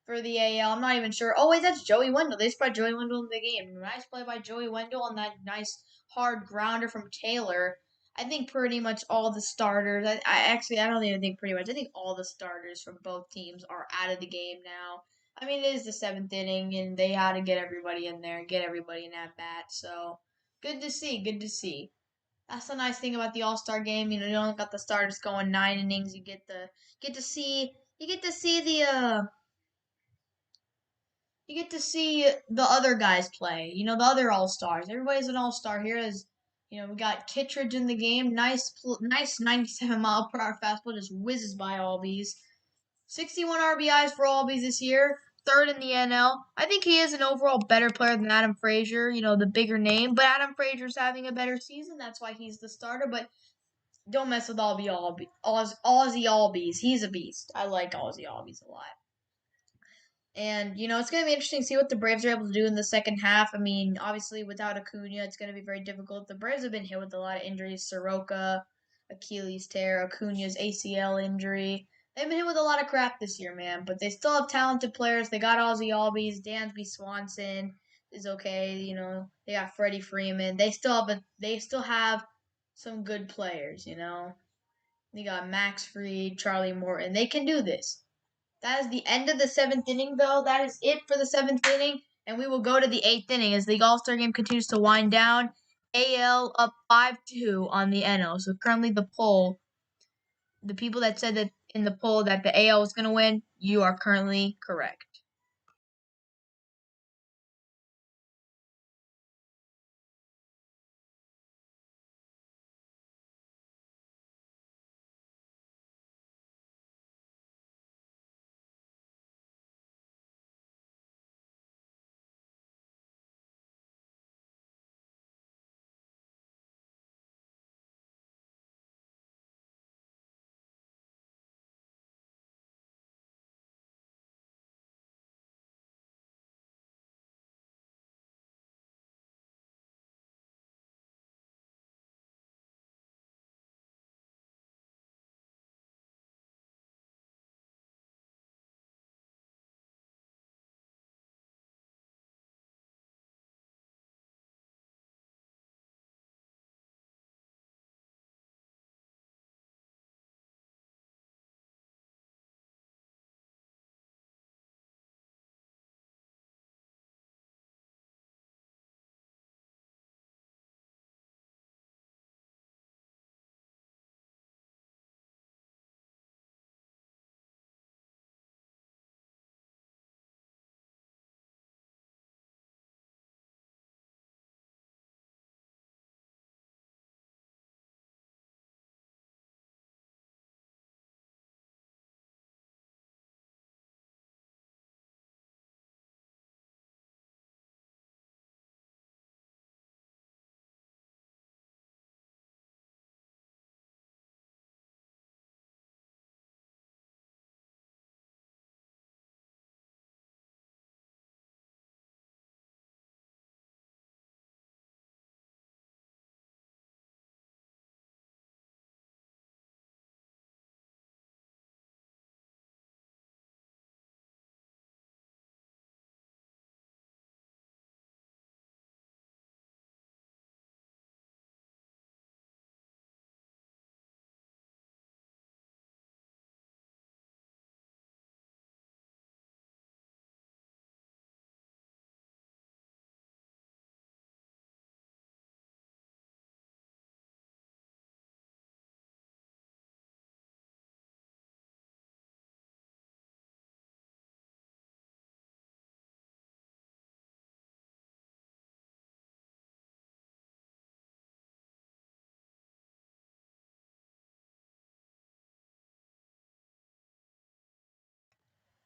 for the AL. I'm not even sure. Oh wait, that's Joey Wendell. They just brought Joey Wendell in the game. Nice play by Joey Wendell on that nice hard grounder from Taylor. I think pretty much all the starters. I don't even think pretty much. I think all the starters from both teams are out of the game now. I mean, it is the seventh inning, and they had to get everybody in there, get everybody in at bat. So good to see. Good to see. That's the nice thing about the All Star game. You don't got the starters going 9 innings. You get to see the other guys play. The other All Stars. Everybody's an All Star. Here is, we got Kittredge in the game. Nice 97-mile-per-hour fastball just whizzes by Albies. 61 RBIs for Albies this year. Third in the NL. I think he is an overall better player than Adam Frazier, the bigger name. But Adam Frazier's having a better season. That's why he's the starter. But don't mess with Ozzy Albies. He's a beast. I like Ozzy Albies a lot. And, it's going to be interesting to see what the Braves are able to do in the second half. I mean, obviously, without Acuna, it's going to be very difficult. The Braves have been hit with a lot of injuries. Soroka, Achilles tear, Acuna's ACL injury. They've been hit with a lot of crap this year, man. But they still have talented players. They got Ozzy Albies. Dansby Swanson is okay. They got Freddie Freeman. They still have some good players, They got Max Fried, Charlie Morton. They can do this. That is the end of the seventh inning, though. That is it for the seventh inning, and we will go to the eighth inning as the All Star game continues to wind down. AL up 5-2 on the NL. So currently, the people that said that in the poll that the AL was going to win, you are currently correct.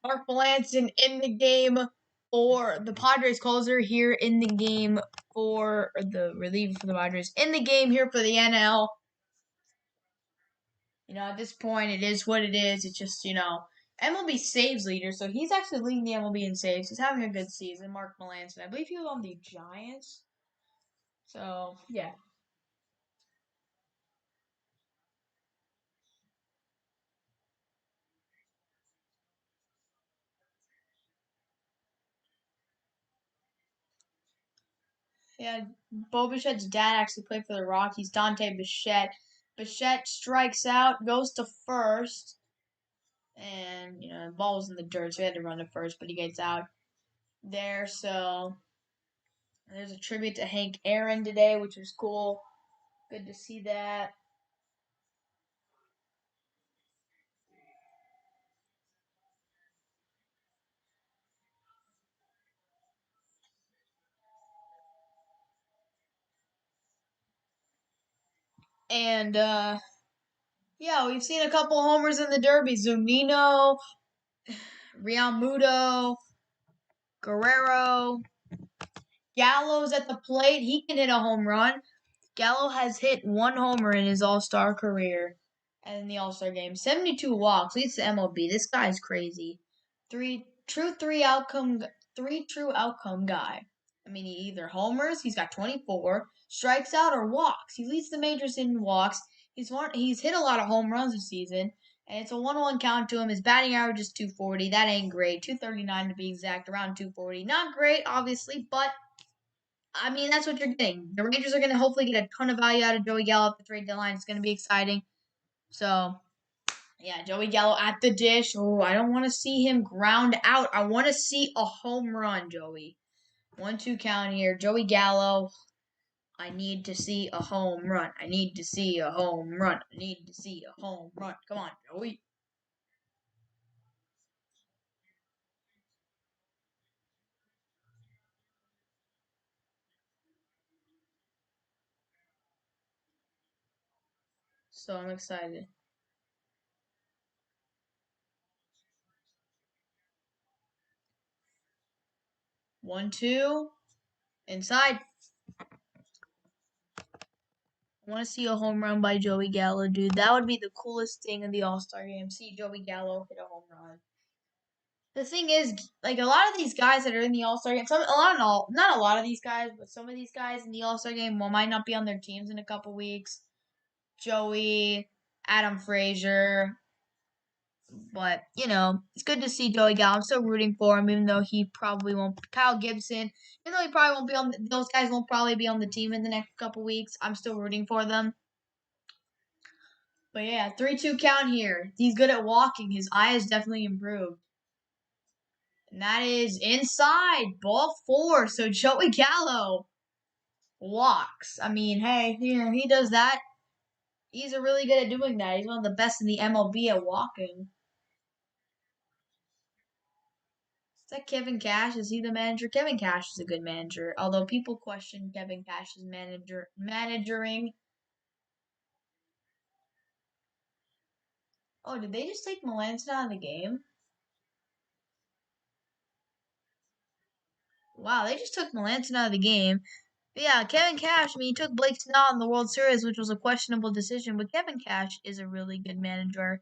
Mark Melanson in the game for the Padres closer here in the game for the reliever for the Padres in the game here for the NL. At this point, it is what it is. It's just, MLB saves leader, so he's actually leading the MLB in saves. He's having a good season. Mark Melanson, I believe he was on the Giants. So, yeah. Yeah, Bo Bichette's dad actually played for the Rockies, Dante Bichette. Bichette strikes out, goes to first, and, the ball was in the dirt, so he had to run to first, but he gets out there. So, there's a tribute to Hank Aaron today, which was cool. Good to see that. And, yeah, we've seen a couple homers in the Derby. Zunino, Real Muto, Guerrero, Gallo's at the plate. He can hit a home run. Gallo has hit one homer in his All-Star career and in the All-Star game. 72 walks, leads the MLB. This guy's crazy. Three true outcome guy. I mean, he either homers, he's got 24, strikes out, or walks. He leads the majors in walks. He's hit a lot of home runs this season, and it's a 1-1 count to him. His batting average is 240. That ain't great. 239 to be exact, around 240. Not great, obviously, but I mean, that's what you're getting. The Rangers are going to hopefully get a ton of value out of Joey Gallo at the trade deadline. It's going to be exciting. So, yeah, Joey Gallo at the dish. Oh, I don't want to see him ground out. I want to see a home run, Joey. 1-2 count here. Joey Gallo. I need to see a home run. I need to see a home run. I need to see a home run. Come on, Joey. So I'm excited. 1-2. Inside. I want to see a home run by Joey Gallo, dude. That would be the coolest thing in the All Star game. See Joey Gallo hit a home run. The thing is, like a lot of these guys that are in the All Star game, not a lot of these guys, but some of these guys in the All Star game might not be on their teams in a couple weeks. Joey, Adam Frazier, but it's good to see Joey Gallo. I'm still rooting for him, even though he probably won't. Kyle Gibson, even though he probably won't be on. Those guys won't probably be on the team in the next couple weeks. I'm still rooting for them. But yeah, 3-2 count here. He's good at walking. His eye has definitely improved. And that is inside, ball four. So Joey Gallo walks. I mean, hey, he does that. He's really good at doing that. He's one of the best in the MLB at walking. Is that Kevin Cash? Is he the manager? Kevin Cash is a good manager. Although people question Kevin Cash's managering. Oh, did they just take Melanson out of the game? Wow, they just took Melanson out of the game. But yeah, Kevin Cash, I mean, he took Blake Snell in the World Series, which was a questionable decision, but Kevin Cash is a really good manager.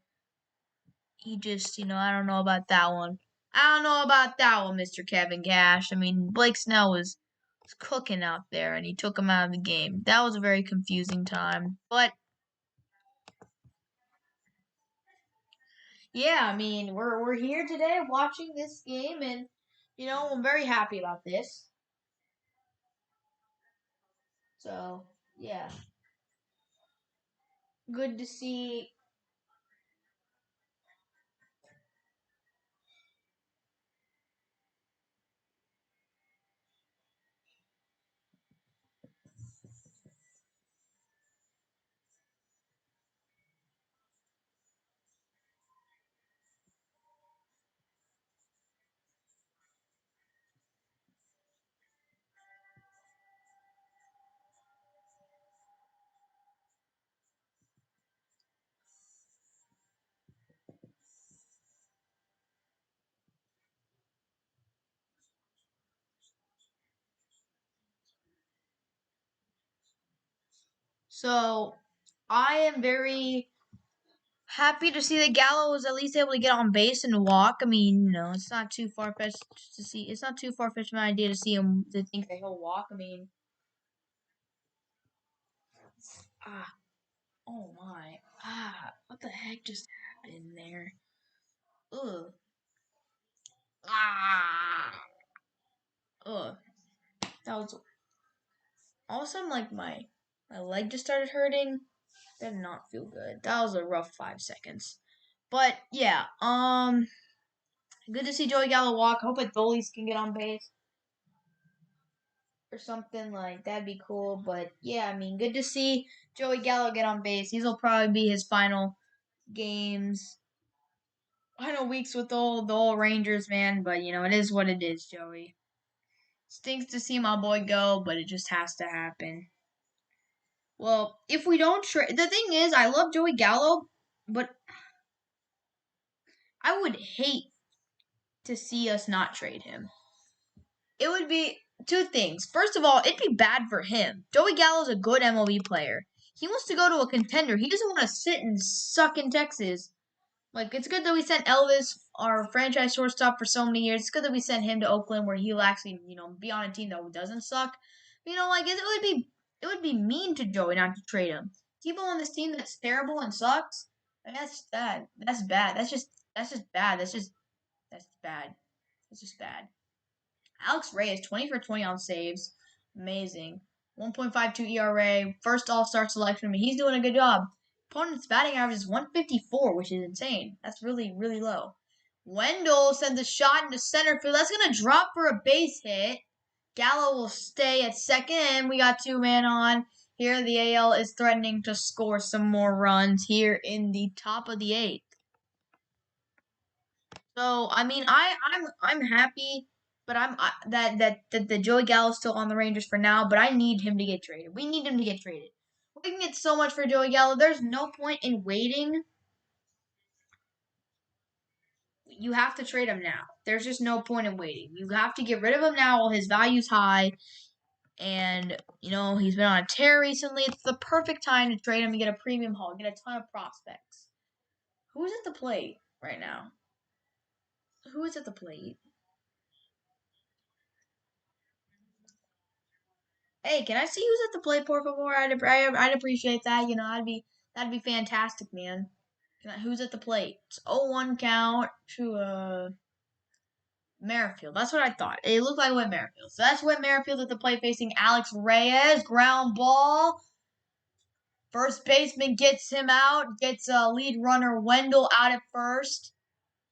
He just, I don't know about that one. I don't know about that one, Mr. Kevin Cash. I mean, Blake Snell was cooking out there, and he took him out of the game. That was a very confusing time. But, yeah, I mean, we're here today watching this game, and, I'm very happy about this. So, yeah. Good to see. So I am very happy to see that Gallo was at least able to get on base and walk. I mean, it's not too far fetched to see. It's not too far fetched of an idea to see him to think that he'll walk. I mean, ah, oh my, what the heck just happened there? Ugh, ah, ugh. That was all of a sudden like my leg just started hurting. That did not feel good. That was a rough 5 seconds. But yeah, good to see Joey Gallo walk. Hope Adolis can get on base or something like that'd be cool. But yeah, I mean, good to see Joey Gallo get on base. These will probably be his final games, final weeks with the old Rangers, man. But it is what it is, Joey. Stinks to see my boy go, but it just has to happen. Well, if we don't trade, the thing is, I love Joey Gallo, but I would hate to see us not trade him. It would be two things. First of all, it'd be bad for him. Joey Gallo's a good MLB player. He wants to go to a contender. He doesn't want to sit and suck in Texas. Like, it's good that we sent Elvis, our franchise shortstop, for so many years. It's good that we sent him to Oakland, where he'll actually, be on a team that doesn't suck. It would be mean to Joey not to trade him. Keep him on this team that's terrible and sucks. That's bad. That's bad. That's just bad. That's bad. That's just bad. Alex Reyes, 20 for 20 on saves. Amazing. 1.52 ERA. First All Star selection. I mean, he's doing a good job. Opponent's batting average is 154, which is insane. That's really, really low. Wendell sends a shot into center field. That's going to drop for a base hit. Gallo will stay at second, and we got 2 men on. Here, the AL is threatening to score some more runs here in the top of the eighth. So I mean, I'm happy, but that the Joey Gallo's still on the Rangers for now. But I need him to get traded. We need him to get traded. We can get so much for Joey Gallo. There's no point in waiting. You have to trade him now. There's just no point in waiting. You have to get rid of him now while his value's high. And he's been on a tear recently. It's the perfect time to trade him and get a premium haul, get a ton of prospects. Who's at the plate right now? Who is at the plate? Hey, can I see who's at the plate, por favor? I'd appreciate that. That'd be fantastic, man. Who's at the plate? It's 0-1 count to Merrifield. That's what I thought. It looked like Whit Merrifield. So that's Whit Merrifield at the plate facing Alex Reyes. Ground ball. First baseman gets him out. Gets lead runner Wendell out at first.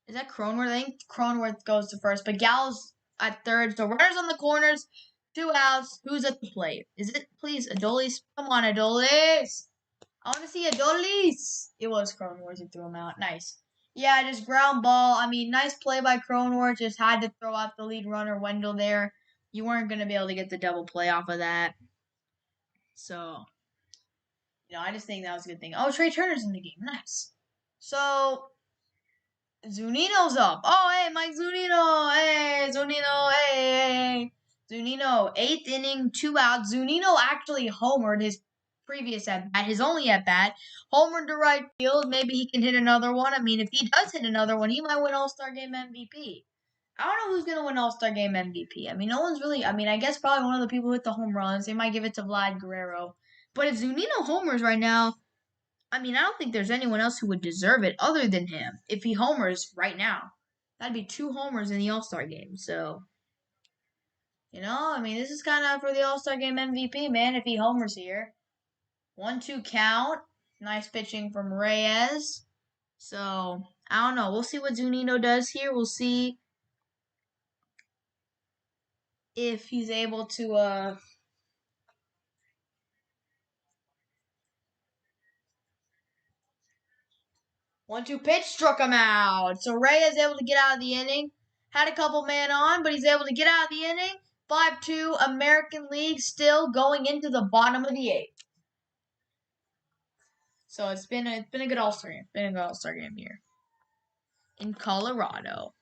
Is that Cronenworth? I think Cronenworth goes to first, but Gallo's at third. So runners on the corners, 2 outs. Who's at the plate? Is it, please, Adolis? Come on, Adolis. I want to see Adolis. It was Cronenworth who threw him out. Nice. Yeah, just ground ball. I mean, nice play by Cronenworth. Just had to throw out the lead runner, Wendell, there. You weren't going to be able to get the double play off of that. So, I just think that was a good thing. Oh, Trey Turner's in the game. Nice. So, Zunino's up. Oh, hey, Mike Zunino. Hey, Zunino. Hey. Zunino, 8th inning, 2 outs. Zunino actually homered his previous at-bat, his only at-bat. Homered to right field. Maybe he can hit another one. I mean, if he does hit another one, he might win All-Star Game MVP. I don't know who's going to win All-Star Game MVP. I mean, no one's really, I guess probably one of the people with the home runs. They might give it to Vlad Guerrero. But if Zunino homers right now, I don't think there's anyone else who would deserve it other than him if he homers right now. That'd be 2 homers in the All-Star game. So, this is kind of for the All-Star game MVP, man, if he homers here. 1-2 count. Nice pitching from Reyes. So, I don't know. We'll see what Zunino does here. We'll see if he's able to 1-2 pitch struck him out. So Reyes able to get out of the inning. Had a couple man on, but he's able to get out of the inning. 5-2 American League still going into the bottom of the 8th. So it's been a good All-Star game. Been a good All-Star game here in Colorado.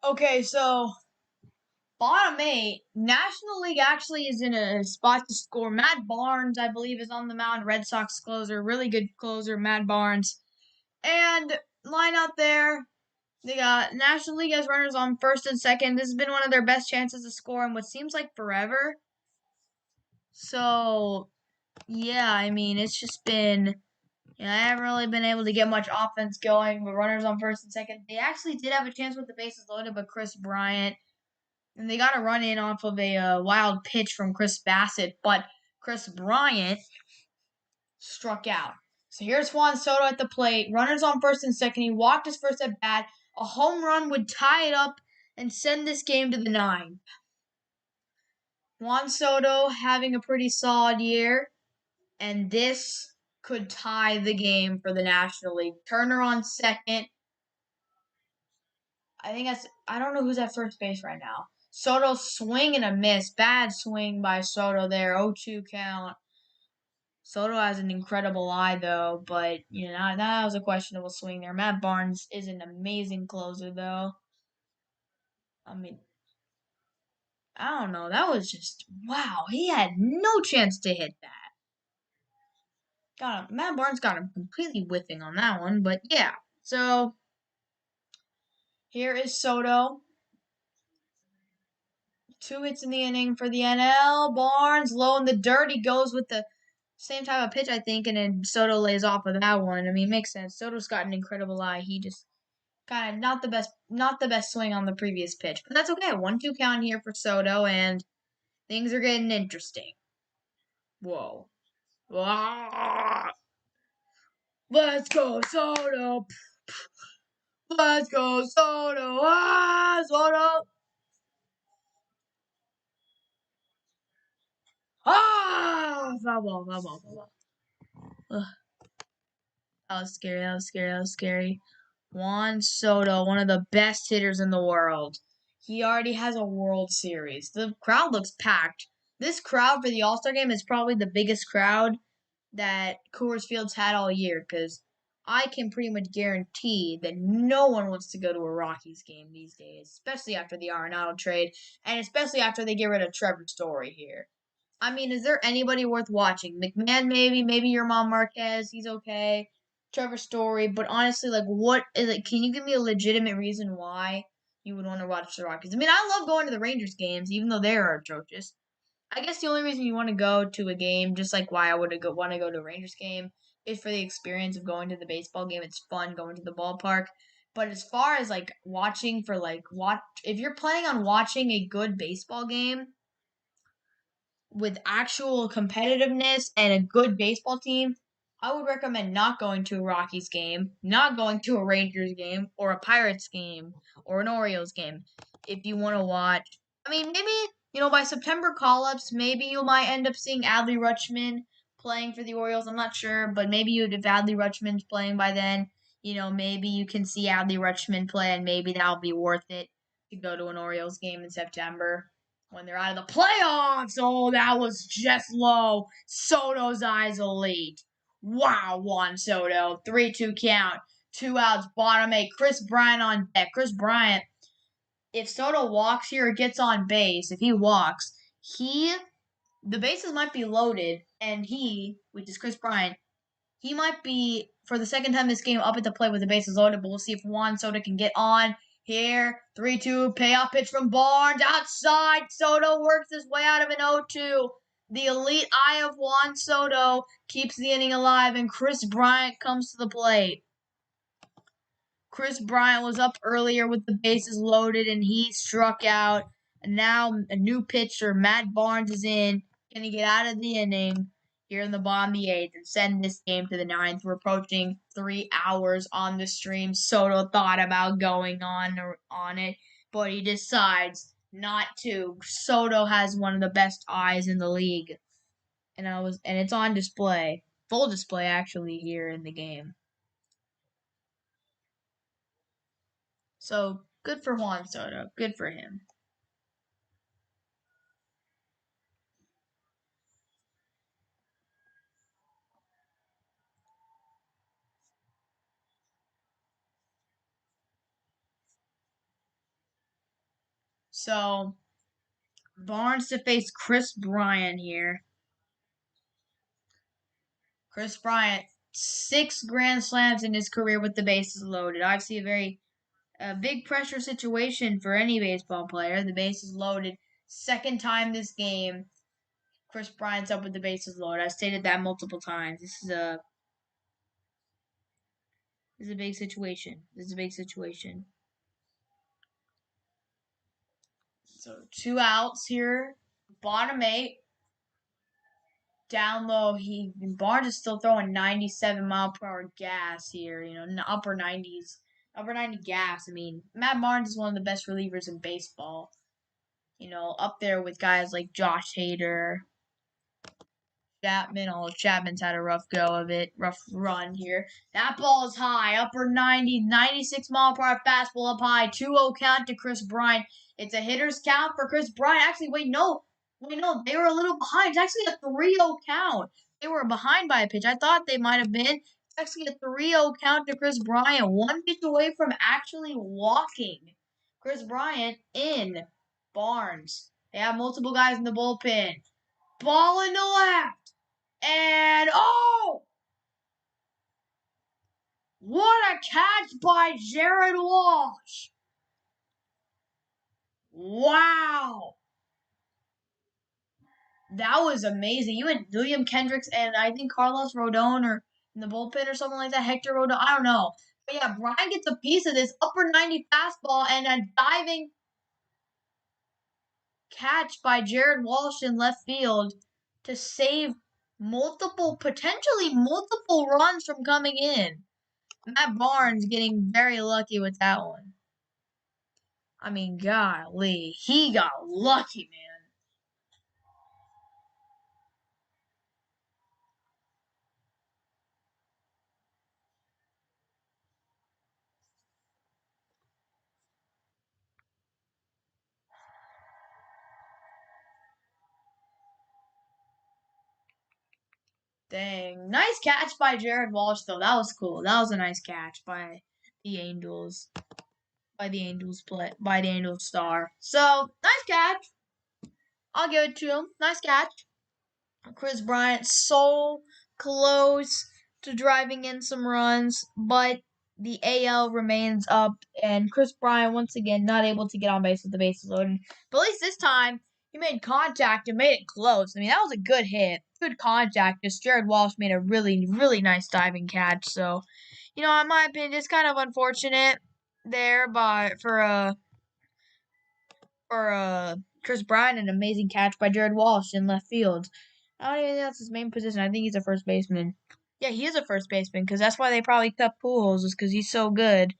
Okay, so bottom eight, National League actually is in a spot to score. Matt Barnes, I believe, is on the mound. Red Sox closer, really good closer, Matt Barnes. And line out there, they got National League as runners on first and second. This has been one of their best chances to score in what seems like forever. So, yeah, I mean, it's just been. Yeah, I haven't really been able to get much offense going, but runners on first and second. They actually did have a chance with the bases loaded, but Chris Bryant. And they got a run in off of a wild pitch from Chris Bassett, but Chris Bryant struck out. So here's Juan Soto at the plate. Runners on first and second. He walked his first at bat. A home run would tie it up and send this game to the ninth. Juan Soto having a pretty solid year, and this could tie the game for the National League. Turner on second. I don't know who's at first base right now. Soto swing and a miss. Bad swing by Soto there. 0-2 count. Soto has an incredible eye, though, but that was a questionable swing there. Matt Barnes is an amazing closer, though. I mean, I don't know. That was just wow. He had no chance to hit that. Got him. Matt Barnes got him completely whiffing on that one, but yeah. So here is Soto. 2 hits in the inning for the NL. Barnes low in the dirt. He goes with the same type of pitch, I think, and then Soto lays off of that one. I mean, it makes sense. Soto's got an incredible eye. He just kind of not the best swing on the previous pitch, but that's okay. 1-2 count here for Soto, and things are getting interesting. Whoa. Ah! Let's go, Soto. Let's go, Soto. Soto. Foul ball, foul ball, foul ball. Ugh. That was scary. That was scary. That was scary. Juan Soto, one of the best hitters in the world. He already has a World Series. The crowd looks packed. This crowd for the All Star game is probably the biggest crowd that Coors Field's had all year because I can pretty much guarantee that no one wants to go to a Rockies game these days, especially after the Arenado trade and especially after they get rid of Trevor Story here. I mean, is there anybody worth watching? McMahon, maybe your mom Marquez, he's okay. Trevor Story, but honestly, like, what is it? Can you give me a legitimate reason why you would want to watch the Rockies? I mean, I love going to the Rangers games, even though they are atrocious. I guess the only reason you want to go to a game, just like why I would want to go to a Rangers game, is for the experience of going to the baseball game. It's fun going to the ballpark. But as far as like watching for like if you're planning on watching a good baseball game, with actual competitiveness and a good baseball team, I would recommend not going to a Rockies game, not going to a Rangers game, or a Pirates game, or an Orioles game. If you want to watch, I mean, maybe, by September call-ups, maybe you might end up seeing Adley Rutschman playing for the Orioles. I'm not sure, but maybe if Adley Rutschman's playing by then, maybe you can see Adley Rutschman play, and maybe that'll be worth it to go to an Orioles game in September when they're out of the playoffs. Oh, that was just low. Soto's eyes elite. Wow, Juan Soto. 3-2 count. 2 outs, bottom 8. Chris Bryant on deck. Chris Bryant, if Soto walks here or gets on base, if he walks, the bases might be loaded, and which is Chris Bryant, he might be, for the second time this game, up at the plate with the bases loaded, but we'll see if Juan Soto can get on here. 3-2, payoff pitch from Barnes. Outside, Soto works his way out of an 0-2. The elite eye of Juan Soto keeps the inning alive, and Chris Bryant comes to the plate. Chris Bryant was up earlier with the bases loaded, and he struck out. And now a new pitcher, Matt Barnes, is in. Can he get out of the inning here in the bottom of the eighth and send this game to the ninth? We're approaching 3 hours on the stream. Soto thought about going on it, but he decides not to. Soto has one of the best eyes in the league, and it's on display, full display actually here in the game. So good for Juan Soto. Good for him. So Barnes to face Chris Bryant here. Chris Bryant, 6 grand slams in his career with the bases loaded. Obviously, a big pressure situation for any baseball player. The bases loaded. Second time this game, Chris Bryant's up with the bases loaded. I've stated that multiple times. This is a big situation. This is a big situation. So 2 outs here. Bottom 8. Down low, Barnes is still throwing 97-mile-per-hour gas here. Upper 90s, upper 90 gas. I mean, Matt Barnes is one of the best relievers in baseball. Up there with guys like Josh Hader, Chapman. Although Chapman's had a rough go of it, rough run here. That ball is high, upper 90, 96-mile-per-hour fastball up high. 2-0 count to Chris Bryant. It's a hitter's count for Chris Bryant. Actually, wait, no. They were a little behind. It's actually a 3-0 count. They were behind by a pitch. I thought they might have been. It's actually a 3-0 count to Chris Bryant. 1 pitch away from actually walking Chris Bryant in. Barnes. They have multiple guys in the bullpen. Ball in the left. And what a catch by Jared Walsh. Wow. That was amazing. You had William Kendricks and I think Carlos Rodon or in the bullpen or something like that. Hector Rodon. I don't know. But yeah, Brian gets a piece of this upper 90 fastball and a diving catch by Jared Walsh in left field to save potentially multiple runs from coming in. Matt Barnes getting very lucky with that one. I mean, golly, he got lucky, man. Dang. Nice catch by Jared Walsh, though. That was cool. That was a nice catch by the Angels. By the Angels star. So, nice catch. I'll give it to him. Nice catch. Chris Bryant so close to driving in some runs, but the AL remains up, and Chris Bryant once again not able to get on base with the bases loaded. But at least this time he made contact and made it close. I mean, that was a good hit, good contact. Just Jared Walsh made a really, really nice diving catch. So, in my opinion, it's kind of unfortunate there, but for Chris Bryant, an amazing catch by Jared Walsh in left field. I don't even think that's his main position. I think he's a first baseman. Yeah, he is a first baseman because that's why they probably cut Pujols is because he's so good.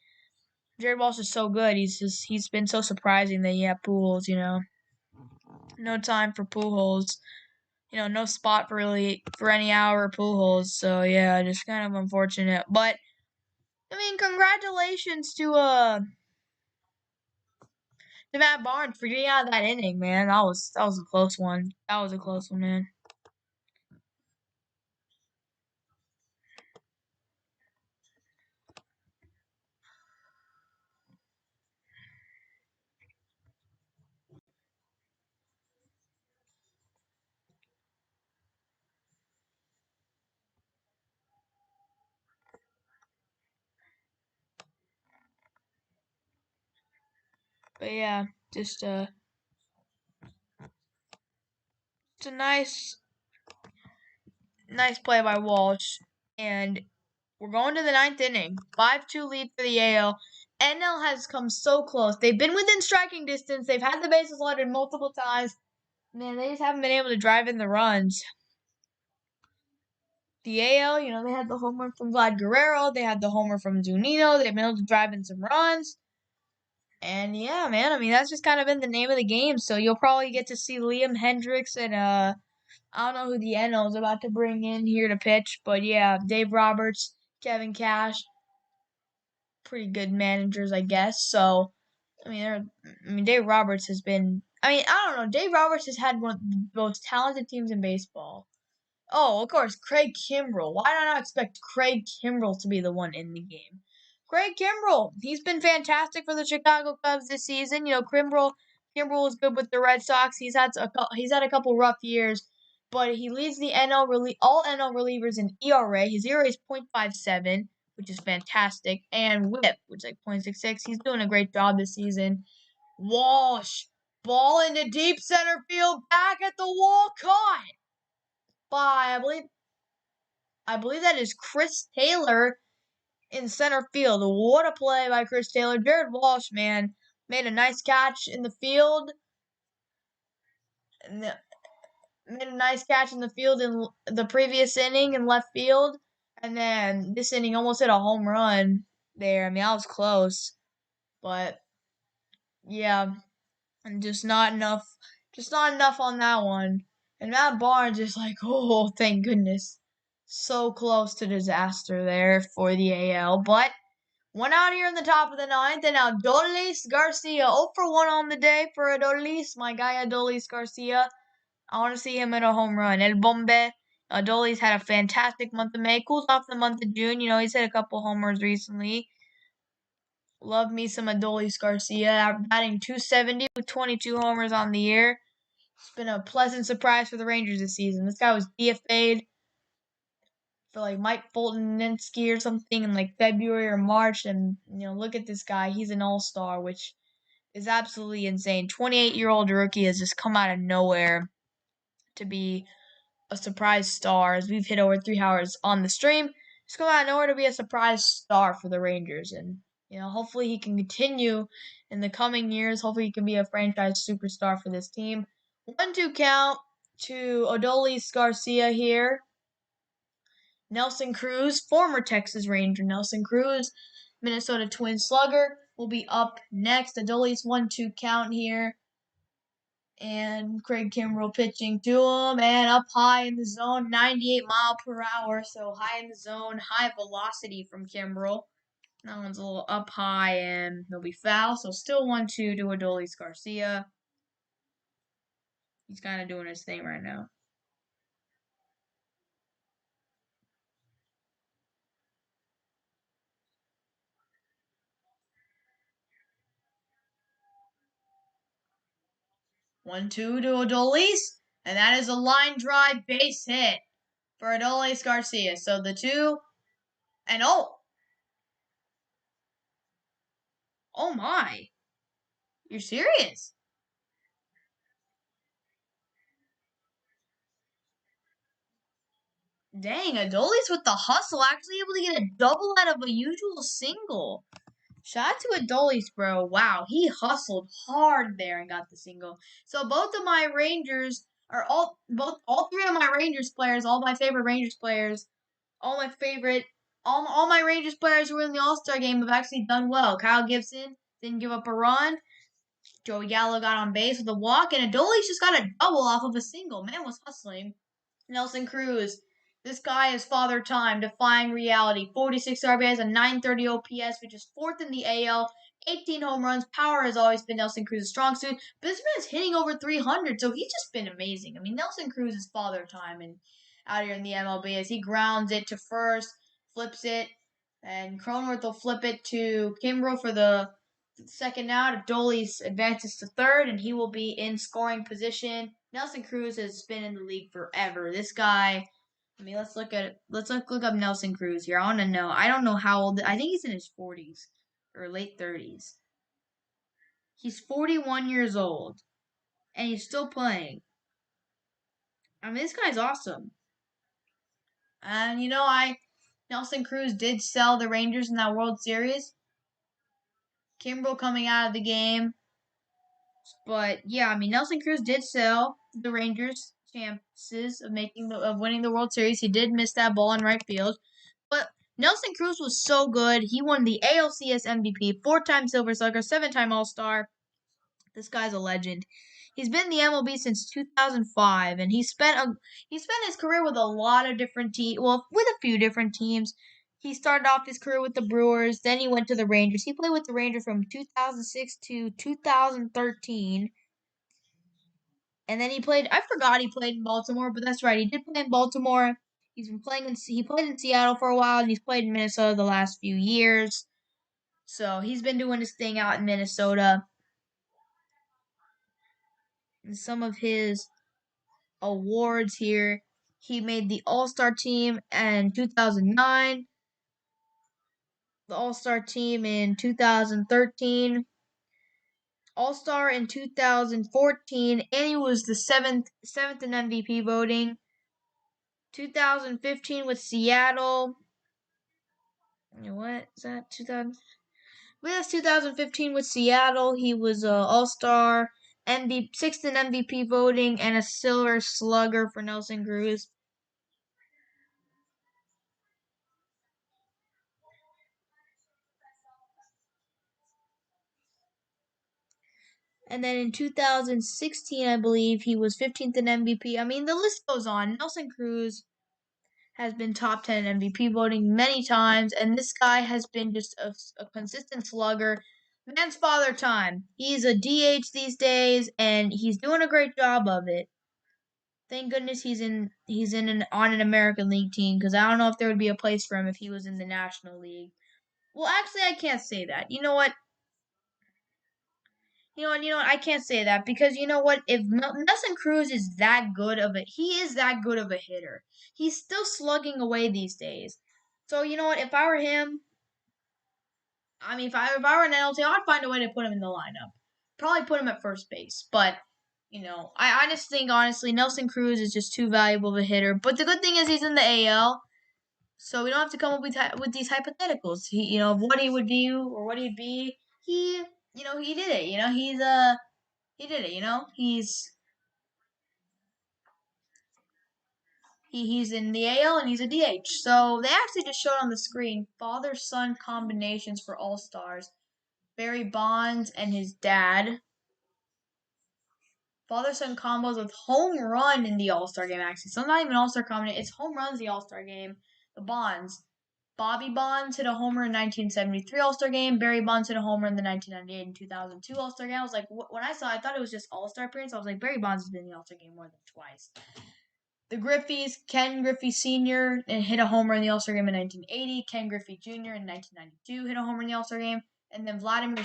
Jared Walsh is so good. He's been so surprising that you have Pujols. No time for Pujols. No spot for any hour Pujols. So yeah, just kind of unfortunate. But I mean, congratulations to Matt Barnes for getting out of that inning, man. That was a close one. That was a close one, man. But yeah, just it's a nice play by Walsh, and we're going to the 9th inning. 5-2 lead for the AL. NL has come so close. They've been within striking distance. They've had the bases loaded multiple times. Man, they just haven't been able to drive in the runs. The AL, they had the homer from Vlad Guerrero. They had the homer from Zunino. They've been able to drive in some runs. And yeah, man, I mean, that's just kind of been the name of the game. So you'll probably get to see Liam Hendricks and I don't know who the NL is about to bring in here to pitch, but yeah, Dave Roberts, Kevin Cash, pretty good managers, I guess. So, Dave Roberts has been. I don't know. Dave Roberts has had one of the most talented teams in baseball. Oh, of course, Craig Kimbrell. Why did I not expect Craig Kimbrell to be the one in the game? Craig Kimbrell, he's been fantastic for the Chicago Cubs this season. Kimbrell Kimbrel is good with the Red Sox. He's had a couple rough years, but he leads the all NL relievers in ERA. His ERA is .57, which is fantastic, and WHIP, which is like .66. He's doing a great job this season. Walsh, ball into deep center field, back at the wall, caught by I believe that is Chris Taylor in center field. What a play by Chris Taylor. Jared Walsh, man, made a nice catch in the field. Made a nice catch in the field in the previous inning in left field. And then this inning almost hit a home run there. I mean, that was close. But, yeah, and just not enough. Just not enough on that one. And Matt Barnes is like, oh, thank goodness. So close to disaster there for the AL. But one out here in the top of the ninth, and now Adolis Garcia, 0 for 1 on the day for Adolis, my guy Adolis Garcia. I want to see him hit a home run. El Bombe, Adolis had a fantastic month of May, cools off the month of June. You know, he's hit a couple homers recently. Love me some Adolis Garcia, batting .270 with 22 homers on the year. It's been a pleasant surprise for the Rangers this season. This guy was DFA'd for like Mike Fulton-Ninsky or something in like February or March, and look at this guy. He's an all-star, which is absolutely insane. 28-year-old rookie has just come out of nowhere to be a surprise star, as we've hit over 3 hours on the stream. Just come out of nowhere to be a surprise star for the Rangers, and hopefully he can continue in the coming years. Hopefully he can be a franchise superstar for this team. 1-2 count to Adolis Garcia here. Nelson Cruz, former Texas Ranger Nelson Cruz, Minnesota Twins slugger, will be up next. Adolis 1-2 count here. And Craig Kimbrel pitching to him, and up high in the zone, 98 mile per hour. So high in the zone, high velocity from Kimbrel. That one's a little up high, and he'll be foul. So still 1-2 to Adolis Garcia. He's kind of doing his thing right now. One-two to Adolis, and that is a line drive base hit for Adolis Garcia. So the 2, and oh my, you're serious? Dang, Adolis with the hustle, actually able to get a double out of a usual single. Shout out to Adolis, bro. Wow, he hustled hard there and got the single. So both of my Rangers are all 3 of my Rangers players, all my favorite Rangers players, all my Rangers players who were in the All Star game have actually done well. Kyle Gibson didn't give up a run. Joey Gallo got on base with a walk, and Adolis just got a double off of a single. Man was hustling. Nelson Cruz. This guy is father time, defying reality. 46 RBIs, a 930 OPS, which is 4th in the AL. 18 home runs. Power has always been Nelson Cruz's strong suit. But this man's hitting over 300, so he's just been amazing. I mean, Nelson Cruz is father time and out here in the MLB as he grounds it to first, flips it, and Cronenworth will flip it to Kimbrel for the second out. Adolis advances to third, and he will be in scoring position. Nelson Cruz has been in the league forever. This guy, I mean, let's look up Nelson Cruz here. I want to know. I don't know how old. I think he's in his 40s or late 30s. He's 41 years old, and he's still playing. I mean, this guy's awesome. And Nelson Cruz did sell the Rangers in that World Series. Kimbrel coming out of the game. But yeah, I mean, Nelson Cruz did sell the Rangers' chances of winning the World Series. He did miss that ball in right field, but Nelson Cruz was so good. He won the ALCS MVP, 4-time Silver Slugger, 7-time All Star. This guy's a legend. He's been in the MLB since 2005, and he spent his career with a lot of different teams. Well, with a few different teams. He started off his career with the Brewers, then he went to the Rangers. He played with the Rangers from 2006 to 2013. And then I forgot he played in Baltimore, but that's right, he did play in Baltimore. He played in Seattle for a while, and he's played in Minnesota the last few years. So he's been doing his thing out in Minnesota. some of his awards here. He made the All Star team in 2009, the All Star team in 2013, All Star in 2014, and he was the seventh in MVP voting. 2015 with Seattle. What is that? 2000. Well, that's 2015 with Seattle. He was All Star, sixth in MVP voting, and a Silver Slugger for Nelson Cruz. And then in 2016, I believe he was 15th in MVP. I mean, the list goes on. Nelson Cruz has been top 10 in MVP voting many times, and this guy has been just a consistent slugger. Man's father time. He's a DH these days, and he's doing a great job of it. Thank goodness on an American League team, because I don't know if there would be a place for him if he was in the National League. Well, actually, I can't say that. You know what? I can't say that because you know what? If Nelson Cruz is that good of he is that good of a hitter. He's still slugging away these days. So you know what? If I were him, I mean, if I were an NL team, I'd find a way to put him in the lineup. Probably put him at first base, but I just think honestly, Nelson Cruz is just too valuable of a hitter. But the good thing is he's in the AL, so we don't have to come up with these hypotheticals. Of what he would do or what he'd be. He did it. He did it. He's in the AL and he's a DH. So they actually just showed on the screen father-son combinations for All Stars. Barry Bonds and his dad. Father-son combos with home run in the All Star game. Actually, so not even All Star combination. It's home runs the All Star game. The Bonds. Bobby Bonds hit a homer in 1973 All Star game. Barry Bonds hit a homer in the 1998 and 2002 All Star game. I was like, when I saw it, I thought it was just All Star appearance. I was like, Barry Bonds has been in the All Star game more than twice. The Griffeys, Ken Griffey Sr. hit a homer in the All Star game in 1980. Ken Griffey Jr. in 1992 hit a homer in the All Star game. And then Vladimir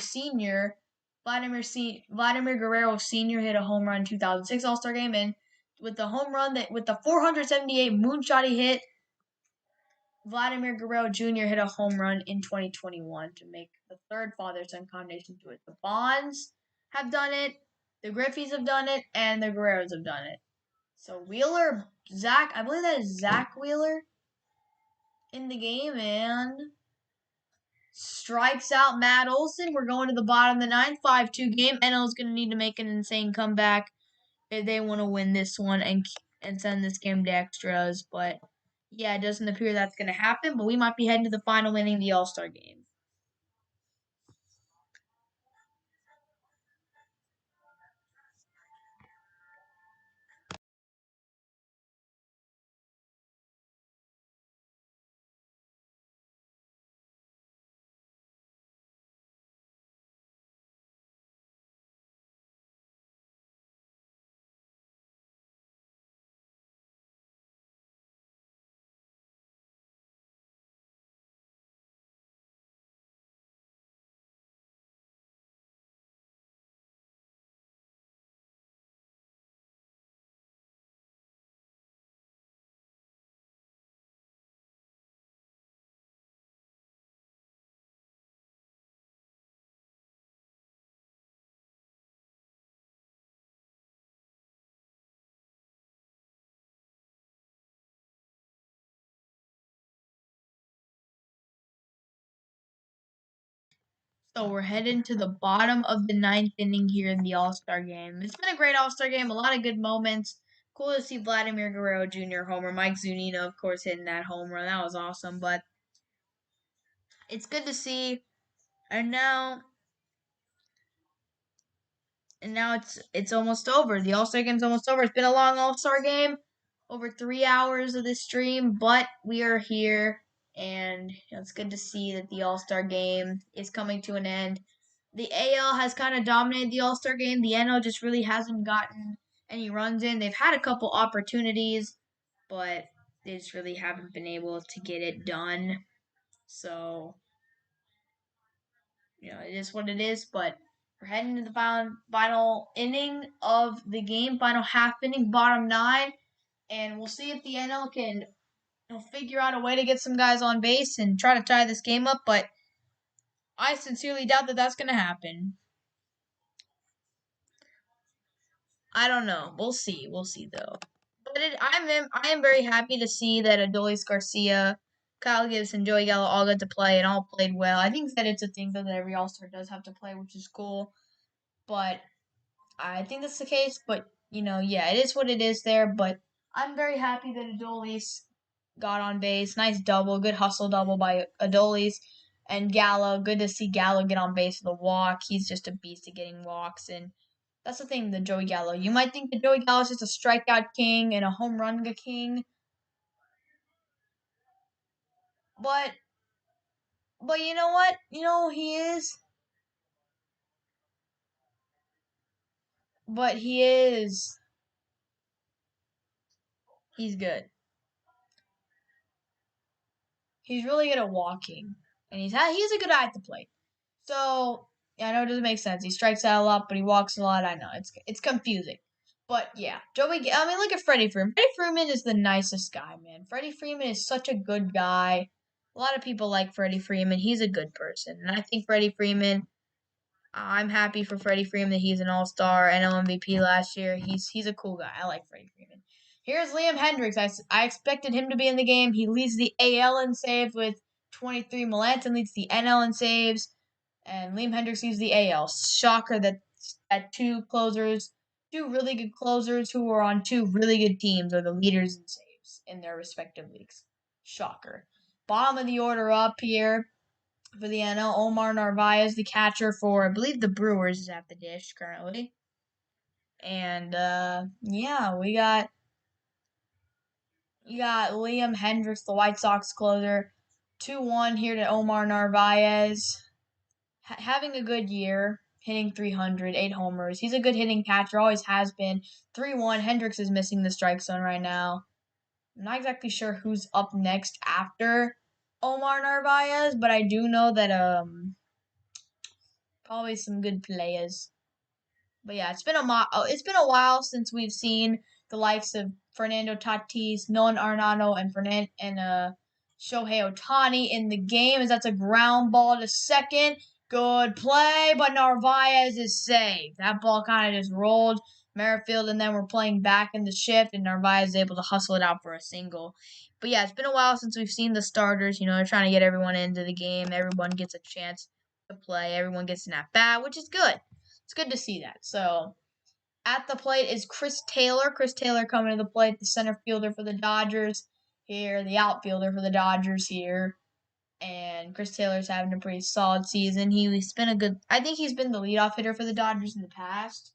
Guerrero Sr. hit a home run in 2006 All Star game. And with the 478 moonshot he hit, Vladimir Guerrero Jr. hit a home run in 2021 to make the third father-son combination to it. The Bonds have done it, the Griffeys have done it, and the Guerreros have done it. So I believe that is Zach Wheeler in the game, and strikes out Matt Olson. We're going to the bottom of the ninth, 5-2 game. NL's going to need to make an insane comeback if they want to win this one and send this game to extras. But yeah, it doesn't appear that's going to happen, but we might be heading to the final inning of the All Star game. So we're heading to the bottom of the ninth inning here in the All Star game. It's been a great All Star game, a lot of good moments. Cool to see Vladimir Guerrero Jr. homer. Mike Zunino, of course, hitting that home run. That was awesome. But it's good to see. And now it's almost over. The All Star game's almost over. It's been a long All Star game, over 3 hours of this stream, but we are here, and it's good to see that the All Star game is coming to an end. The AL has kind of dominated the All Star game. The NL just really hasn't gotten any runs in. They've had a couple opportunities, but they just really haven't been able to get it done. So, it is what it is, but We're heading to the final inning of the game, final half inning, bottom 9, and we'll see if the NL can figure out a way to get some guys on base and try to tie this game up. But I sincerely doubt that that's going to happen. I don't know. We'll see. We'll see though. But I am very happy to see that Adolis Garcia, Kyle Gibson, Joey Gallo all got to play and all played well. I think that it's a thing though that every All Star does have to play, which is cool. But I think that's the case. But yeah, it is what it is there. But I'm very happy that Adolis got on base. Nice double, good hustle double by Adolis. And Gallo, good to see Gallo get on base with a walk. He's just a beast at getting walks. And that's the thing, the Joey Gallo. You might think that Joey Gallo is just a strikeout king and a home run king, but you know what? He is, but he is. He's good. He's really good at walking, and he's a good eye at the plate. So yeah, I know it doesn't make sense. He strikes out a lot, but he walks a lot. I know it's confusing. But yeah, I mean, look at Freddie Freeman. Freddie Freeman is the nicest guy, man. Freddie Freeman is such a good guy. A lot of people like Freddie Freeman. He's a good person, and I think Freddie Freeman. I'm happy for Freddie Freeman that he's an All-Star NL MVP last year. He's a cool guy. I like Freddie Freeman. Here's Liam Hendriks. I expected him to be in the game. He leads the AL in saves with 23. Melanson leads the NL in saves. And Liam Hendriks leads the AL. Shocker that two really good closers who are on two really good teams are the leaders in saves in their respective leagues. Shocker. Bottom of the order up here for the NL, Omar Narvaez, the catcher for, I believe, the Brewers, is at the dish currently. And, yeah, we got Liam Hendriks, the White Sox closer. 2-1 here to Omar Narvaez. Having a good year, hitting 300, 8 homers. He's a good hitting catcher, always has been. 3-1. Hendriks is missing the strike zone right now. I'm not exactly sure who's up next after Omar Narvaez, but I do know that probably some good players. But yeah, it's been a while since we've seen the likes of Fernando Tatis, Nolan Arenado, and Shohei Ohtani in the game, as that's a ground ball to second. Good play, but Narvaez is safe. That ball kind of just rolled. Merrifield and them were playing back in the shift, and Narvaez is able to hustle it out for a single. But yeah, it's been a while since we've seen the starters. They're trying to get everyone into the game. Everyone gets a chance to play. Everyone gets an at-bat, which is good. It's good to see that. So at the plate is Chris Taylor. Chris Taylor coming to the plate, the center fielder for the Dodgers here, the outfielder for the Dodgers here. And Chris Taylor's having a pretty solid season. I think he's been the leadoff hitter for the Dodgers in the past.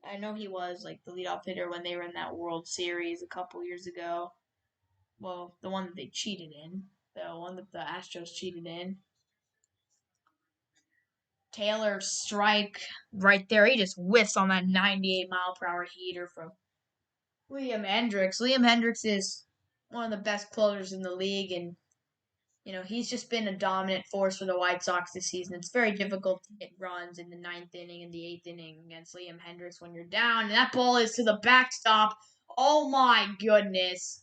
I know he was like the leadoff hitter when they were in that World Series a couple years ago. Well, the one that they cheated in. The one that the Astros cheated in. Taylor strike right there. He just whiffs on that 98-mile-per-hour heater from Liam Hendriks. Liam Hendriks is one of the best closers in the league, and he's just been a dominant force for the White Sox this season. It's very difficult to get runs in the 9th inning and the 8th inning against Liam Hendriks when you're down. And that ball is to the backstop. Oh my goodness.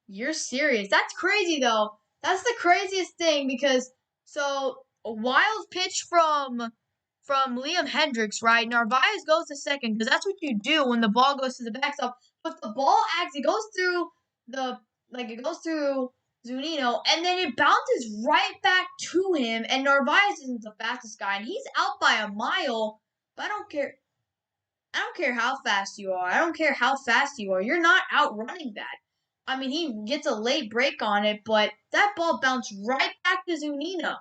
You're serious. That's crazy though. That's the craziest thing because a wild pitch from Liam Hendriks, right? Narvaez goes to second because that's what you do when the ball goes to the backstop. But the ball actually goes through it goes through Zunino and then it bounces right back to him. And Narvaez isn't the fastest guy, and he's out by a mile. But I don't care. I don't care how fast you are. I don't care how fast you are. You're not outrunning that. I mean, he gets a late break on it, but that ball bounced right back to Zunino.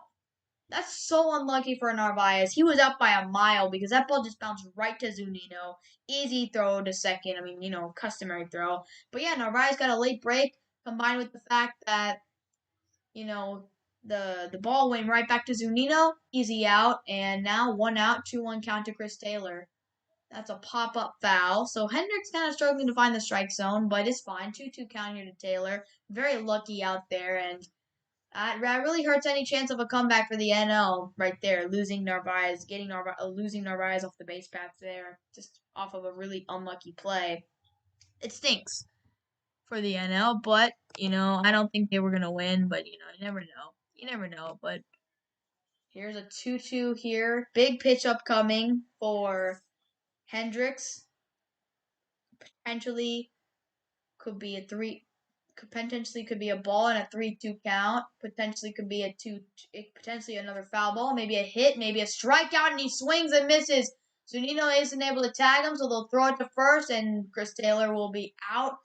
That's so unlucky for Narvaez. He was up by a mile because that ball just bounced right to Zunino. Easy throw to second. I mean, customary throw. But yeah, Narvaez got a late break combined with the fact that, the ball went right back to Zunino. Easy out. And now 1 out, 2-1 count to Chris Taylor. That's a pop-up foul. So Hendriks kind of struggling to find the strike zone, but it's fine. 2-2 count here to Taylor. Very lucky out there, and That really hurts any chance of a comeback for the NL right there. Losing Narvaez, losing Narvaez off the base paths there, just off of a really unlucky play. It stinks for the NL, but I don't think they were gonna win. But you never know. You never know. But here's a 2-2 here. Big pitch upcoming for Hendricks. Potentially could be a three. Potentially could be a ball and a 3-2 count. Potentially could be a potentially another foul ball. Maybe a hit. Maybe a strikeout, and he swings and misses. Zunino isn't able to tag him, so they'll throw it to first, and Chris Taylor will be out.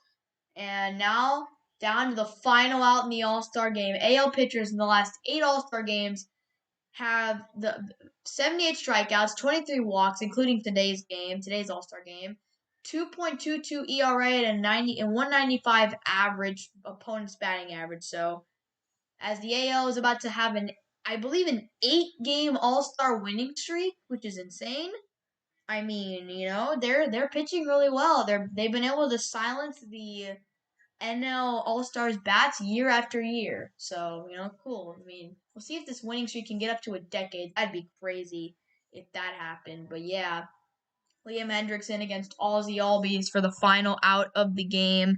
And now down to the final out in the All Star game. AL pitchers in the last 8 All Star games have the 78 strikeouts, 23 walks, including today's All Star game. 2.22 ERA and 195 average opponent's batting average. So, as the AL is about to have I believe an 8-game All-Star winning streak, which is insane. I mean, they're pitching really well. They've been able to silence the NL All-Stars bats year after year. So, cool. I mean, we'll see if this winning streak can get up to a decade. That'd be crazy if that happened. But yeah, Liam Hendrickson against Ozzy Albies for the final out of the game.